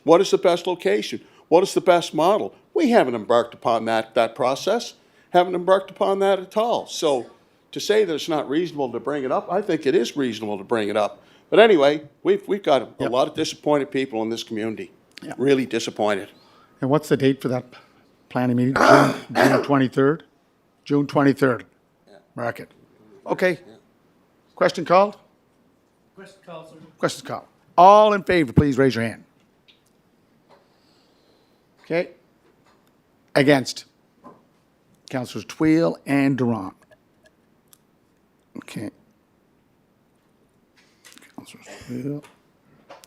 What is the best location? What is the best model? We haven't embarked upon that process, haven't embarked upon that at all. So to say that it's not reasonable to bring it up, I think it is reasonable to bring it up. But anyway, we've got a lot of disappointed people in this community, really disappointed. And what's the date for that planning meeting? June 23rd? June 23rd. Mark it. Okay. Question called? Question called. All in favor, please raise your hand. Okay. Against? Councilors Twill and Durant. Okay. Councilors Twill.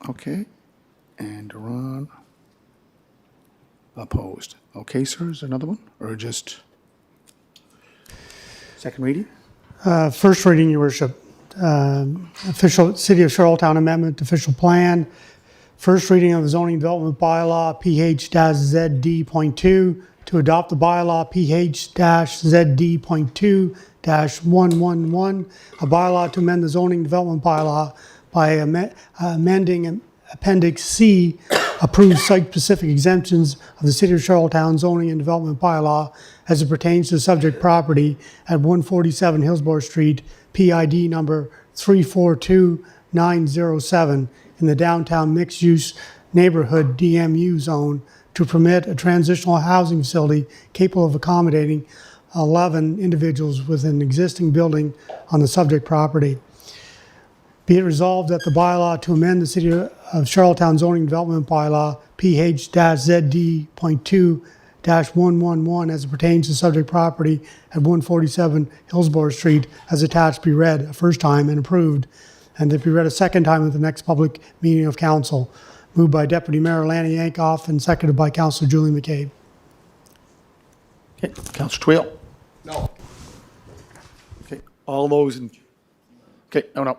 Okay. And Durant. Opposed. Okay, sir, is there another one? Or just second reading? First reading, Your Worship. Official City of Charlottetown Amendment to Official Plan. First reading of the zoning development bylaw PH-ZD.2 to adopt the bylaw PH-ZD.2-111, a bylaw to amend the zoning development bylaw by amending Appendix C, approved site-specific exemptions of the City of Charlottetown zoning and development bylaw as it pertains to the subject property at 147 Hillsborough Street, PID number 342907 in the downtown mixed-use neighborhood DMU zone to permit a transitional housing facility capable of accommodating 11 individuals with an existing building on the subject property. Be it resolved that the bylaw to amend the City of Charlottetown zoning development bylaw PH-ZD.2-111 as it pertains to subject property at 147 Hillsborough Street as attached be read a first time and approved, and that be read a second time at the next public meeting of council. Moved by Deputy Mayor Lanny Yankoff and seconded by Councillor Julie McCabe. Okay, Councilor Twill. No. Okay, all those in, okay, no.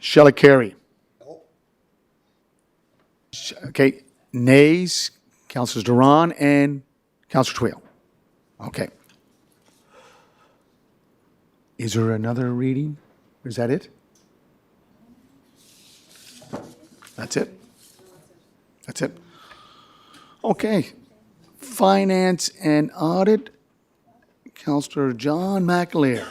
Shelley Carey. Okay, nays, Councilors Duran and Councilor Twill. Okay. Is there another reading? Is that it? That's it? That's it? Okay. Finance and Audit, Councilor John McAleer.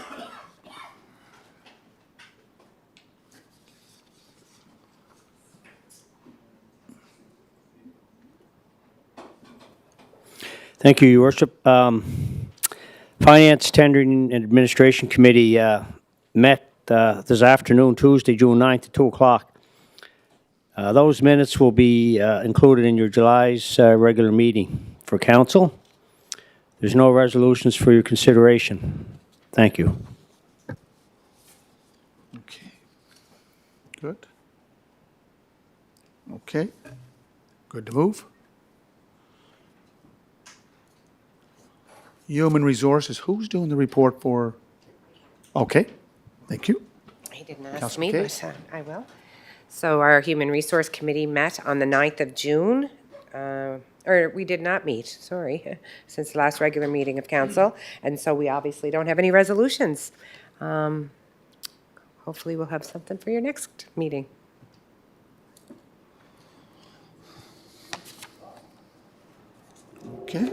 Thank you, Your Worship. Finance, Tendering, and Administration Committee met this afternoon, Tuesday, June 9th at 2 o'clock. Those minutes will be included in your July's regular meeting for council. There's no resolutions for your consideration. Thank you. Okay. Good. Okay. Good to move. Human Resources, who's doing the report for? Okay, thank you. He didn't ask Councillor me, McCabe. but I will. So our Human Resource Committee met on the 9th of June. Or we did not meet, sorry, since the last regular meeting of council. And so we obviously don't have any resolutions. Hopefully we'll have something for your next meeting. Okay.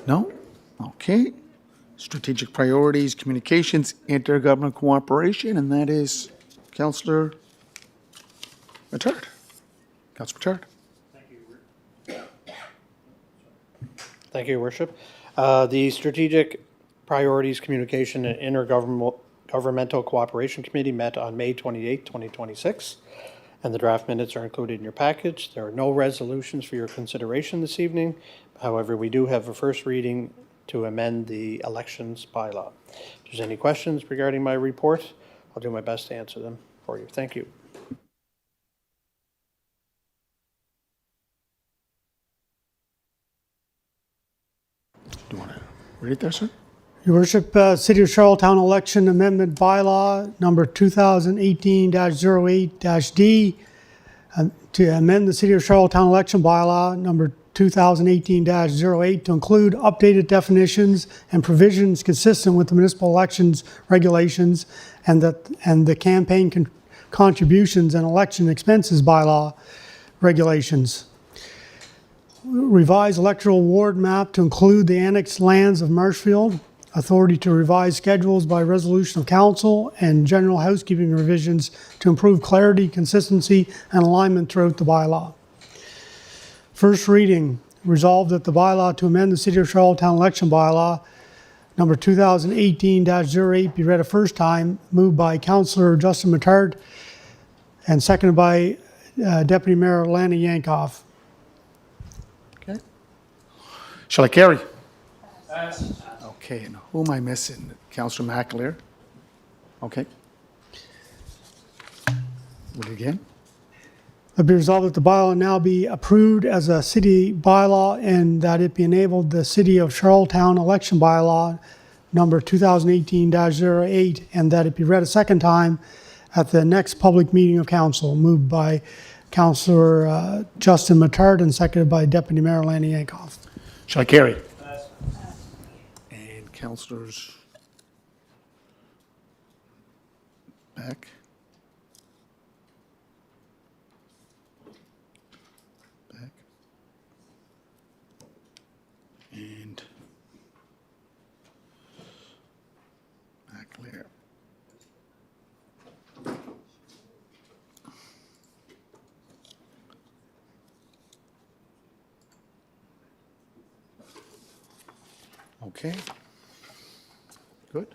No? Okay. Strategic Priorities, Communications, Intergovernmental Cooperation, and that is Councillor Matard. Councillor Matard. Thank you, Your Worship. The Strategic Priorities, Communication, and Intergovernmental Cooperation Committee met on May 28, 2026, and the draft minutes are included in your package. There are no resolutions for your consideration this evening. However, we do have a first reading to amend the elections bylaw. If there's any questions regarding my report, I'll do my best to answer them for you. Thank you. Do you want to read it there, sir? Your Worship, City of Charlottetown Election Amendment Bylaw number 2018-08-D to amend the City of Charlottetown Election Bylaw number 2018-08 to include updated definitions and provisions consistent with the municipal elections regulations and the campaign contributions and election expenses bylaw regulations. Revise electoral ward map to include the annexed lands of Marshfield. Authority to revise schedules by resolution of council, and general housekeeping revisions to improve clarity, consistency, and alignment throughout the bylaw. First reading, resolved that the bylaw to amend the City of Charlottetown election bylaw number 2018-08 be read a first time, moved by Councillor Justin Matard and seconded by Deputy Mayor Lana Yankoff. Okay. Shall I carry? Okay, and who am I missing? Councillor McAleer? Okay. Would it again? It be resolved that the bylaw now be approved as a city bylaw and that it be enabled the City of Charlottetown election bylaw number 2018-08 and that it be read a second time at the next public meeting of council, moved by Councillor Justin Matard and seconded by Deputy Mayor Lana Yankoff. Shall I carry? And councillors back. Back. And McAleer. Okay. Good.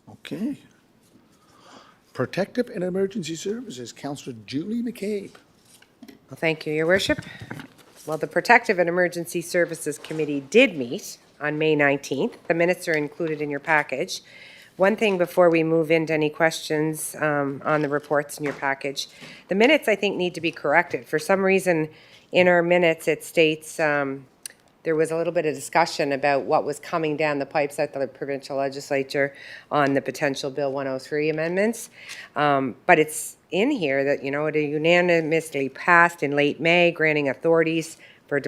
Okay. Protective and Emergency Services, Councillor Julie McCabe. Well, thank you, Your Worship. Well, the Protective and Emergency Services Committee did meet on May 19th. The minutes are included in your package. One thing before we move into any questions on the reports in your package, the minutes, I think, need to be corrected. For some reason, in our minutes, it states there was a little bit of discussion about what was coming down the pipes at the provincial legislature on the potential Bill 103 amendments. But it's in here that, you know, it unanimously passed in late May, granting authorities for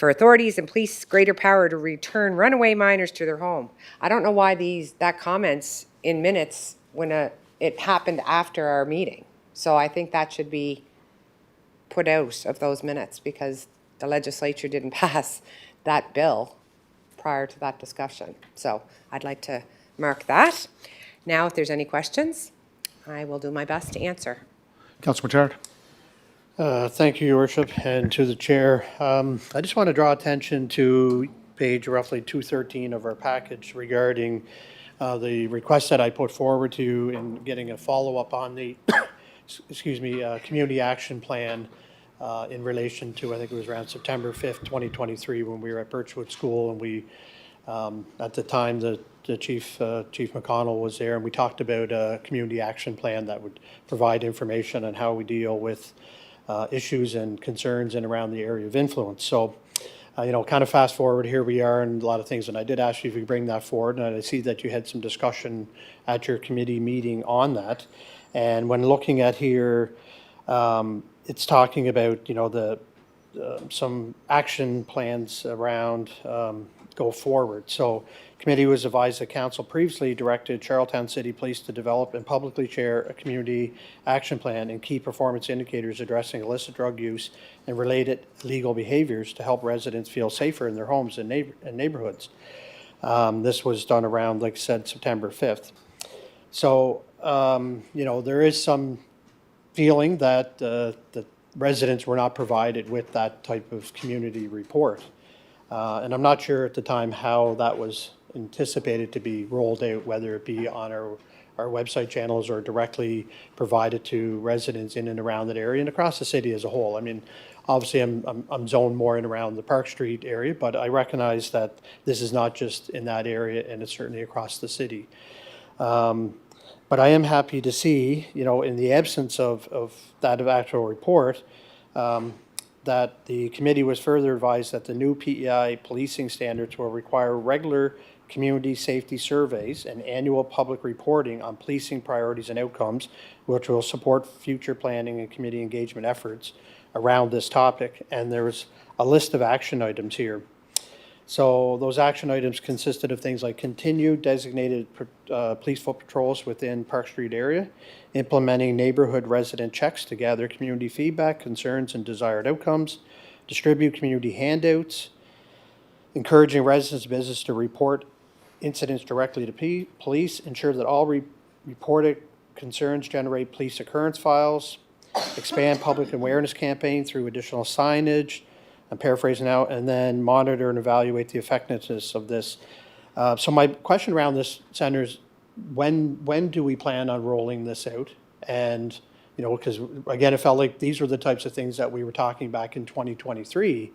authorities and police greater power to return runaway minors to their home. I don't know why that comment's in minutes when it happened after our meeting. So I think that should be put out of those minutes because the legislature didn't pass that bill prior to that discussion. So I'd like to mark that. Now, if there's any questions, I will do my best to answer. Councillor Matard. Thank you, Your Worship, and to the chair. I just want to draw attention to page roughly 213 of our package regarding the request that I put forward to you in getting a follow-up on the, community action plan in relation to, I think it was around September 5th, 2023, when we were at Birchwood School, and we, at the time, the Chief McConnell was there, and we talked about a community action plan that would provide information on how we deal with issues and concerns in around the area of influence. So, kind of fast forward, here we are and a lot of things, and I did ask you if you bring that forward, and I see that you had some discussion at your committee meeting on that. And when looking at here, it's talking about, some action plans around go forward. So committee was advised that council previously directed Charlottetown City Police to develop and publicly share a community action plan and key performance indicators addressing illicit drug use and related illegal behaviors to help residents feel safer in their homes and neighborhoods. This was done around, like I said, September 5th. So, there is some feeling that the residents were not provided with that type of community report. And I'm not sure at the time how that was anticipated to be rolled out, whether it be on our website channels or directly provided to residents in and around that area and across the city as a whole. I mean, obviously I'm zoned more in around the Park Street area, but I recognize that this is not just in that area, and it's certainly across the city. But I am happy to see, in the absence of that actual report, that the committee was further advised that the new PEI policing standards will require regular community safety surveys and annual public reporting on policing priorities and outcomes, which will support future planning and community engagement efforts around this topic. And there's a list of action items here. So those action items consisted of things like continued designated police foot patrols within Park Street area, implementing neighborhood resident checks to gather community feedback, concerns, and desired outcomes, distribute community handouts, encouraging residents and business to report incidents directly to police, ensure that all reported concerns generate police occurrence files, expand public awareness campaign through additional signage, I'm paraphrasing now, and then monitor and evaluate the effectiveness of this. So my question around this, Senator, is when do we plan on rolling this out? And, you know, because again, it felt like these were the types of things that we were talking back in 2023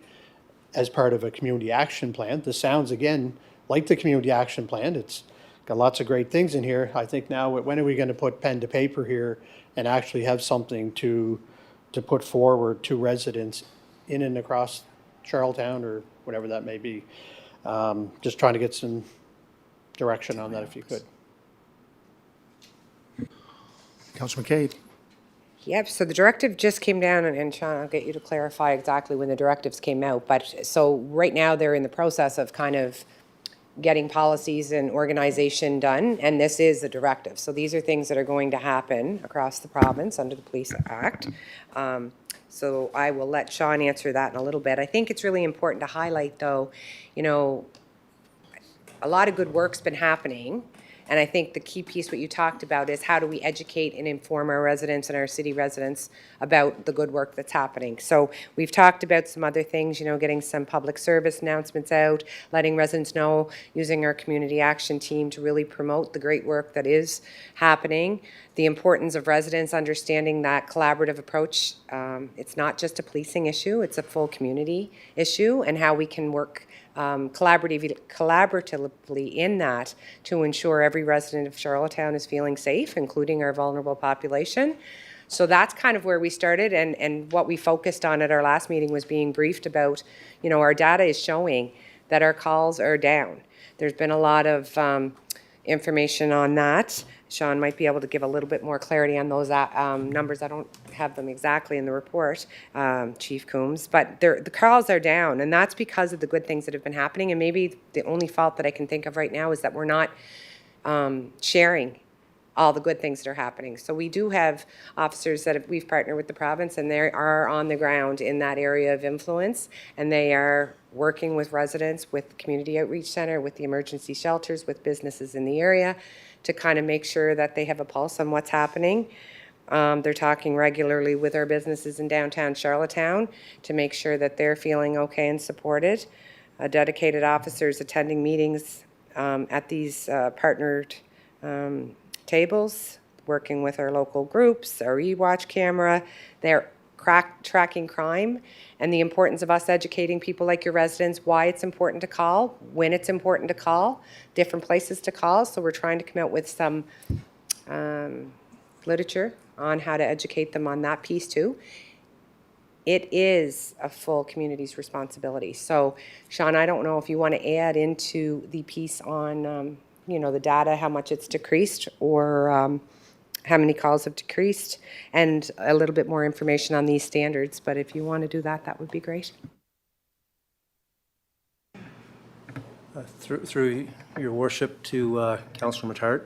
as part of a community action plan. This sounds, again, like the community action plan. It's got lots of great things in here. I think now, when are we going to put pen to paper here and actually have something to put forward to residents in and across Charlottetown or whatever that may be? Just trying to get some direction on that if you could. Councillor McCabe. Yep, so the directive just came down, and Sean, I'll get you to clarify exactly when the directives came out. But so right now they're in the process of kind of getting policies and organization done, and this is the directive. So these are things that are going to happen across the province under the Police Act. So I will let Sean answer that in a little bit. I think it's really important to highlight, though, you know, a lot of good work's been happening. And I think the key piece, what you talked about, is how do we educate and inform our residents and our city residents about the good work that's happening. So we've talked about some other things, you know, getting some public service announcements out, letting residents know, using our community action team to really promote the great work that is happening. The importance of residents understanding that collaborative approach. It's not just a policing issue, it's a full community issue, and how we can work collaboratively in that to ensure every resident of Charlottetown is feeling safe, including our vulnerable population. So that's kind of where we started, and what we focused on at our last meeting was being briefed about, you know, our data is showing that our calls are down. There's been a lot of information on that. Sean might be able to give a little bit more clarity on those numbers. I don't have them exactly in the report, Chief Coombs, but the calls are down, and that's because of the good things that have been happening. And maybe the only fault that I can think of right now is that we're not sharing all the good things that are happening. So we do have officers that we've partnered with the province, and they are on the ground in that area of influence, and they are working with residents, with the Community Outreach Center, with the emergency shelters, with businesses in the area to kind of make sure that they have a pulse on what's happening. They're talking regularly with our businesses in downtown Charlottetown to make sure that they're feeling okay and supported. Dedicated officers attending meetings at these partnered tables, working with our local groups, our eWatch camera. They're tracking crime, and the importance of us educating people like your residents why it's important to call, when it's important to call, different places to call. So we're trying to come out with some literature on how to educate them on that piece too. It is a full community's responsibility. So Sean, I don't know if you want to add into the piece on you know, the data, how much it's decreased, or how many calls have decreased, and a little bit more information on these standards. But if you want to do that, that would be great. Through your worship to Councillor Matart.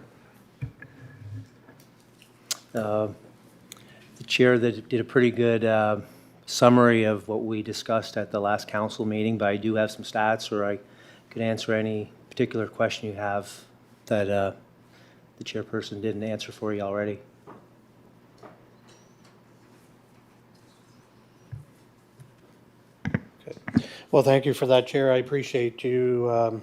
The chair did a pretty good summary of what we discussed at the last council meeting, but I do have some stats, or I could answer any particular question you have that the chairperson didn't answer for you already. Okay. Well, thank you for that, Chair. I appreciate you, you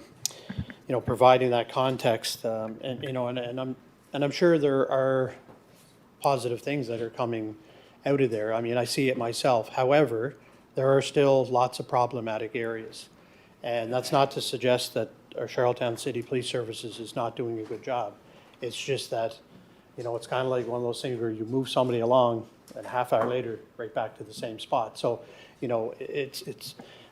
know, providing that context, and you know, and I'm sure there are positive things that are coming out of there. I mean, I see it myself. However, there are still lots of problematic areas, and that's not to suggest that our Charlottetown City Police Services is not doing a good job. It's just that, you know, it's kind of like one of those things where you move somebody along and a half hour later, right back to the same spot. So, you know,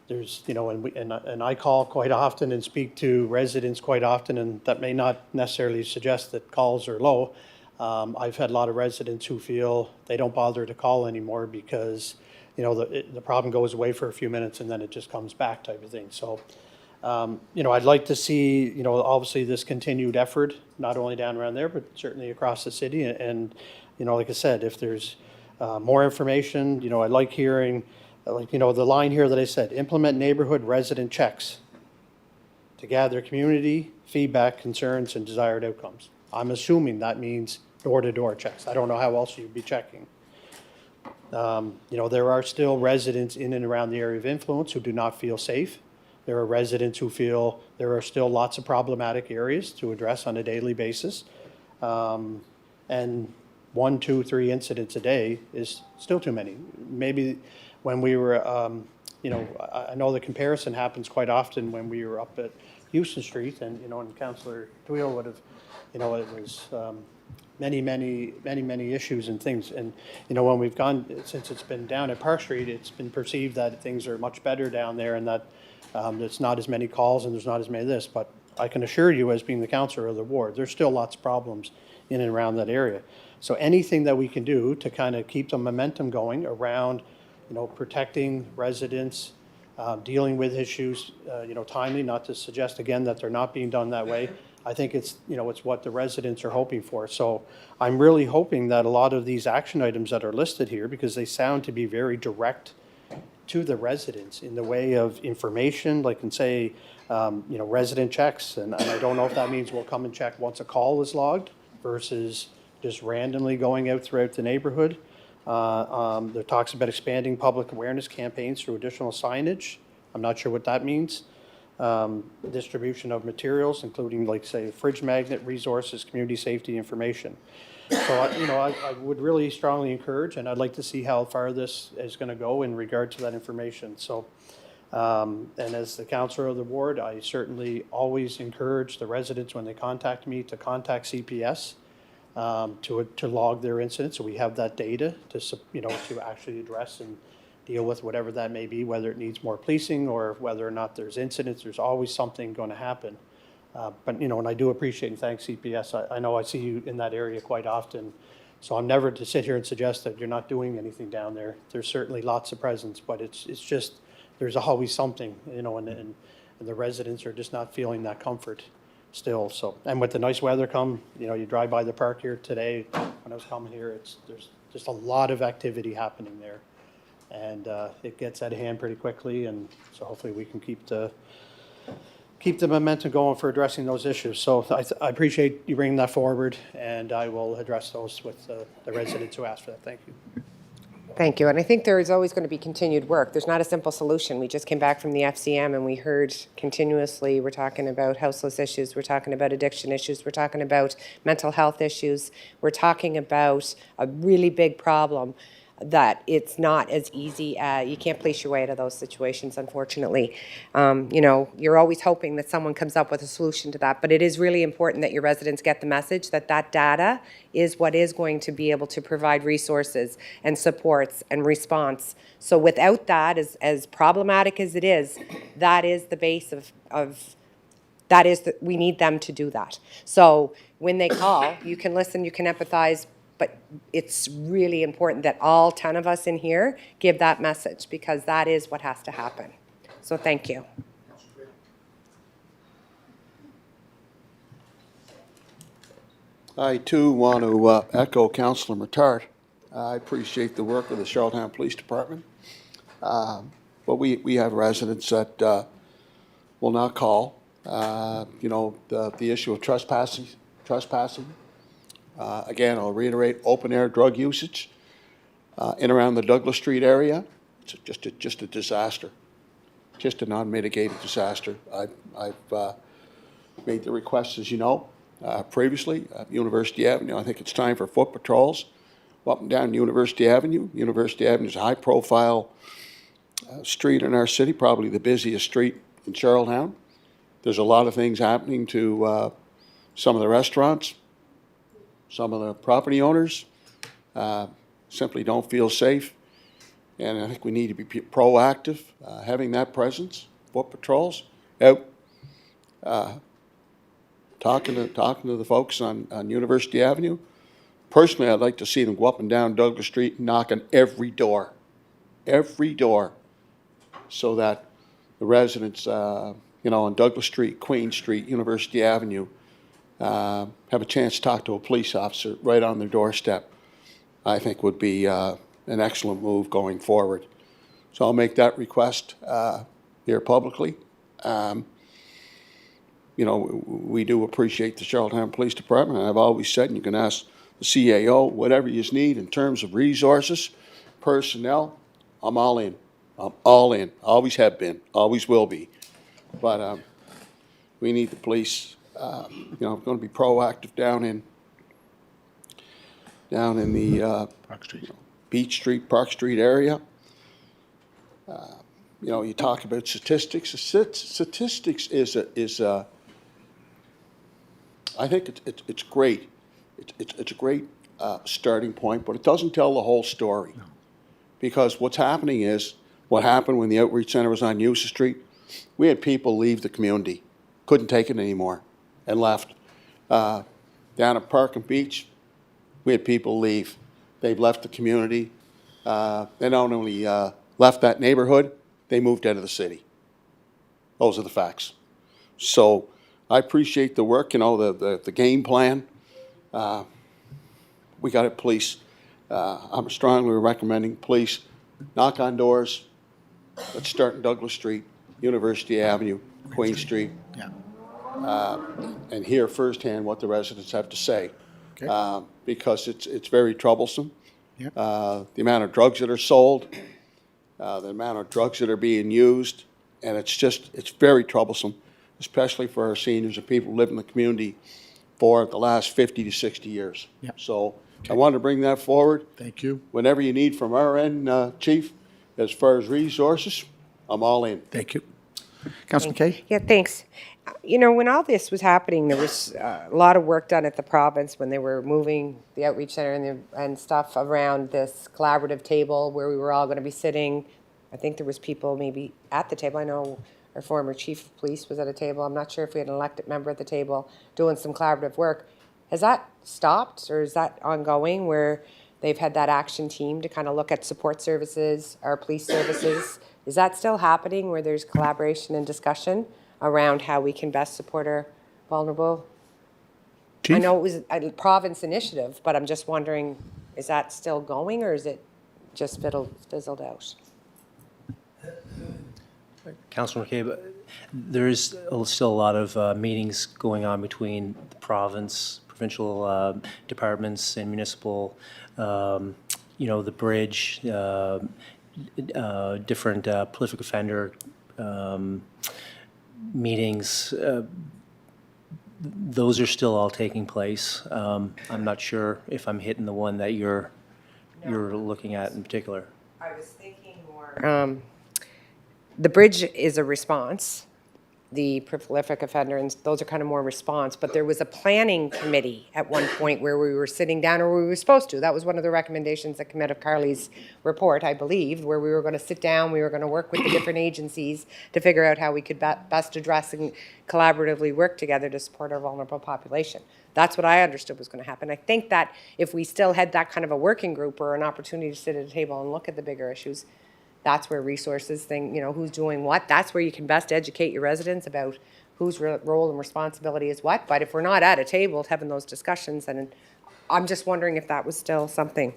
there's, you know, and I call quite often and speak to residents quite often, and that may not necessarily suggest that calls are low. I've had a lot of residents who feel they don't bother to call anymore because, you know, the problem goes away for a few minutes and then it just comes back type of thing. So I'd like to see, obviously this continued effort, not only down around there, but certainly across the city. And like I said, if there's more information, I'd like hearing, the line here that I said, implement neighborhood resident checks to gather community feedback, concerns, and desired outcomes. I'm assuming that means door-to-door checks. I don't know how else you'd be checking. There are still residents in and around the area of influence who do not feel safe. There are residents who feel there are still lots of problematic areas to address on a daily basis. And 1, 2, 3 incidents a day is still too many. Maybe when we were, I know the comparison happens quite often when we were up at Houston Street, and, and Councillor Tweel would have, it was many issues and things. And, when we've gone, since it's been down at Park Street, it's been perceived that things are much better down there and that there's not as many calls and there's not as many of this. But I can assure you, as being the councillor of the ward, there's still lots of problems in and around that area. So anything that we can do to kind of keep the momentum going around, protecting residents, dealing with issues, timely, not to suggest again that they're not being done that way. I think it's, it's what the residents are hoping for. So I'm really hoping that a lot of these action items that are listed here, because they sound to be very direct to the residents in the way of information, like can say, resident checks. And I don't know if that means we'll come and check once a call is logged versus just randomly going out throughout the neighborhood. There talks about expanding public awareness campaigns through additional signage. I'm not sure what that means. Distribution of materials, including, like, say, fridge magnet, resources, community safety information. So, I would really strongly encourage, and I'd like to see how far this is going to go in regard to that information. So, and as the councillor of the ward, I certainly always encourage the residents when they contact me to contact CPS to log their incidents, so we have that data to to actually address and deal with whatever that may be, whether it needs more policing or whether or not there's incidents. There's always something going to happen. But and I do appreciate and thank CPS. I know I see you in that area quite often, so I'm never to sit here and suggest that you're not doing anything down there. There's certainly lots of presence, but it's just there's always something, and the residents are just not feeling that comfort still. So, and with the nice weather you drive by the park here today. When I was coming here, there's just a lot of activity happening there, and it gets out of hand pretty quickly. And so hopefully we can keep the momentum going for addressing those issues. So I appreciate you bringing that forward, and I will address those with the residents who asked for that. Thank you. Thank you. And I think there is always going to be continued work. There's not a simple solution. We just came back from the FCM and we heard continuously, we're talking about houseless issues, we're talking about addiction issues, we're talking about mental health issues, we're talking about a really big problem that it's not as easy. You can't place your way out of those situations, unfortunately. You're always hoping that someone comes up with a solution to that, but it is really important that your residents get the message that that data is what is going to be able to provide resources and supports and response. So without that, as problematic as it is, that is the base of that is we need them to do that. So when they call, you can listen, you can empathize, but it's really important that all 10 of us in here give that message, because that is what has to happen. So thank you. I too want to echo Councillor Matart. I appreciate the work of the Charlottetown Police Department. But we have residents that will not call. The issue of trespassing. Again, I'll reiterate, open-air drug usage in around the Douglas Street area. It's just a disaster, just a non-mitigated disaster. I've made the request, as you know, previously at University Avenue. I think it's time for foot patrols up and down University Avenue. University Avenue is a high-profile street in our city, probably the busiest street in Charlottetown. There's a lot of things happening to some of the restaurants. Some of the property owners simply don't feel safe, and I think we need to be proactive, having that presence, foot patrols, out, talking to the folks on University Avenue. Personally, I'd like to see them go up and down Douglas Street and knock on every door, so that the residents on Douglas Street, Queen Street, University Avenue, have a chance to talk to a police officer right on their doorstep, I think would be an excellent move going forward. So I'll make that request here publicly. We do appreciate the Charlottetown Police Department. I've always said, and you can ask the CAO, whatever you need in terms of resources, personnel, I'm all in. I'm all in. Always have been, always will be. But we need the police. I'm going to be proactive down in the Park Street. Beach Street, Park Street area. You talk about statistics. Statistics is I think it's great. It's a great starting point, but it doesn't tell the whole story. No. Because what's happening is, what happened when the outreach center was on Eustis Street, we had people leave the community, couldn't take it anymore, and left. Down at Park and Beach, we had people leave. They've left the community. They not only left that neighborhood, they moved out of the city. Those are the facts. So I appreciate the work, the game plan. We got it, police. I'm strongly recommending police knock on doors. Let's start in Douglas Street, University Avenue, Queen Street. Yeah. And hear firsthand what the residents have to say. Okay. Because it's very troublesome. Yeah. The amount of drugs that are sold, the amount of drugs that are being used, and it's very troublesome, especially for our seniors and people who live in the community for the last 50 to 60 years. Yeah. So I wanted to bring that forward. Thank you. Whatever you need from our end, Chief, as far as resources, I'm all in. Thank you. Councilman Kay? Yeah, thanks. When all this was happening, there was a lot of work done at the province when they were moving the outreach center and stuff around this collaborative table where we were all going to be sitting. I think there was people maybe at the table. I know our former chief of police was at a table. I'm not sure if we had an elected member at the table doing some collaborative work. Has that stopped, or is that ongoing, where they've had that action team to kind of look at support services, our police services? Is that still happening, where there's collaboration and discussion around how we can best support our vulnerable? Chief? I know it was a province initiative, but I'm just wondering, is that still going, or is it just fizzled out? Councilor McCabe, there is still a lot of meetings going on between the province, provincial departments and municipal, the bridge, different prolific offender meetings. Those are still all taking place. I'm not sure if I'm hitting the one that you're looking at in particular. I was thinking more. The bridge is a response. The prolific offender, and those are kind of more response. But there was a planning committee at one point where we were sitting down, or we were supposed to. That was one of the recommendations that came out of Carly's report, I believe, where we were going to sit down, we were going to work with the different agencies to figure out how we could best address and collaboratively work together to support our vulnerable population. That's what I understood was going to happen. I think that if we still had that kind of a working group or an opportunity to sit at a table and look at the bigger issues, that's where resources who's doing what. That's where you can best educate your residents about whose role and responsibility is what. But if we're not at a table having those discussions, then I'm just wondering if that was still something.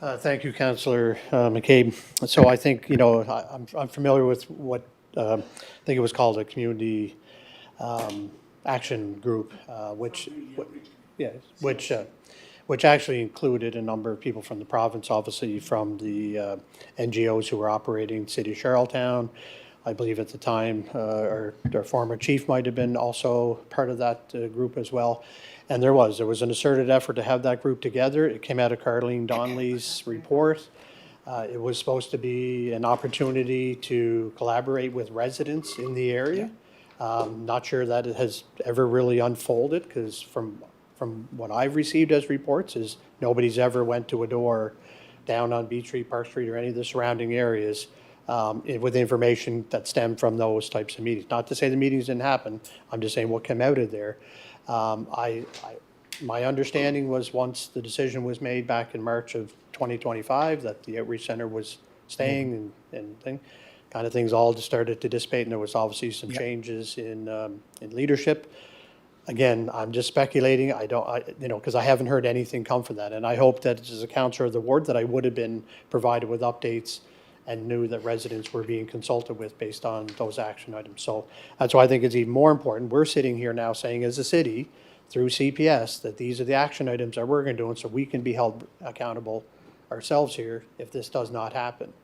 Thank you, Councillor McCabe. So I think, I'm familiar with what I think it was called a community action group, which actually included a number of people from the province, obviously from the NGOs who were operating City of Charlottetown. I believe at the time our former chief might have been also part of that group as well. And there was an asserted effort to have that group together. It came out of Carleen Donnelly's report. It was supposed to be an opportunity to collaborate with residents in the area. Not sure that it has ever really unfolded, because from what I've received as reports is nobody's ever went to a door down on Beach Street, Park Street, or any of the surrounding areas with information that stemmed from those types of meetings. Not to say the meetings didn't happen, I'm just saying what came out of there. My understanding was once the decision was made back in March of 2025 that the outreach center was staying and thing, kind of things all just started to dissipate, and there was obviously some changes in leadership. Again, I'm just speculating. Because I haven't heard anything come from that. And I hope that as a counselor of the ward that I would have been provided with updates and knew that residents were being consulted with based on those action items. So that's why I think it's even more important. We're sitting here now saying as a city, through CPS, that these are the action items that we're going to do, and so we can be held accountable ourselves here if this does not happen.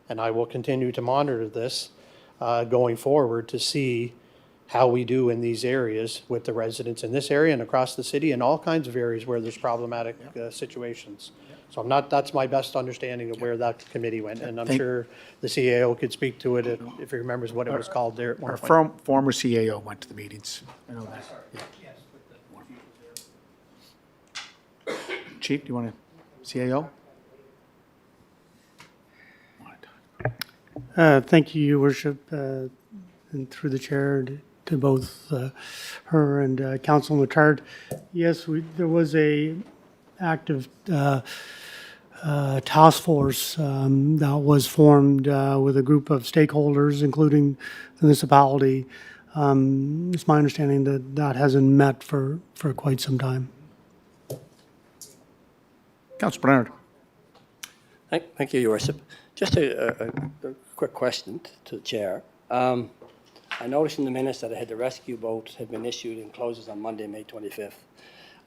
And I will continue to monitor this going forward to see how we do in these areas with the residents in this area and across the city and all kinds of areas where there's problematic situations. So that's my best understanding of where that committee went, and I'm sure the CAO could speak to it if he remembers what it was called there at one Our point. former CAO went to the meetings. I know that. Yeah. Chief, do you want to, CAO? Thank you, Your Worship, and through the chair to both her and Council Matard. Yes, there was a active task force that was formed with a group of stakeholders, including the municipality. It's my understanding that that hasn't met for quite some time. Councilor Bernard. Thank you, Your Worship. Just a quick question to the chair. I noticed in the minutes that the rescue boat had been issued and closes on Monday, May 25th.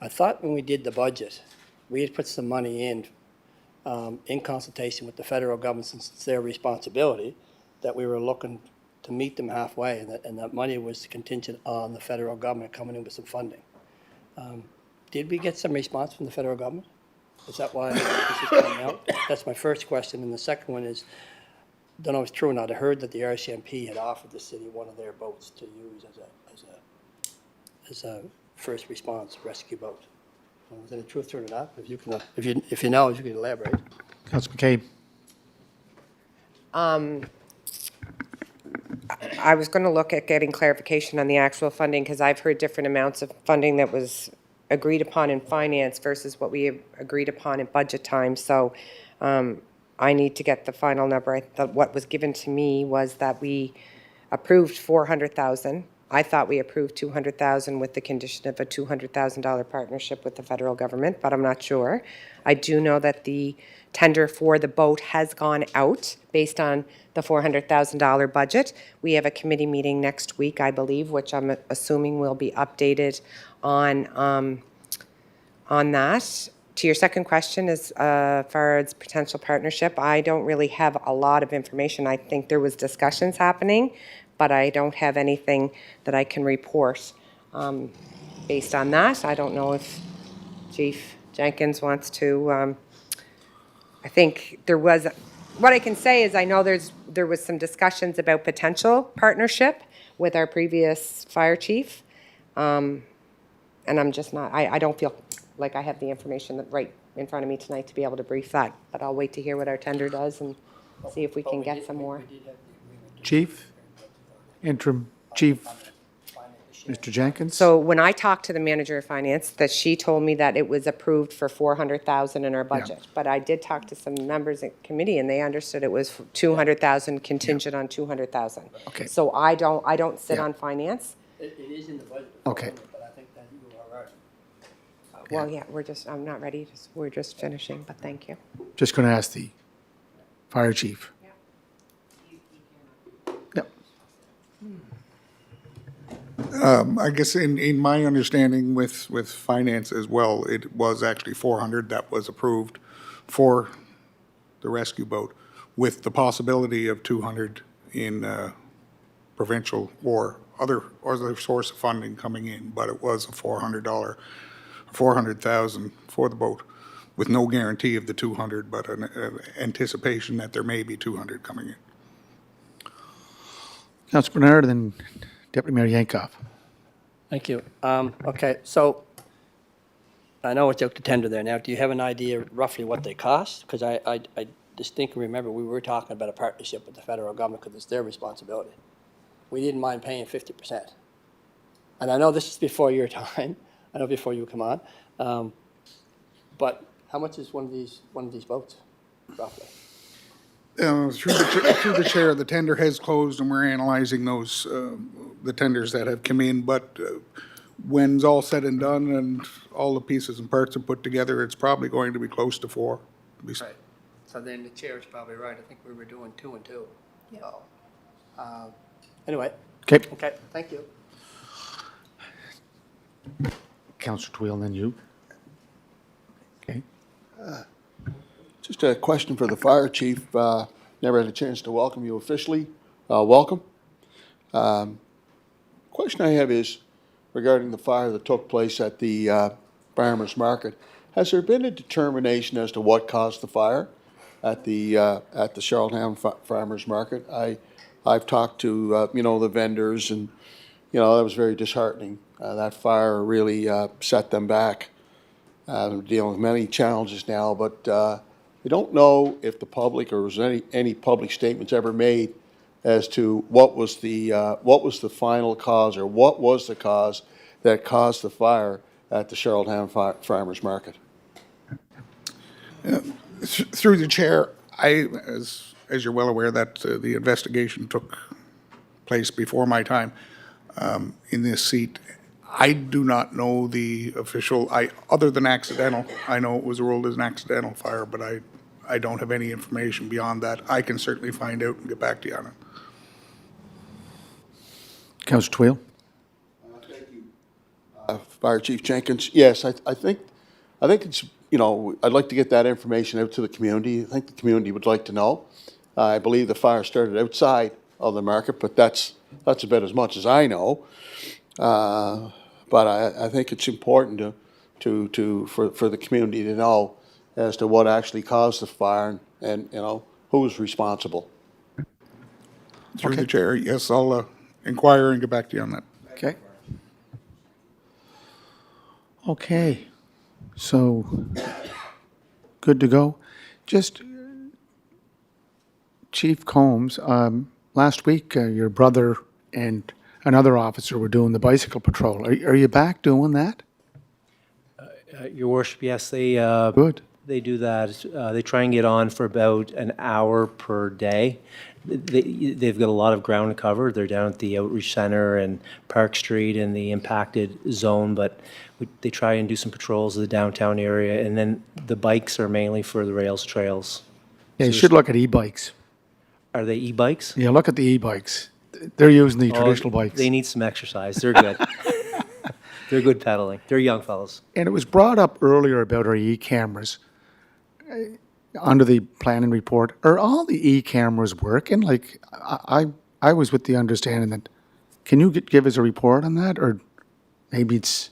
I thought when we did the budget, we had put some money in consultation with the federal government, since it's their responsibility, that we were looking to meet them halfway, and that money was contingent on the federal government coming in with some funding. Did we get some response from the federal government? Is that why this is coming out? That's my first question. And the second one is, don't know if it's true or not, I heard that the RCMP had offered the city one of their boats to use as a first response rescue boat. Is there any truth to it or not? If you can, if you know, if you can elaborate. Councilor McCabe. I was going to look at getting clarification on the actual funding, because I've heard different amounts of funding that was agreed upon in finance versus what we have agreed upon in budget time. So I need to get the final number. What was given to me was that we approved 400,000. I thought we approved 200,000 with the condition of a $200,000 partnership with the federal government, but I'm not sure. I do know that the tender for the boat has gone out based on the $400,000 budget. We have a committee meeting next week, I believe, which I'm assuming will be updated on that. To your second question, as far as potential partnership, I don't really have a lot of information. I think there was discussions happening, but I don't have anything that I can report based on that. I don't know if Chief Jenkins wants to. I think there was. What I can say is I know there was some discussions about potential partnership with our previous fire chief, and I'm just not. I don't feel like I have the information that right in front of me tonight to be able to brief that. But I'll wait to hear what our tender does and see if we can get some more. Chief, interim chief, Mr. Jenkins. So when I talked to the manager of finance, that she told me that it was approved for 400,000 in our budget. But I did talk to some members at committee, and they understood it was 200,000 contingent on 200,000. Okay. So I don't sit on finance. It is in the budget. Okay. But I think that you are right. Well, yeah, I'm not ready. We're just finishing, but thank you. Just going to ask the fire chief. Yep. I guess in my understanding with finance as well, it was actually 400 that was approved for the rescue boat, with the possibility of 200 in provincial or other source of funding coming in, but it was a $400,000 for the boat, with no guarantee of the 200, but an anticipation that there may be 200 coming in. Councilor Bernard, then Deputy Mayor Yankoff. Thank you. Okay, so I know it's out to tender there now. Do you have an idea roughly what they cost? Because I distinctly remember we were talking about a partnership with the federal government because it's their responsibility. We didn't mind paying 50%. And I know this is before your time. I know before you come on. But how much is one of these boats, roughly? Through the chair, the tender has closed and we're analyzing those, the tenders that have come in, but when's all said and done and all the pieces and parts are put together, it's probably going to be close to 4. Right. So then the chair is probably right. I think we were doing 2 and 2. So, anyway. Okay. Okay, thank you. Councillor Twill, then you. Okay. Just a question for the fire chief. Never had a chance to welcome you officially. Welcome. Question I have is regarding the fire that took place at the farmers market. Has there been a determination as to what caused the fire at the Charlottetown farmers market? I've talked to the vendors, and that was very disheartening. That fire really set them back. Dealing with many challenges now, but we don't know if the public or was any public statements ever made as to what was the final cause, or what was the cause that caused the fire at the Charlottetown farmers market. Through the chair, as you're well aware, that the investigation took place before my time in this seat. I do not know the official, other than accidental. I know it was ruled as an accidental fire, but I don't have any information beyond that. I can certainly find out and get back to you on it. Councillor Twill? Thank you. Fire Chief Jenkins, yes, I think it's, I'd like to get that information out to the community. I think the community would like to know. I believe the fire started outside of the market, but that's about as much as I know. But I think it's important for the community to know as to what actually caused the fire and who was responsible. Through the chair, yes, I'll inquire and get back to you on that. Okay. Okay. So, good to go. Just, Chief Combs, last week your brother and another officer were doing the bicycle patrol. Are you back doing that? Your worship, yes, they Good. they do that. They try and get on for about an hour per day. They've got a lot of ground to cover. They're down at the Outreach Center and Park Street in the impacted zone, but they try and do some patrols of the downtown area, and then the bikes are mainly for the rails trails. Yeah, you should look at e-bikes. Are they e-bikes? Yeah, look at the e-bikes. They're using the traditional bikes. They need some exercise. They're good. They're good pedaling. They're young fellows. And it was brought up earlier about our e-cameras. Under the planning report, are all the e-cameras working? Like, I was with the understanding that, can you give us a report on that? Or maybe it's...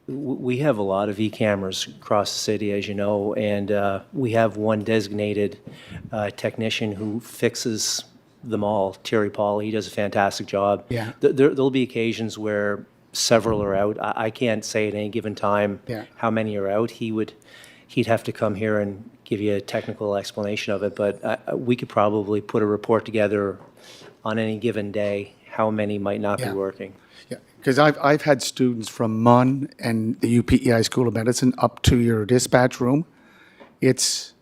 We have a lot of e-cameras across the city, as you know, and we have one designated technician who fixes them all, Terry Paul. He does a fantastic job. Yeah. There'll be occasions where several are out. I can't say at any given time how many are out. He'd have to come here and give you a technical explanation of it, but we could probably put a report together on any given day how many might not be working. Yeah, because I've had students from MUN and the UPEI School of Medicine up to your dispatch room. It's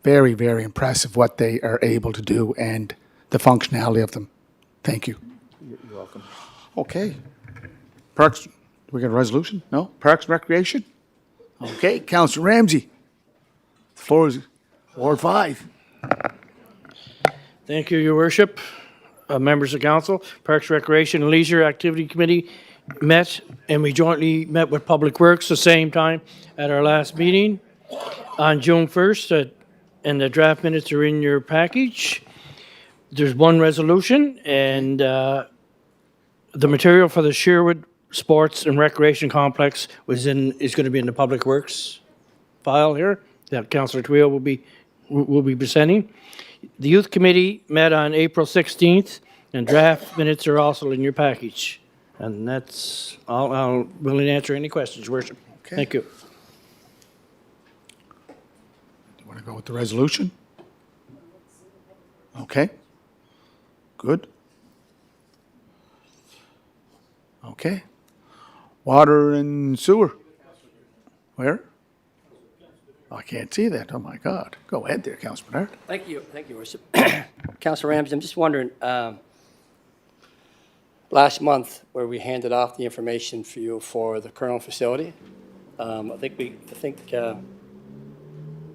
very, very impressive what they are able to do and the functionality of them. Thank you. You're welcome. Okay. Parks, we got a resolution? No? Parks and Recreation? Okay, Councillor Ramsey. The floor is Ward 5. Thank you, Your Worship. Members of Council, Parks, Recreation, and Leisure Activity Committee met, and we jointly met with Public Works the same time at our last meeting on June 1st, and the draft minutes are in your package. There's one resolution, and the material for the Sherwood Sports and Recreation Complex is going to be in the Public Works file here that Councillor Twill will be presenting. The Youth Committee met on April 16th, and draft minutes are also in your package. And that's all. I'll willing to answer any questions, Your Worship. Okay. Thank you. Do you want to go with the resolution? Okay. Good. Okay. Water and sewer. Where? I can't see that. Oh, my God. Go ahead there, Councilor Bernard. Thank you, Your Worship. Councilor Ramsey, I'm just wondering, last month, where we handed off the information for you for the Colonel facility, I think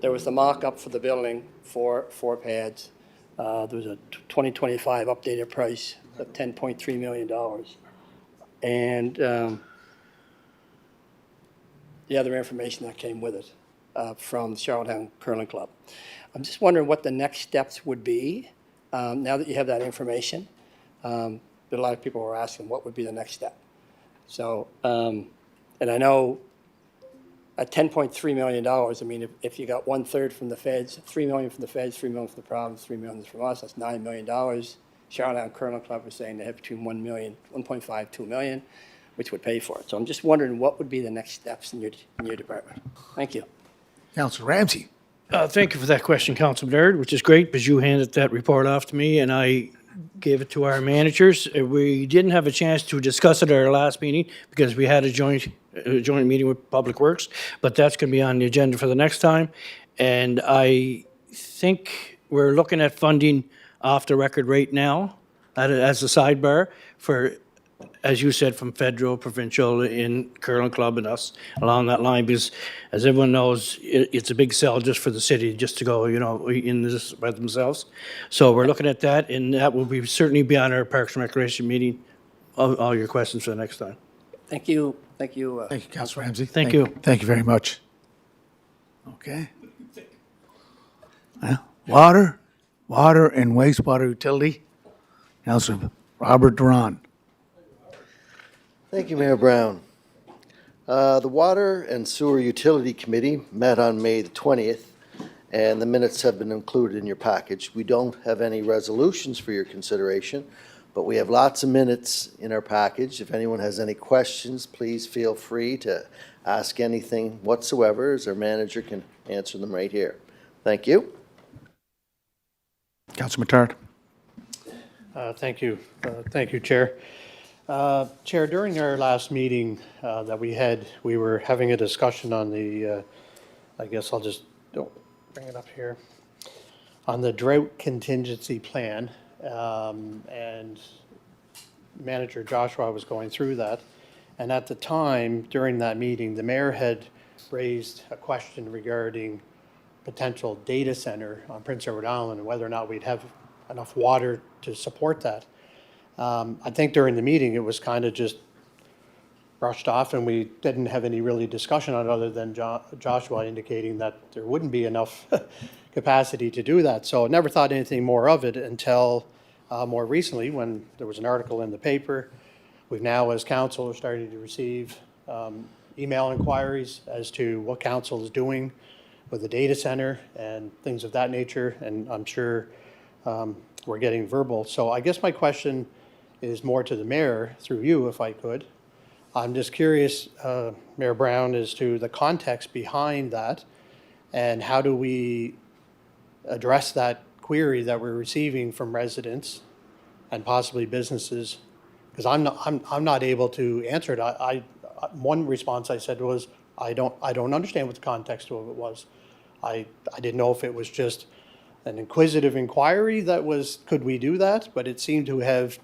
there was the mock-up for the building for 4 pads. There was a 2025 updated price of $10.3 million. And the other information that came with it from the Charlottetown Curling Club. I'm just wondering what the next steps would be now that you have that information. But a lot of people were asking what would be the next step. So, and I know at $10.3 million, I mean, if you got 1/3 from the feds, $3 million from the feds, $3 million from the province, $3 million from us, that's $9 million. Charlottetown Curling Club was saying they have between $1 million, 1.5, 2 million, which would pay for it. So I'm just wondering what would be the next steps in your department. Thank you. Councilor Ramsey. Thank you for that question, Councilor Bernard, which is great because you handed that report off to me and I gave it to our managers. We didn't have a chance to discuss it at our last meeting because we had a joint meeting with Public Works, but that's going to be on the agenda for the next time. And I think we're looking at funding off the record rate now as a sidebar for, as you said, from federal, provincial, in Curling Club and us along that line, because as everyone knows, it's a big sell just for the city, just to go, in this by themselves. So we're looking at that, and that will be certainly be on our Parks and Recreation meeting, all your questions for the next time. Thank you. Thank you. Thank you, Councilor Ramsey. Thank you. Thank you very much. Okay. Water and wastewater utility. Councilor Robert Duran. Thank you, Mayor Brown. The Water and Sewer Utility Committee met on May the 20th, and the minutes have been included in your package. We don't have any resolutions for your consideration, but we have lots of minutes in our package. If anyone has any questions, please feel free to ask anything whatsoever, as our manager can answer them right here. Thank you. Councilor Matard. Thank you. Thank you, Chair. Chair, during our last meeting that we had, we were having a discussion on the, I guess I'll just bring it up here, on the drought contingency plan. And Manager Joshua was going through that. And at the time, during that meeting, the mayor had raised a question regarding potential data center on Prince Edward Island and whether or not we'd have enough water to support that. I think during the meeting, it was kind of just brushed off, and we didn't have any really discussion on it other than Joshua indicating that there wouldn't be enough capacity to do that. So I never thought anything more of it until more recently, when there was an article in the paper. We've now, as council, are starting to receive email inquiries as to what council is doing with the data center and things of that nature, and I'm sure we're getting verbal. So I guess my question is more to the mayor, through you, if I could. I'm just curious, Mayor Brown, as to the context behind that, and how do we address that query that we're receiving from residents and possibly businesses? Because I'm not able to answer it. One response I said was, I don't understand what the context of it was. I didn't know if it was just an inquisitive inquiry that was, could we do that? But it seemed to have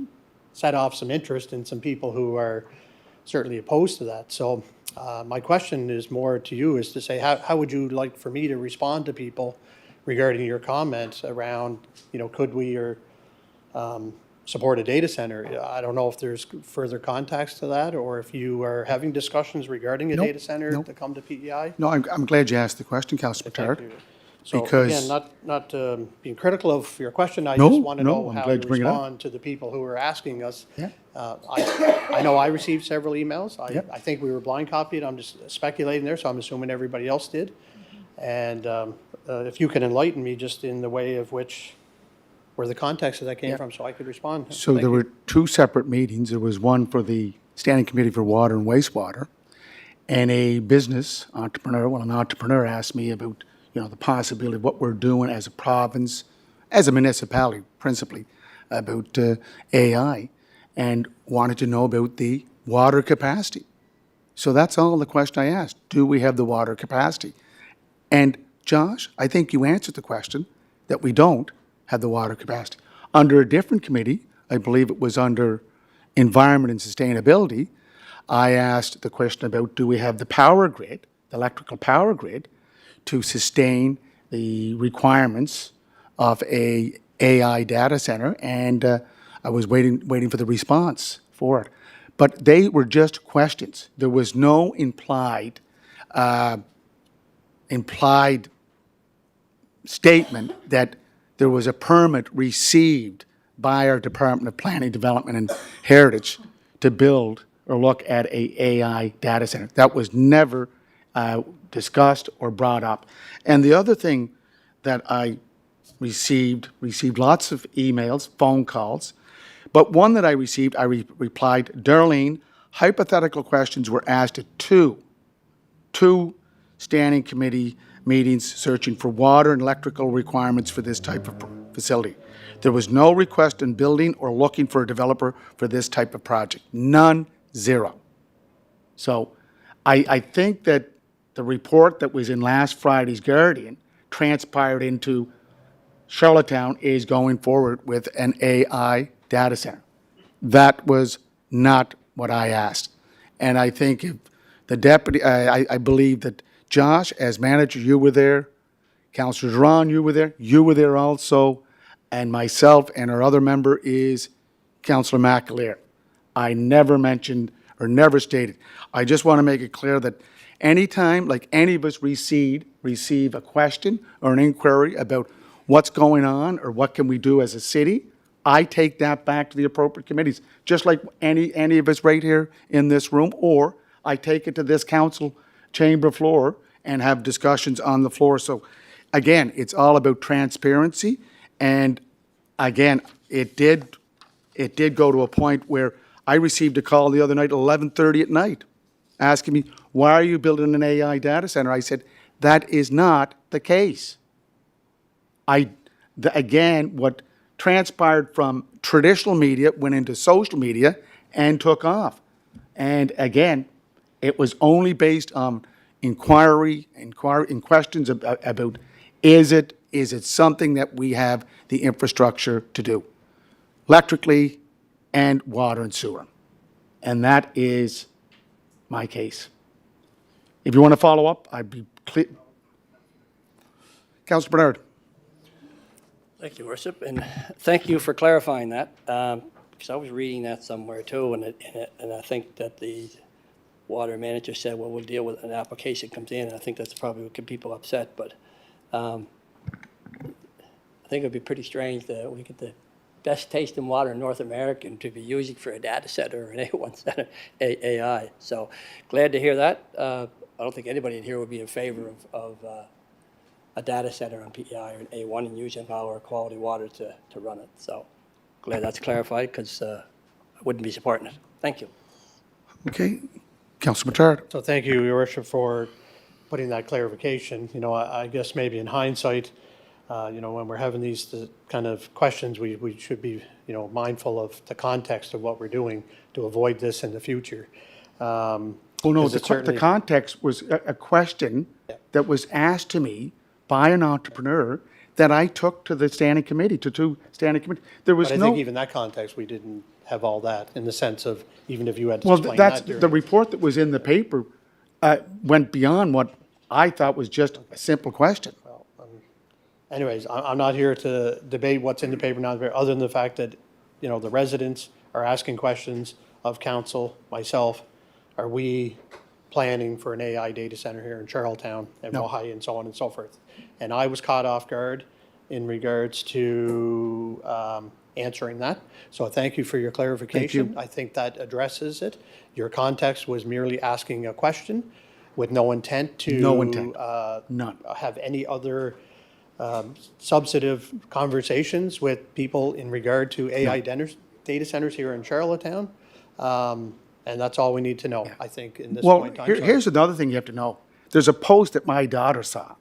set off some interest in some people who are certainly opposed to that. So my question is more to you, is to say, how would you like for me to respond to people regarding your comments around, could we or support a data center? I don't know if there's further context to that, or if you are having discussions regarding a data center to come to PEI. No, I'm glad you asked the question, Councilor Thank Matard. you. So Because again, not being critical of your question, I just want to know I'm how glad to you bring it up. respond to the people who are asking us. Yeah. I know I received several emails. Yep. I think we were blind copied. I'm just speculating there, so I'm assuming everybody else did. And if you can enlighten me just in the way of where the context of that came from, so I could respond. So Thank there you. were two separate meetings. There was one for the Standing Committee for Water and Wastewater, and a business entrepreneur, an entrepreneur asked me about, the possibility of what we're doing as a province, as a municipality principally, about AI, and wanted to know about the water capacity. So that's all the question I asked. Do we have the water capacity? And Josh, I think you answered the question that we don't have the water capacity. Under a different committee, I believe it was under Environment and Sustainability, I asked the question about, do we have the power grid, the electrical power grid, to sustain the requirements of a AI data center? And I was waiting for the response for it. But they were just questions. There was no implied statement that there was a permit received by our Department of Planning, Development, and Heritage to build or look at a AI data center. That was never discussed or brought up. And the other thing that I received lots of emails, phone calls, but one that I received, I replied, Darlene, hypothetical questions were asked at two standing committee meetings searching for water and electrical requirements for this type of facility. There was no request in building or looking for a developer for this type of project. None, zero. So I think that the report that was in last Friday's Guardian transpired into Charlottetown is going forward with an AI data center. That was not what I asked. And I think if the deputy, I believe that Josh, as manager, you were there. Councillor Duran, you were there also. And myself and our other member is Councillor McAleer. I never mentioned or never stated. I just want to make it clear that anytime, like any of us receive a question or an inquiry about what's going on or what can we do as a city, I take that back to the appropriate committees, just like any of us right here in this room, or I take it to this council chamber floor and have discussions on the floor. So again, it's all about transparency. And again, it did go to a point where I received a call the other night at 11:30 at night asking me, why are you building an AI data center? I said, that is not the case. Again, what transpired from traditional media went into social media and took off. And again, it was only based on inquiry questions about is it something that we have the infrastructure to do, electrically and water and sewer. And that is my case. If you want to follow up, I'd be clear. Councillor Bernard. Thank you, Worship, and thank you for clarifying that, because I was reading that somewhere too, and I think that the water manager said, well, we'll deal with an application comes in, and I think that's probably what get people upset, but I think it'd be pretty strange that we get the best tasting water in North America to be using for a data center or an A1 center, AI. So glad to hear that. I don't think anybody in here would be in favor of a data center on PEI or an A1 and using our quality water to run it. So glad that's clarified, because I wouldn't be supporting it. Thank you. Okay. Councillor Bittard. So thank you, Your Worship, for putting that clarification. You know, I guess maybe in hindsight, you know, when we're having these kind of questions, we should be, you know, mindful of the context of what we're doing to avoid this in the future. Well, no, the context was a question that was asked to me by an entrepreneur that I took to the standing committee, to two standing committees. There was but I no. think even that context, we didn't have all that in the sense of even if you had to Well, explain that's that during. the report that was in the paper went beyond what I thought was just a simple question. Anyways, I'm not here to debate what's in the paper, not other than the fact that, you know, the residents are asking questions of council, myself. Are we planning for an AI data center here in Charlottetown and No. Wahai and so on and so forth? And I was caught off guard in regards to answering that. So thank you for your clarification. Thank you. I think that addresses it. Your context was merely asking a question with no intent to No intent. None. have any other substantive conversations with people in regard to AI data centers here in Charlottetown. And that's all we need to know, I think, in this Well, point in time. here's another thing you have to know. There's a post that my daughter saw.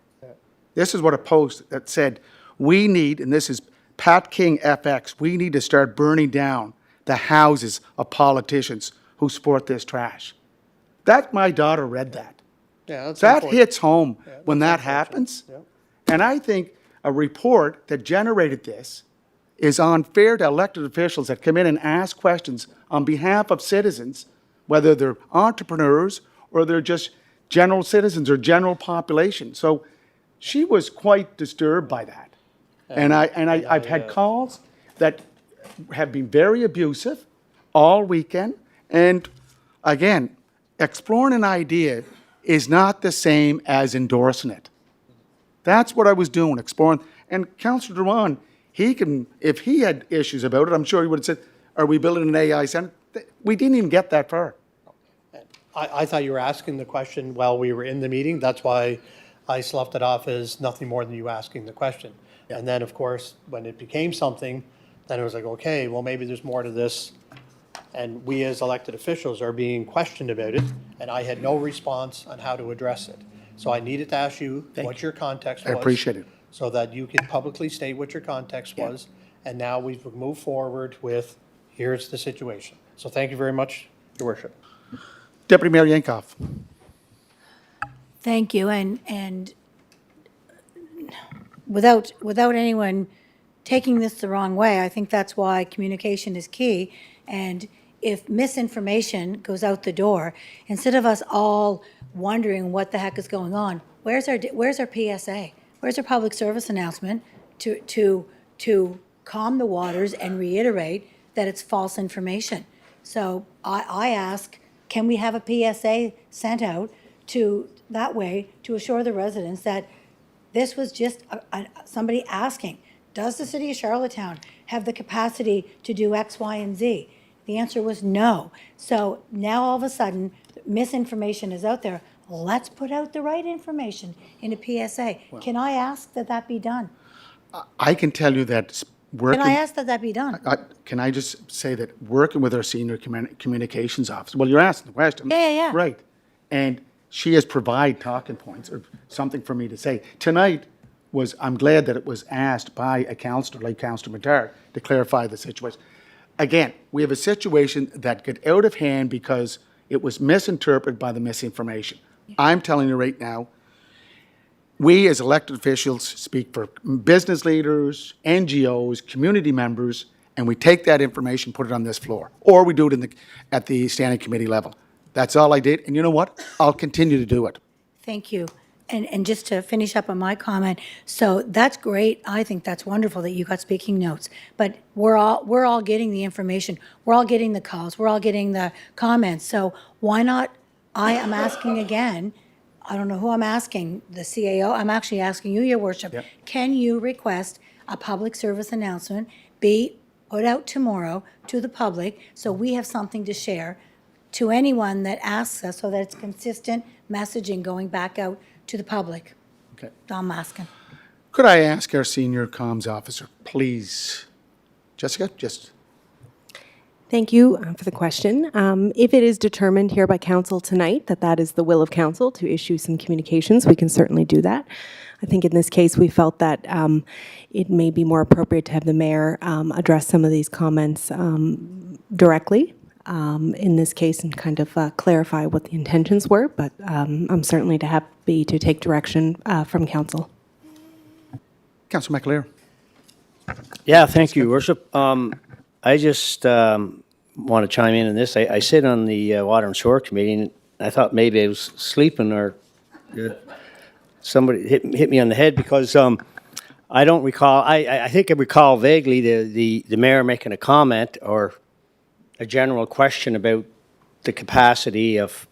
This is what a post that said, we need, and this is Pat King FX, we need to start burning down the houses of politicians who support this trash. That, my daughter read that. Yeah, that's That unfortunate. hits home when that happens. And I think a report that generated this is unfair to elected officials that come in and ask questions on behalf of citizens, whether they're entrepreneurs or they're just general citizens or general population. So she was quite disturbed by that. And I've had calls that have been very abusive all weekend. And again, exploring an idea is not the same as endorsing it. That's what I was doing, exploring. And Councillor Duran, he can, if he had issues about it, I'm sure he would have said, are we building an AI center? We didn't even get that far. I thought you were asking the question while we were in the meeting. That's why I sloughed it off as nothing more than you asking the question. And then, of course, when it became something, then it was like, okay, well, maybe there's more to this. And we as elected officials are being questioned about it, and I had no response on how to address it. So I needed to ask you what your context I was. appreciate it. So that you could publicly state what your context was. And now we've moved forward with, here's the situation. So thank you very much, Your Worship. Deputy Mayor Yankoff. Thank you, and without anyone taking this the wrong way, I think that's why communication is key. And if misinformation goes out the door, instead of us all wondering what the heck is going on, where's our PSA? Where's our public service announcement to calm the waters and reiterate that it's false information? So I ask, can we have a PSA sent out to that way to assure the residents that this was just somebody asking, does the city of Charlottetown have the capacity to do X, Y, and Z? The answer was no. So now all of a sudden, misinformation is out there. Let's put out the right information in a PSA. Can I ask that that be done? I can tell you that working. Can I ask that that be done? Can I just say that working with our senior communications officer, well, you're asking the question. Yeah. Right. And she has provided talking points or something for me to say. Tonight I'm glad that it was asked by a councillor like Councillor Matar to clarify the situation. Again, we have a situation that got out of hand because it was misinterpreted by the misinformation. I'm telling you right now, we as elected officials speak for business leaders, NGOs, community members, and we take that information, put it on this floor, or we do it at the standing committee level. That's all I did, and you know what? I'll continue to do it. Thank you. And just to finish up on my comment, so that's great. I think that's wonderful that you got speaking notes. But we're all getting the information. We're all getting the calls. We're all getting the comments. So why not? I am asking again. I don't know who I'm asking. The CAO. I'm actually asking you, Your Worship. Yep. Can you request a public service announcement be put out tomorrow to the public so we have something to share to anyone that asks us, so that it's consistent messaging going back out to the public? Okay. I'm asking. Could I ask our senior comms officer, please? Jessica, just. Thank you for the question. If it is determined here by council tonight that that is the will of council to issue some communications, we can certainly do that. I think in this case, we felt that it may be more appropriate to have the mayor address some of these comments directly in this case and kind of clarify what the intentions were, but I'm certainly happy to take direction from council. Councillor McAleer. Yeah, thank you, Worship. I just want to chime in on this. I sit on the Water and Sewer Committee, and I thought maybe I was sleeping or somebody hit me on the head because I don't recall. I think I recall vaguely the mayor making a comment or a general question about the capacity of,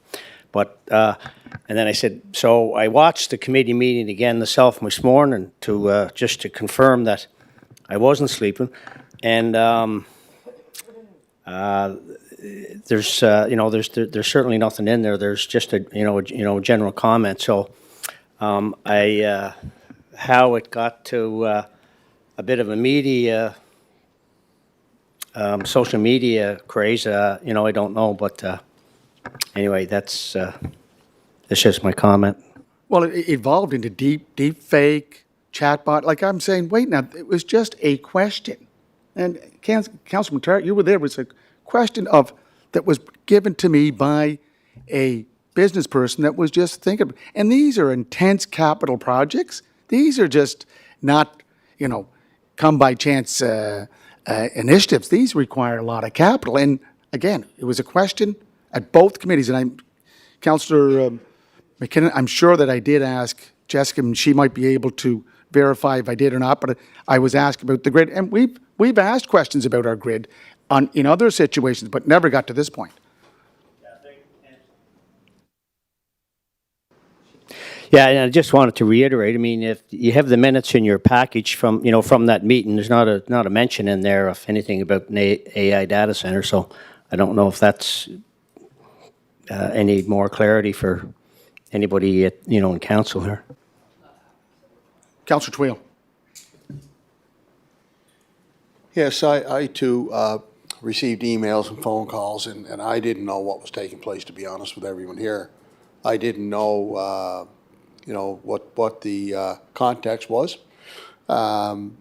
but and then I said, so I watched the committee meeting again myself this morning to just to confirm that I wasn't sleeping, and there's there's certainly nothing in there. There's just a general comment. So how it got to a bit of a media. Social media craze, I don't know, but anyway, that's just my comment. Well, it evolved into deep fake, chatbot. Like I'm saying, wait now, it was just a question. And Councilman Tarrant, you were there, it was a question that was given to me by a business person that was just thinking, and these are intense capital projects. these are just not, you know, come by chance initiatives. These require a lot of capital. And again, it was a question at both committees. And Councillor McKinnon, I'm sure that I did ask Jessica, and she might be able to verify if I did or not, but I was asked about the grid. And we've asked questions about our grid in other situations, but never got to this point. Yeah, and I just wanted to reiterate, I mean, if you have the minutes in your package from, from that meeting, there's not a mention in there of anything about an AI data center, so I don't know if that's any more clarity for anybody at, in council here. Councillor Twill. Yes, I too received emails and phone calls, and I didn't know what was taking place, to be honest with everyone here. I didn't know, what the context was. And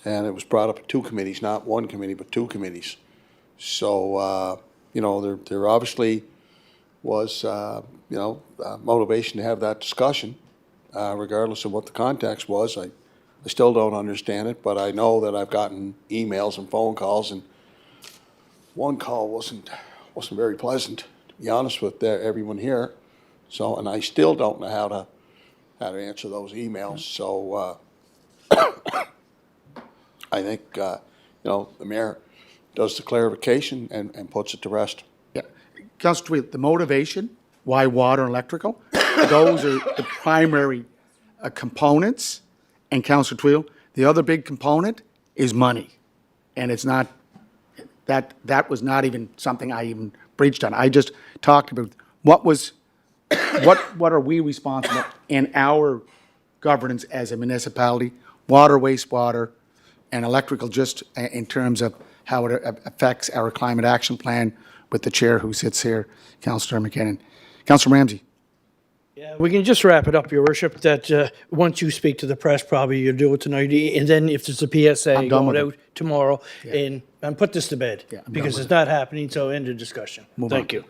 it was brought up at two committees, not one committee, but two committees. So, there obviously was, motivation to have that discussion, regardless of what the context was. I still don't understand it, but I know that I've gotten emails and phone calls, and one call wasn't very pleasant, to be honest with everyone here. So, and I still don't know how to answer those emails. So, I think, the mayor does the clarification and puts it to rest. Yeah. Councillor Twill, the motivation, why water and electrical, those are the primary components. And Councillor Twill, the other big component is money. And it's not, that was not even something I even breached on. I just talked about what are we responsible in our governance as a municipality, water, wastewater, and electrical, just in terms of how it affects our climate action plan with the chair who sits here, Councillor McKinnon. Councillor Ramsey. Yeah, we can just wrap it up, Your Worship, that once you speak to the press, probably you'll do it tonight, and then if there's a PSA going out tomorrow, and put this to bed, because it's not happening, so end of discussion. Thank you.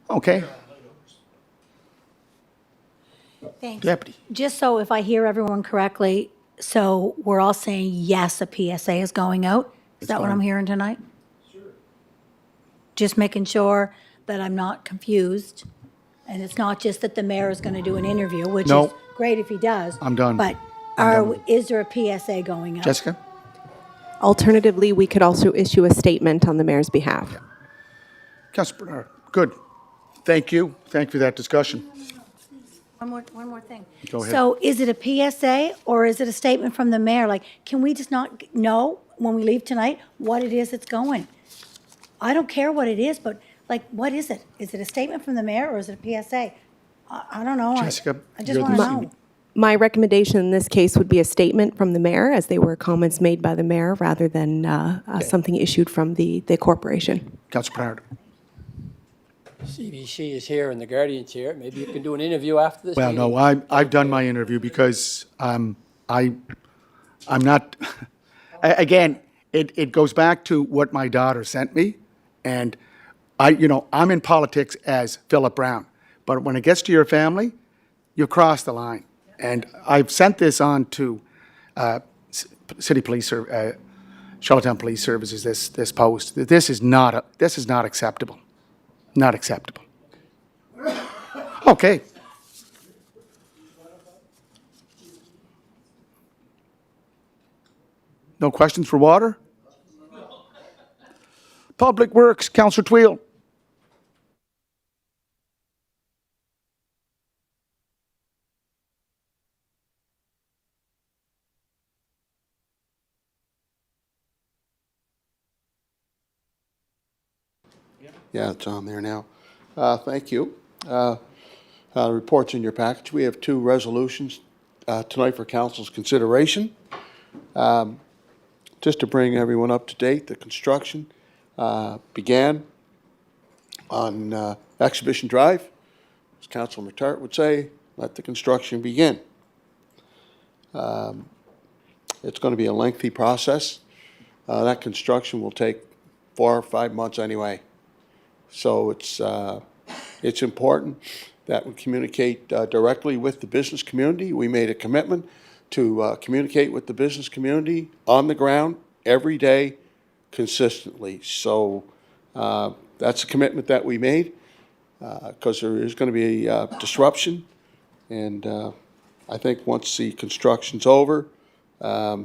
Okay. Thanks. Deputy. Just so if I hear everyone correctly, so we're all saying, yes, a PSA is going out? Is that what I'm hearing tonight? Sure. Just making sure that I'm not confused. And it's not just that the mayor is going to do an interview, which is great if he does. I'm done. But is there a PSA going out? Jessica? Alternatively, we could also issue a statement on the mayor's behalf. Councillor Bernard, good. Thank you. Thank you for that discussion. One more thing. Go ahead. So is it a PSA or is it a statement from the mayor? Like, can we just not know when we leave tonight what it is that's going? I don't care what it is, but like, what is it? Is it a statement from the mayor or is it a PSA? I don't know. Jessica, I just want to know. My recommendation in this case would be a statement from the mayor, as they were comments made by the mayor, rather than something issued from the corporation. Councillor Bernard. CBC is here and the Guardian's here. Maybe you can do an interview after this Well, meeting. no, I've done my interview because I'm not, again, it goes back to what my daughter sent me. And I'm in politics as Philip Brown. But when it gets to your family, you cross the line. And I've sent this on to City Police or Charlottetown Police Services, this post. This is not acceptable. Not acceptable. Okay. No questions for water? Public Works, Councillor Twill. Yeah, it's on there now. Thank you. Reports in your package. We have two resolutions tonight for council's consideration. Just to bring everyone up to date, the construction began on Exhibition Drive. As Councilor Matart would say, let the construction begin. It's going to be a lengthy process. That construction will take 4 or 5 months anyway. So it's It's important that we communicate directly with the business community. We made a commitment to communicate with the business community on the ground every day consistently. So that's a commitment that we made because there is going to be disruption. And I think once the construction's over, I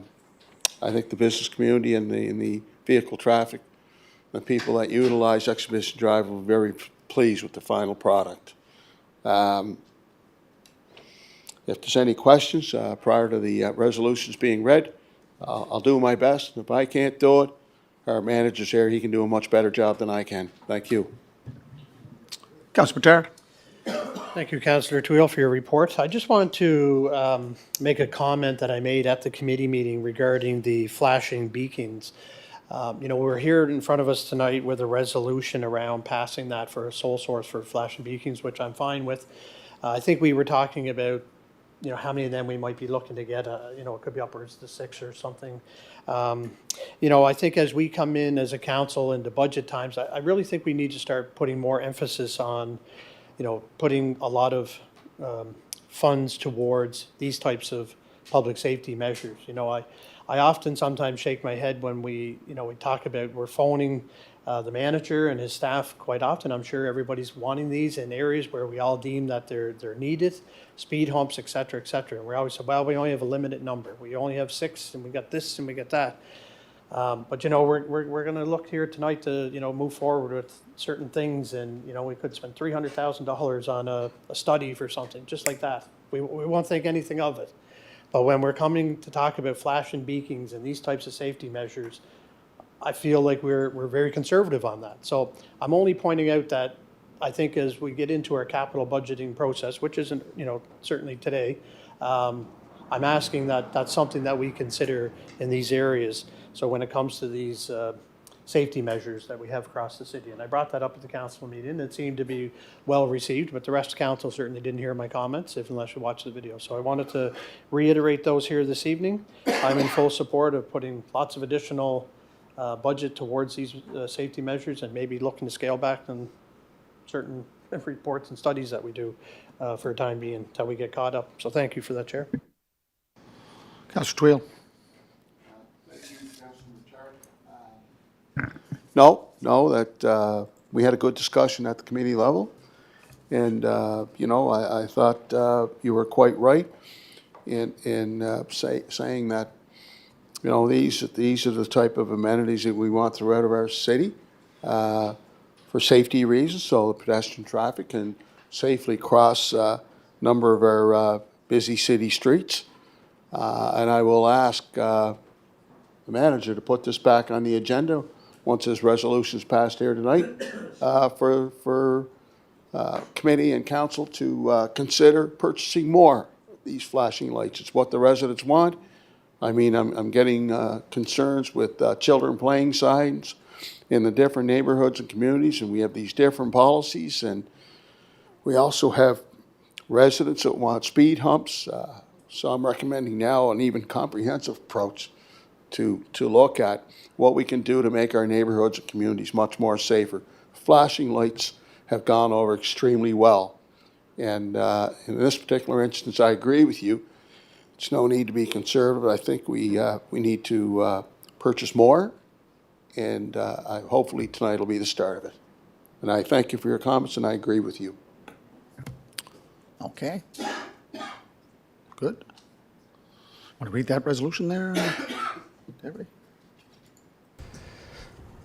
think the business community and the vehicle traffic, the people that utilize Exhibition Drive were very pleased with the final product. If there's any questions prior to the resolutions being read, I'll do my best. If I can't do it, our manager's here. He can do a much better job than I can. Thank you. Councilor Matara. Thank you, Councillor Twill, for your report. I just want to make a comment that I made at the committee meeting regarding the flashing beacons. We're here in front of us tonight with a resolution around passing that for a sole source for flashing beacons, which I'm fine with. I think we were talking about, how many of them we might be looking to get. It could be upwards to 6 or something. I think as we come in as a council into budget times, I really think we need to start putting more emphasis on, putting a lot of funds towards these types of public safety measures. I often sometimes shake my head when we talk about, we're phoning the manager and his staff quite often. I'm sure everybody's wanting these in areas where we all deem that they're needed, speed humps, et cetera, et cetera. And we always say, well, we only have a limited number. We only have 6 and we got this and we got that. But we're going to look here tonight to move forward with certain things, and we could spend $300,000 on a study for something just like that. We won't think anything of it. But when we're coming to talk about flashing beacons and these types of safety measures, I feel like we're very conservative on that. So I'm only pointing out that I think as we get into our capital budgeting process, which isn't certainly today, I'm asking that that's something that we consider in these areas. So when it comes to these safety measures that we have across the city, and I brought that up at the council meeting, it seemed to be well received, but the rest of council certainly didn't hear my comments, unless you watched the video. So I wanted to reiterate those here this evening. I'm in full support of putting lots of additional budget towards these safety measures, and maybe looking to scale back on certain reports and studies that we do for a time being until we get caught up. So thank you for that, Chair. Councilor Twill. No, that we had a good discussion at the committee level. And, I thought you were quite right in saying that, these are the type of amenities that we want throughout our city for safety reasons, so the pedestrian traffic can safely cross a number of our busy city streets. And I will ask the manager to put this back on the agenda once this resolution is passed here tonight, for committee and council to consider purchasing more of these flashing lights. It's what the residents want. I mean, I'm getting concerns with children playing signs in the different neighborhoods and communities, and we have these different policies, and we also have residents that want speed humps. So I'm recommending now an even comprehensive approach to look at what we can do to make our neighborhoods and communities much more safer. Flashing lights have gone over extremely well. And in this particular instance, I agree with you. There's no need to be conservative. I think we need to purchase more, and hopefully tonight will be the start of it. And I thank you for your comments, and I agree with you. Okay. Good. Want to read that resolution there, Debbie?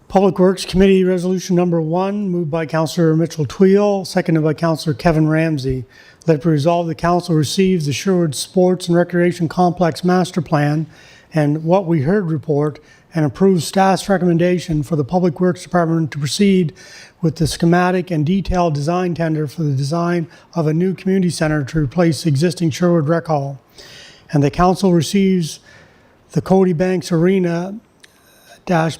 Public Works Committee Resolution Number 1, moved by Councillor Mitchell Twill, seconded by Councillor Kevin Ramsey. Let it be resolved the council receives the Sherwood Sports and Recreation Complex Master Plan and What We Heard report, and approves staff's recommendation for the Public Works Department to proceed with the schematic and detailed design tender for the design of a new community center to replace existing Sherwood Rec Hall. And the council receives the Cody Banks Arena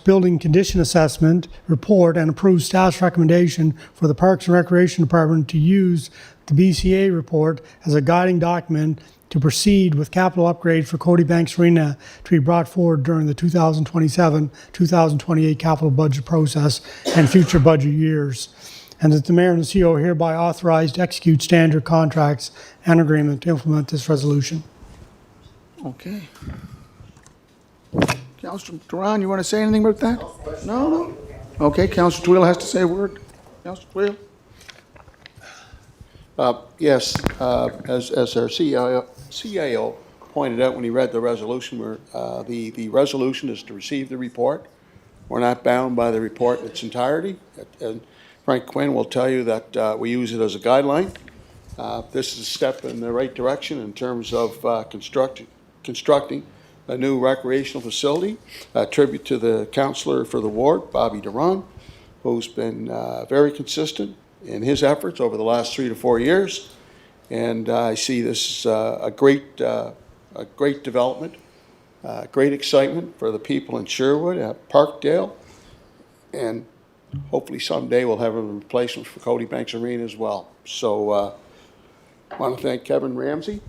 building condition assessment report and approves staff's recommendation for the Parks and Recreation Department to use the BCA report as a guiding document to proceed with capital upgrade for Cody Banks Arena to be brought forward during the 2027-2028 capital budget process and future budget years. and that the mayor and the CEO are hereby authorized to execute standard contracts and agreement to implement this resolution. Okay. Councillor Duran, you want to say anything about that? No? Okay, Councillor Twill has to say a word. Councillor Twill? Yes, as our CIO pointed out when he read the resolution, the resolution is to receive the report. We're not bound by the report in its entirety. And Frank Quinn will tell you that we use it as a guideline. This is a step in the right direction in terms of constructing a new recreational facility. A tribute to the councillor for the ward, Bobby Duran, who's been very consistent in his efforts over the last 3 to 4 years. And I see this a great development, great excitement for the people in Sherwood, at Parkdale, and hopefully someday we'll have a replacement for Cody Banks Arena as well. So I want to thank Kevin Ramsey,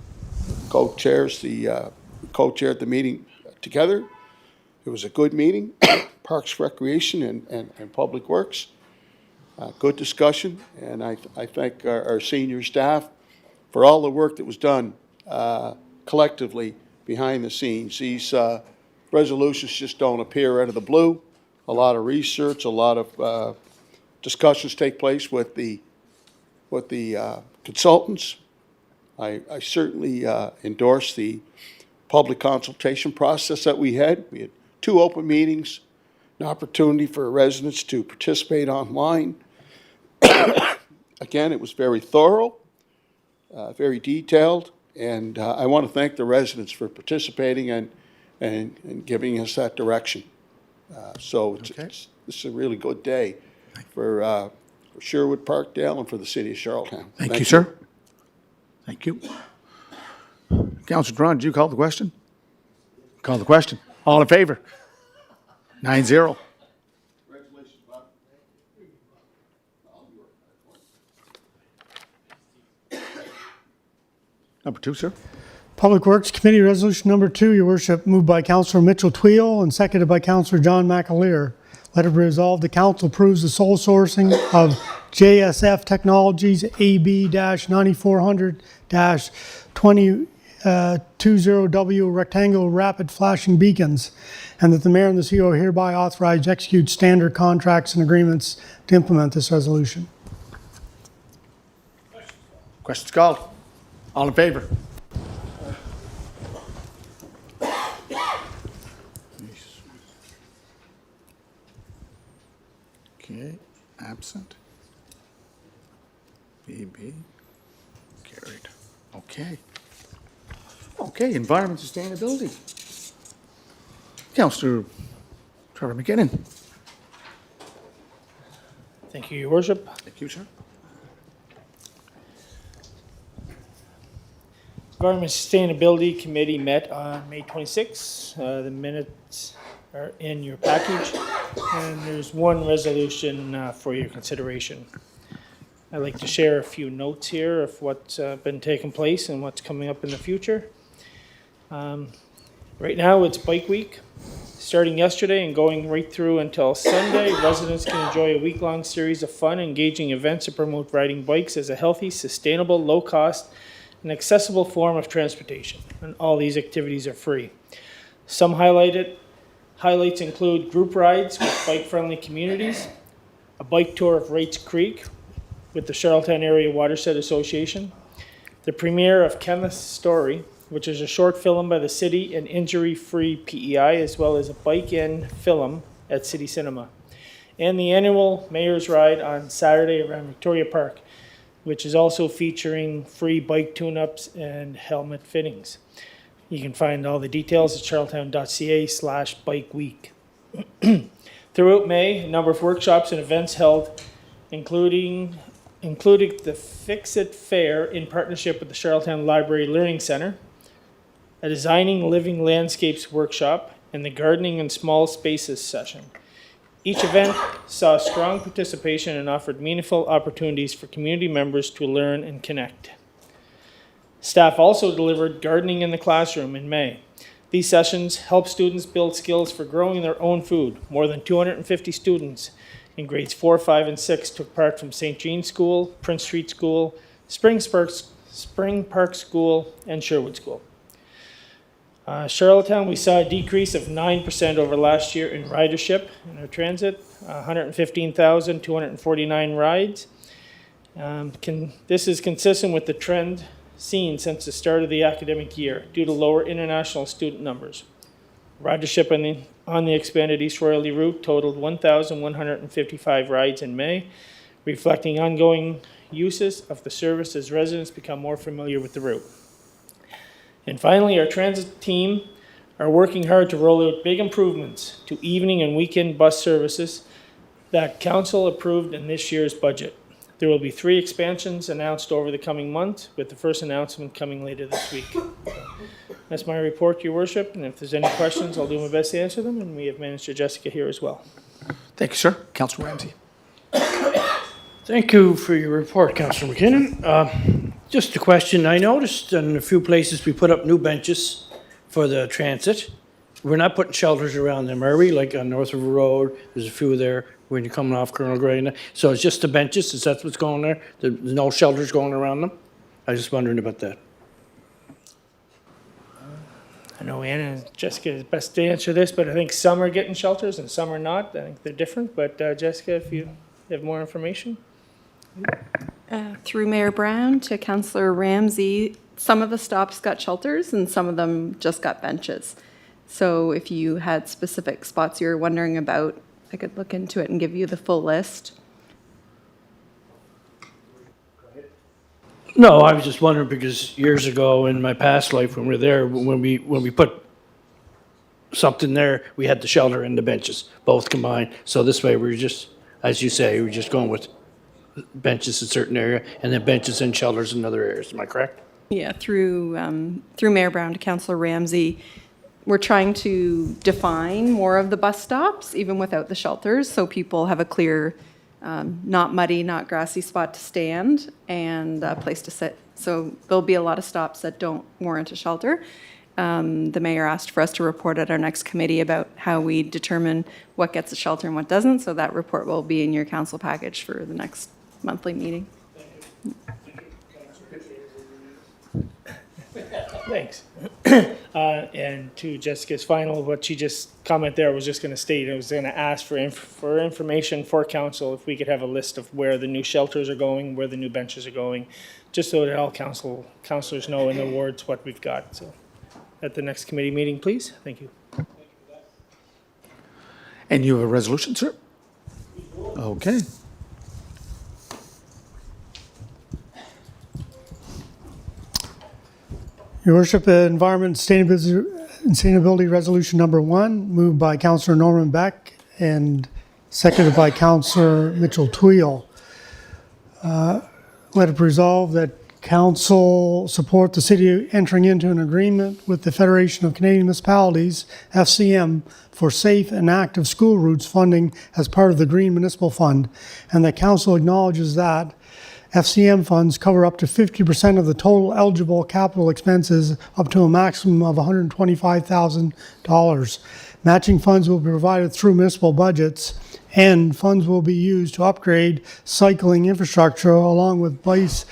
co-chaired the meeting together. It was a good meeting, Parks, Recreation, and Public Works. Good discussion, and I thank our senior staff for all the work that was done collectively behind the scenes. These resolutions just don't appear out of the blue. A lot of research, a lot of discussions take place with the consultants. I certainly endorse the public consultation process that we had. We had 2 open meetings, an opportunity for residents to participate online. Again, it was very thorough, very detailed, and I want to thank the residents for participating and giving us that direction. So this is a really good day for Sherwood, Parkdale, and for the city of Charlottetown. Thank you, sir. Thank you. Councillor Duran, did you call the question? Call the question. All in favor? 9-0. Number 2, sir. Public Works Committee Resolution Number 2, Your Worship, moved by Councillor Mitchell Tweel and seconded by Councillor John McAleer. Let it be resolved, the council approves the sole sourcing of JSF Technologies AB-9400-2020W rectangular rapid flashing beacons, and that the mayor and the CEO are hereby authorized to execute standard contracts and agreements to implement this resolution. Questions called. All in favor? Okay, absent. BB, carried. Okay. Okay, environment sustainability. Councillor Trevor McKinnon. Thank you, Your Worship. Thank you, sir. Environment Sustainability Committee met on May 26. The minutes are in your package, and there's one resolution for your consideration. I'd like to share a few notes here of what's been taking place and what's coming up in the future. Right now, it's Bike Week. Starting yesterday and going right through until Sunday, residents can enjoy a week-long series of fun, engaging events to promote riding bikes as a healthy, sustainable, low-cost, and accessible form of transportation. And all these activities are free. Some highlights include group rides with bike-friendly communities, a bike tour of Wrights Creek with the Charlottetown Area Watershed Association, the premiere of Kenneth's Story, which is a short film by the city and injury-free PEI, as well as a bike-in film at City Cinema, and the annual Mayor's Ride on Saturday around Victoria Park, which is also featuring free bike tune-ups and helmet fittings. You can find all the details at charlottetown.ca/bikeweek. Throughout May, a number of workshops and events held, including the Fix It Fair in partnership with the Charlottetown Library Learning Center, a Designing Living Landscapes workshop, and the Gardening in Small Spaces session. Each event saw strong participation and offered meaningful opportunities for community members to learn and connect. Staff also delivered Gardening in the Classroom in May. These sessions help students build skills for growing their own food. More than 250 students in grades 4, 5, and 6 took part from St. Jean School, Prince Street School, Spring Park School, and Sherwood School. Charlottetown, we saw a decrease of 9% over last year in ridership in our transit, 115,249 rides. This is consistent with the trend seen since the start of the academic year due to lower international student numbers. Ridership on the expanded East Royalty route totaled 1,155 rides in May, reflecting ongoing uses of the service as residents become more familiar with the route. And finally, our transit team are working hard to roll out big improvements to evening and weekend bus services that council approved in this year's budget. There will be 3 expansions announced over the coming month, with the first announcement coming later this week. That's my report, Your Worship, and if there's any questions, I'll do my best to answer them, and we have Manager Jessica here as well. Thank you, sir. Councillor Ramsey. Thank you for your report, Councillor McKinnon. Just a question. I noticed in a few places we put up new benches for the transit. We're not putting shelters around them, are we? Like on North River Road, there's a few there when you're coming off Colonel Gray. So it's just the benches? Is that what's going there? There's no shelters going around them? I was just wondering about that. I know Anna and Jessica is best to answer this, but I think some are getting shelters and some are not. I think they're different, but Jessica, if you have more information. Through Mayor Brown to Councillor Ramsey, some of the stops got shelters and some of them just got benches. So if you had specific spots you were wondering about, I could look into it and give you the full list. No, I was just wondering because years ago in my past life when we were there, when we put something there, we had the shelter and the benches, both combined. So this way we're just, as you say, we're just going with benches in a certain area and then benches and shelters in other areas. Am I correct? Yeah, through Mayor Brown to Councillor Ramsey, we're trying to define more of the bus stops, even without the shelters, so people have a clear, not muddy, not grassy spot to stand and a place to sit. So there'll be a lot of stops that don't warrant a shelter. The mayor asked for us to report at our next committee about how we determine what gets a shelter and what doesn't. So that report will be in your council package for the next monthly meeting. Thanks. And to Jessica's final, what she just comment there was just going to state, I was going to ask for information for council if we could have a list of where the new shelters are going, where the new benches are going, just so that all councilors know in the wards what we've got. So at the next committee meeting, please. Thank you. And you have a resolution, sir? Okay. Your Worship, Environment Sustainability Resolution Number 1, moved by Councillor Norman Beck and seconded by Councillor Mitchell Tweel. Let it resolve that Council support the city entering into an agreement with the Federation of Canadian Municipalities, FCM, for safe and active school routes funding as part of the Green Municipal Fund, and that Council acknowledges that FCM funds cover up to 50% of the total eligible capital expenses up to a maximum of $125,000. Matching funds will be provided through municipal budgets, and funds will be used to upgrade cycling infrastructure along with bike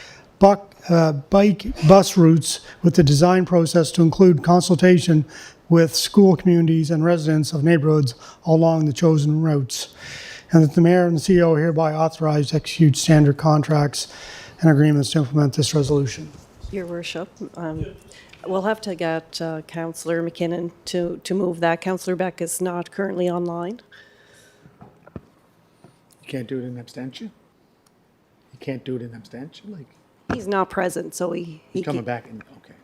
bus routes, with the design process to include consultation with school communities and residents of neighborhoods along the chosen routes. And that the mayor and the CEO are hereby authorized to execute standard contracts and agreements to implement this resolution. Your Worship, we'll have to get Councillor McKinnon to move that. Councillor Beck is not currently online. You can't do it in abstention? You can't do it in abstention? Like, He's not present, so he coming back in, okay.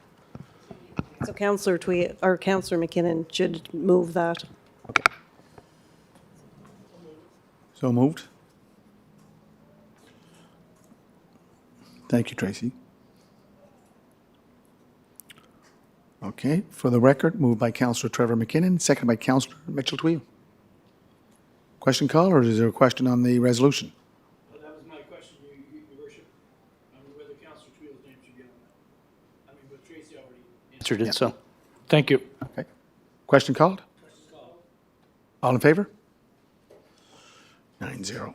So Councillor Twee or Councillor McKinnon should move that. Okay. So moved. Thank you, Tracy. Okay, for the record, moved by Councillor Trevor McKinnon, seconded by Councillor Mitchell Tweel. Question call, or is there a question on the resolution? Well, that was my question, Your Worship. Whether Councillor Tweel's name should be on that. I mean, but Tracy already answered it, so thank you. Okay. Question called? All in favor? 9-0. 9-0.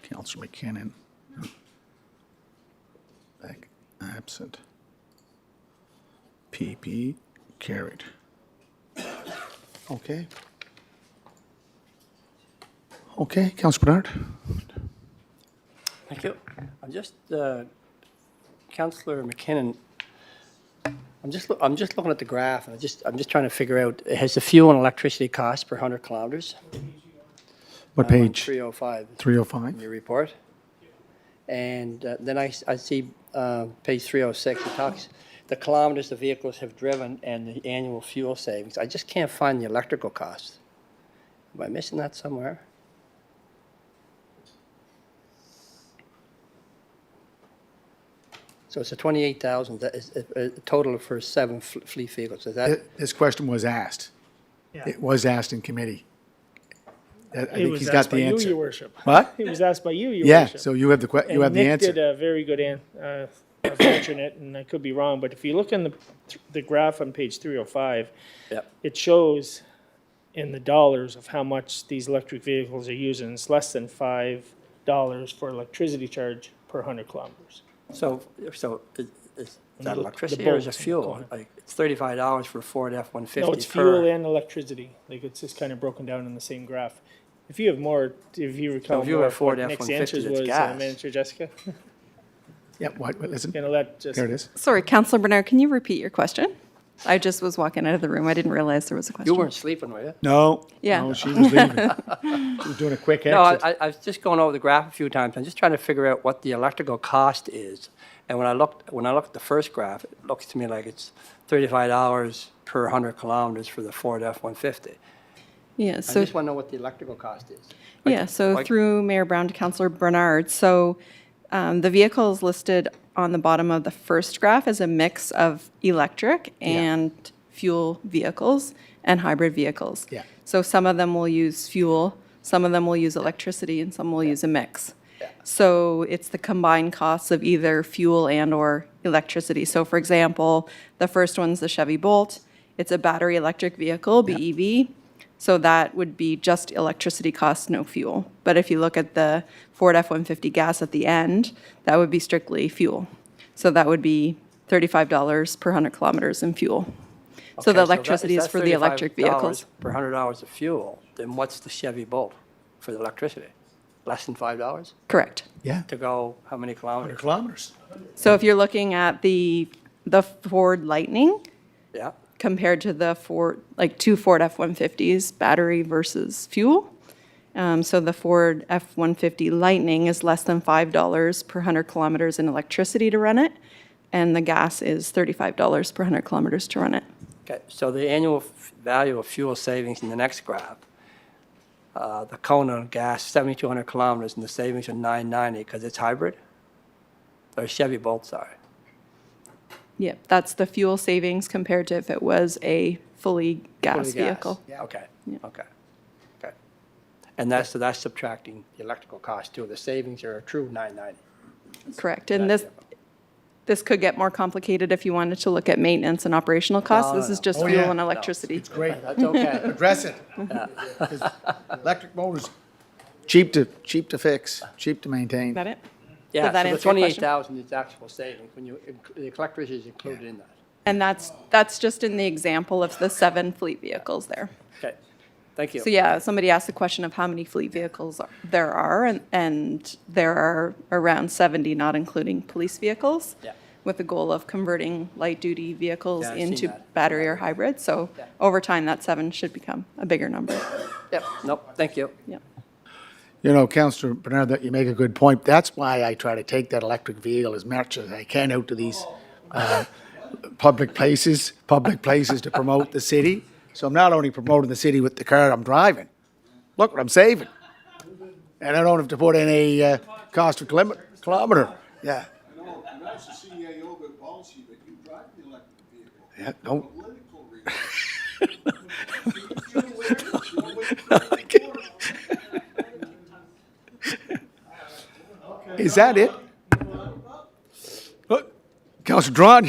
Counselor McKinnon. Absent. PP carried. Okay. Okay, Counselor Bernard? Thank you. I'm just, Councillor McKinnon, I'm just looking at the graph, and I'm just trying to figure out, has the fuel and electricity cost per 100 kilometers? What I'm on page? 305. 305? In your report. And then I see page 306, it talks, the kilometers the vehicles have driven and the annual fuel savings. I just can't find the electrical cost. Am I missing that somewhere? So it's a 28,000, that is a total for 7 fleet vehicles. Is that? This question was asked. Yeah. It was asked in committee. I It think was he's asked got by the you, answer. Your worship. What? It was asked by you, Your Yeah, worship. so you have you have the Nick answer. did a very good of answering it, and I could be wrong, but if you look in the graph on page 305, Yep. it shows in the dollars of how much these electric vehicles are using. It's less than $5 for electricity charge per 100 kilometers. So is that The electricity or is it bolts fuel? component. Like, it's $35 for a Ford F-150 No, it's fuel and electricity. Like, it's just kind of broken down in the same graph. If you have more, if you recall if you more have of Ford what Nick's F-150 answers that's was, gas. Manager Jessica, Yeah, what, listen, you know, that just. there it is. Sorry, Councillor Bernard, can you repeat your question? I just was walking out of the room. I didn't realize there was a question. You weren't sleeping, were you? No. Yeah. No, she was leaving. She was doing a quick No, exit. I was just going over the graph a few times. I'm just trying to figure out what the electrical cost is. And when I looked at the first graph, it looks to me like it's $35 per 100 kilometers for the Ford F-150. Yeah, I so just want to know what the electrical cost is. yeah, so through Mayor Brown to Councillor Bernard. So the vehicles listed on the bottom of the first graph is a mix of electric and fuel vehicles and hybrid vehicles. Yeah. So some of them will use fuel, some of them will use electricity, and some will use a mix. So it's the combined costs of either fuel and or electricity. So for example, the first one's the Chevy Bolt. It's a battery electric vehicle, BEV. So that would be just electricity costs, no fuel. But if you look at the Ford F-150 gas at the end, that would be strictly fuel. So that would be $35 per 100 kilometers in fuel. So Okay, the electricity is for the electric vehicles. Per $100 of fuel, then what's the Chevy Bolt for the electricity? Less than $5 Correct. Yeah, to go how many 100 kilometers? kilometers. So if you're looking at the Ford Lightning Yeah. compared to the two Ford F-150s, battery versus fuel. So the Ford F-150 Lightning is less than $5 per 100 kilometers in electricity to run it, and the gas is $35 per 100 kilometers to run it. Okay, so the annual value of fuel savings in the next graph, the Kona gas, 7,200 kilometers, and the savings are $990 because it's hybrid? Or Chevy Bolt, sorry. Yeah, that's the fuel savings compared to if it was a fully gas Fully gas. vehicle. Okay, Yeah. okay, okay. And that's subtracting the electrical cost too. The savings are a true $990. Correct. And this could get more complicated if you wanted to look at maintenance and operational costs. No, This is no. just Oh, fuel yeah. and electricity. It's great. That's okay. Address it. 'Cause electric motors, cheap to fix, cheap to maintain. Is that it? Yeah, Did that so the answer your question? 28,000 is actual savings when the electricity is included in that. And that's just in the example of the 7 fleet vehicles there. Okay, thank you. So yeah, somebody asked the question of how many fleet vehicles there are, and there are around 70, not including police vehicles, Yeah. with the goal of converting light-duty vehicles Yeah, I've seen into that. battery or hybrid. So Yeah. over time, that 7 should become a bigger number. Yep, nope, thank you. Yeah. You know, Councillor Bernard, that you make a good point. That's why I try to take that electric vehicle as much as I can out to these public places to promote the city. So I'm not only promoting the city with the car I'm driving. Look what I'm saving. And I don't have to put in a cost per kilometer. Yeah. No, that's the CAO good policy, but you drive the electric vehicle. Yeah, don't. Is that it? Look, Councillor Drawn.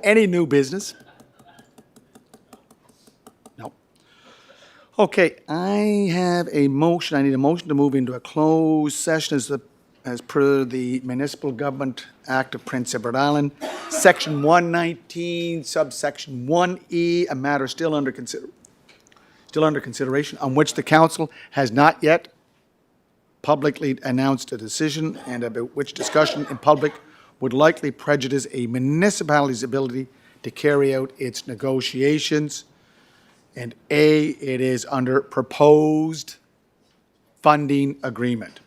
Any new business? No. Okay, I have a motion. I need a motion to move into a closed session as per the Municipal Government Act of Prince Edward Island, Section 119, subsection 1E, a matter still under consideration, on which the council has not yet publicly announced a decision, and about which discussion in public would likely prejudice a municipality's ability to carry out its negotiations. And A, it is under proposed funding agreement.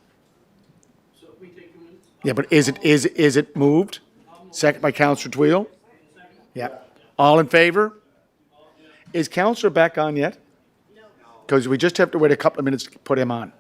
Yeah, but is it moved? Second by Councillor Twill? Yeah. All in favor? Is Councillor Beck on yet? No. Because we just have to wait a couple of minutes to put him on.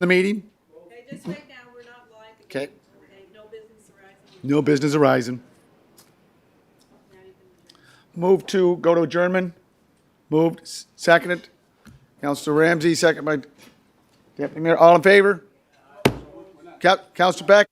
the meeting? Okay, just right now, we're not live. Okay. Okay, no business arising. No business arising. Move to go to adjournment. Moved, seconded. Councillor Ramsey, second by Deputy Mayor. All in favor? Councillor Beck?